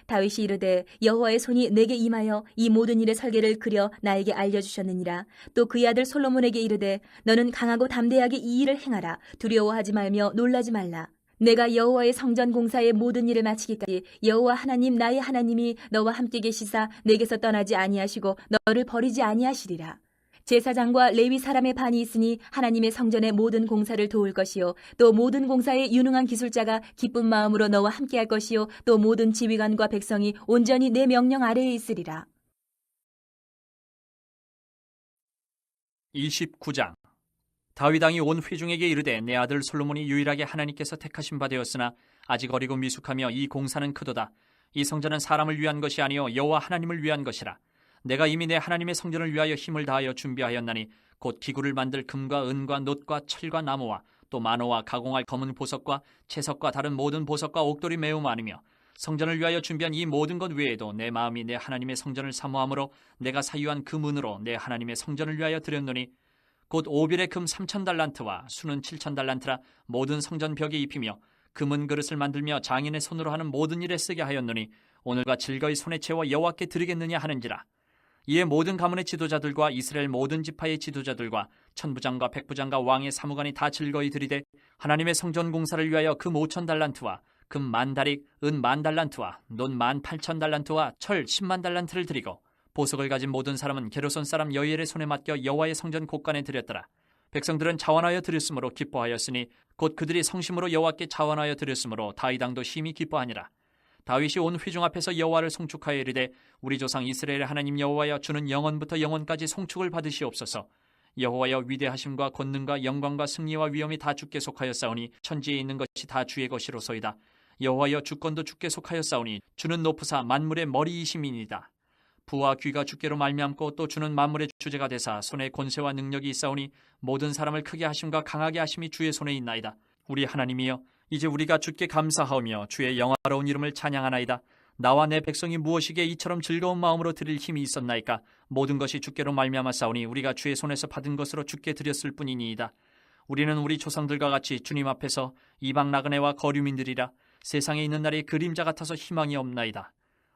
A: 다윗이 이르되 여호와의 손이 내게 임하여 이 모든 일의 설계를 그려 나에게 알려주셨느니라. 또 그의 아들 솔로몬에게 이르되 너는 강하고 담대하게 이 일을 행하라. 두려워하지 말며 놀라지 말라. 내가 여호와의 성전 공사의 모든 일을 마치기까지 여호와 하나님 나의 하나님이 너와 함께 계시사 내게서 떠나지 아니하시고 너를 버리지 아니하시리라. 제사장과 레위 사람의 반이 있으니 하나님의 성전의 모든 공사를 도울 것이요 또 모든 공사에 유능한 기술자가 기쁜 마음으로 너와 함께할 것이요 또 모든 지휘관과 백성이 온전히 내 명령 아래에 있으리라.
B: 29장. 다윗 왕이 온 회중에게 이르되 내 아들 솔로몬이 유일하게 하나님께서 택하신 바 되었으나 아직 어리고 미숙하며 이 공사는 크도다. 이 성전은 사람을 위한 것이 아니요 여호와 하나님을 위한 것이라. 내가 이미 내 하나님의 성전을 위하여 힘을 다하여 준비하였나니 곧 기구를 만들 금과 은과 놋과 철과 나무와 또 만호와 가공할 검은 보석과 채석과 다른 모든 보석과 옥돌이 매우 많으며 성전을 위하여 준비한 이 모든 것 외에도 내 마음이 내 하나님의 성전을 사모함으로 내가 사유한 금은으로 내 하나님의 성전을 위하여 드렸노니 곧 오빌의 금 3,000달란트와 수는 7,000달란트라 모든 성전 벽에 입히며 금은 그릇을 만들며 장인의 손으로 하는 모든 일에 쓰게 하였노니 오늘과 즐거이 손에 채워 여호와께 드리겠느냐 하는지라. 이에 모든 가문의 지도자들과 이스라엘 모든 지파의 지도자들과 천부장과 백부장과 왕의 사무관이 다 즐거이 드리되 하나님의 성전 공사를 위하여 금 5,000달란트와 금 10,000다릭, 은 10,000달란트와 놋 18,000달란트와 철 100,000달란트를 드리고 보석을 가진 모든 사람은 게르손 사람 여이엘의 손에 맡겨 여호와의 성전 곳간에 드렸더라. 백성들은 자원하여 드렸으므로 기뻐하였으니 곧 그들이 성심으로 여호와께 자원하여 드렸으므로 다윗 왕도 심히 기뻐하니라. 다윗이 온 회중 앞에서 여호와를 송축하여 이르되 우리 조상 이스라엘의 하나님 여호와여 주는 영원부터 영원까지 송축을 받으시옵소서. 여호와여 위대하심과 권능과 영광과 승리와 위엄이 다 주께 속하였사오니 천지에 있는 것이 다 주의 것이로소이다. 여호와여 주권도 주께 속하였사오니 주는 높으사 만물의 머리이심이니이다. 부와 귀가 주께로 말미암고 또 주는 만물의 주제가 되사 손에 권세와 능력이 있사오니 모든 사람을 크게 하심과 강하게 하심이 주의 손에 있나이다. 우리 하나님이여 이제 우리가 주께 감사하오며 주의 영화로운 이름을 찬양하나이다. 나와 내 백성이 무엇이기에 이처럼 즐거운 마음으로 드릴 힘이 있었나이까. 모든 것이 주께로 말미암았사오니 우리가 주의 손에서 받은 것으로 주께 드렸을 뿐이니이다. 우리는 우리 조상들과 같이 주님 앞에서 이방 나그네와 거류민들이라. 세상에 있는 날이 그림자 같아서 희망이 없나이다.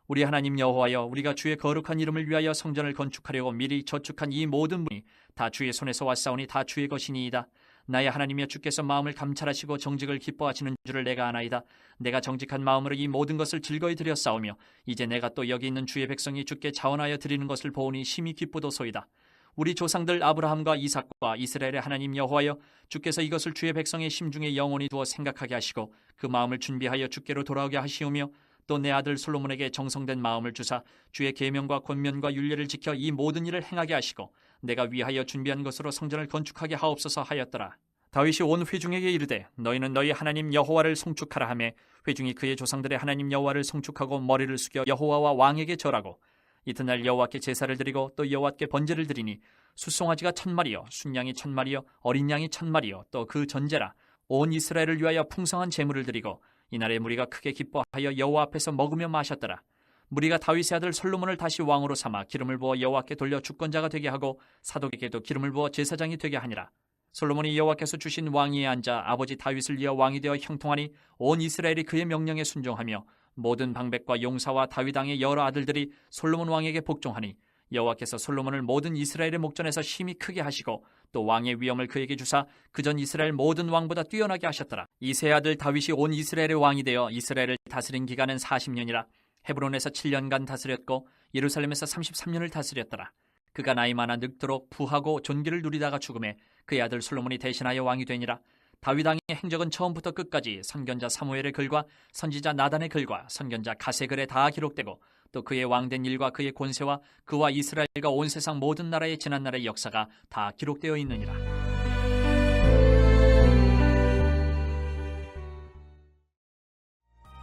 B: 우리 하나님 여호와여 우리가 주의 거룩한 이름을 위하여 성전을 건축하려고 미리 저축한 이 모든 분이 다 주의 손에서 왔사오니 다 주의 것이니이다. 나의 하나님이여 주께서 마음을 감찰하시고 정직을 기뻐하시는 줄을 내가 아나이다. 내가 정직한 마음으로 이 모든 것을 즐거이 드렸사오며 이제 내가 또 여기 있는 주의 백성이 주께 자원하여 드리는 것을 보오니 심히 기쁘도소이다. 우리 조상들 아브라함과 이삭과 이스라엘의 하나님 여호와여 주께서 이것을 주의 백성의 심중에 영원히 두어 생각하게 하시고 그 마음을 준비하여 주께로 돌아오게 하시오며 또 내 아들 솔로몬에게 정성된 마음을 주사 주의 계명과 권면과 율례를 지켜 이 모든 일을 행하게 하시고 내가 위하여 준비한 것으로 성전을 건축하게 하옵소서 하였더라. 다윗이 온 회중에게 이르되 너희는 너희 하나님 여호와를 송축하라 하매 회중이 그의 조상들의 하나님 여호와를 송축하고 머리를 숙여 여호와와 왕에게 절하고 이튿날 여호와께 제사를 드리고 또 여호와께 번제를 드리니 숫송아지가 1,000마리요 순양이 1,000마리요 어린 양이 1,000마리요 또 그 전제라 온 이스라엘을 위하여 풍성한 제물을 드리고 이날에 무리가 크게 기뻐하여 여호와 앞에서 먹으며 마셨더라. 무리가 다윗의 아들 솔로몬을 다시 왕으로 삼아 기름을 부어 여호와께 돌려 주권자가 되게 하고 사독에게도 기름을 부어 제사장이 되게 하니라. 솔로몬이 여호와께서 주신 왕위에 앉아 아버지 다윗을 이어 왕이 되어 형통하니 온 이스라엘이 그의 명령에 순종하며 모든 방백과 용사와 다윗 왕의 여러 아들들이 솔로몬 왕에게 복종하니 여호와께서 솔로몬을 모든 이스라엘의 목전에서 심히 크게 하시고 또 왕의 위엄을 그에게 주사 그전 이스라엘 모든 왕보다 뛰어나게 하셨더라. 이 세 아들 다윗이 온 이스라엘의 왕이 되어 이스라엘을 다스린 기간은 40년이라. 헤브론에서 7년간 다스렸고 예루살렘에서 33년을 다스렸더라. 그가 나이 많아 늙도록 부하고 존귀를 누리다가 죽음에 그의 아들 솔로몬이 대신하여 왕이 되니라. 다윗 왕의 행적은 처음부터 끝까지 선견자 사무엘의 글과 선지자 나단의 글과 선견자 갓의 글에 다 기록되고 또 그의 왕된 일과 그의 권세와 그와 이스라엘과 온 세상 모든 나라의 지난 날의 역사가 다 기록되어 있느니라.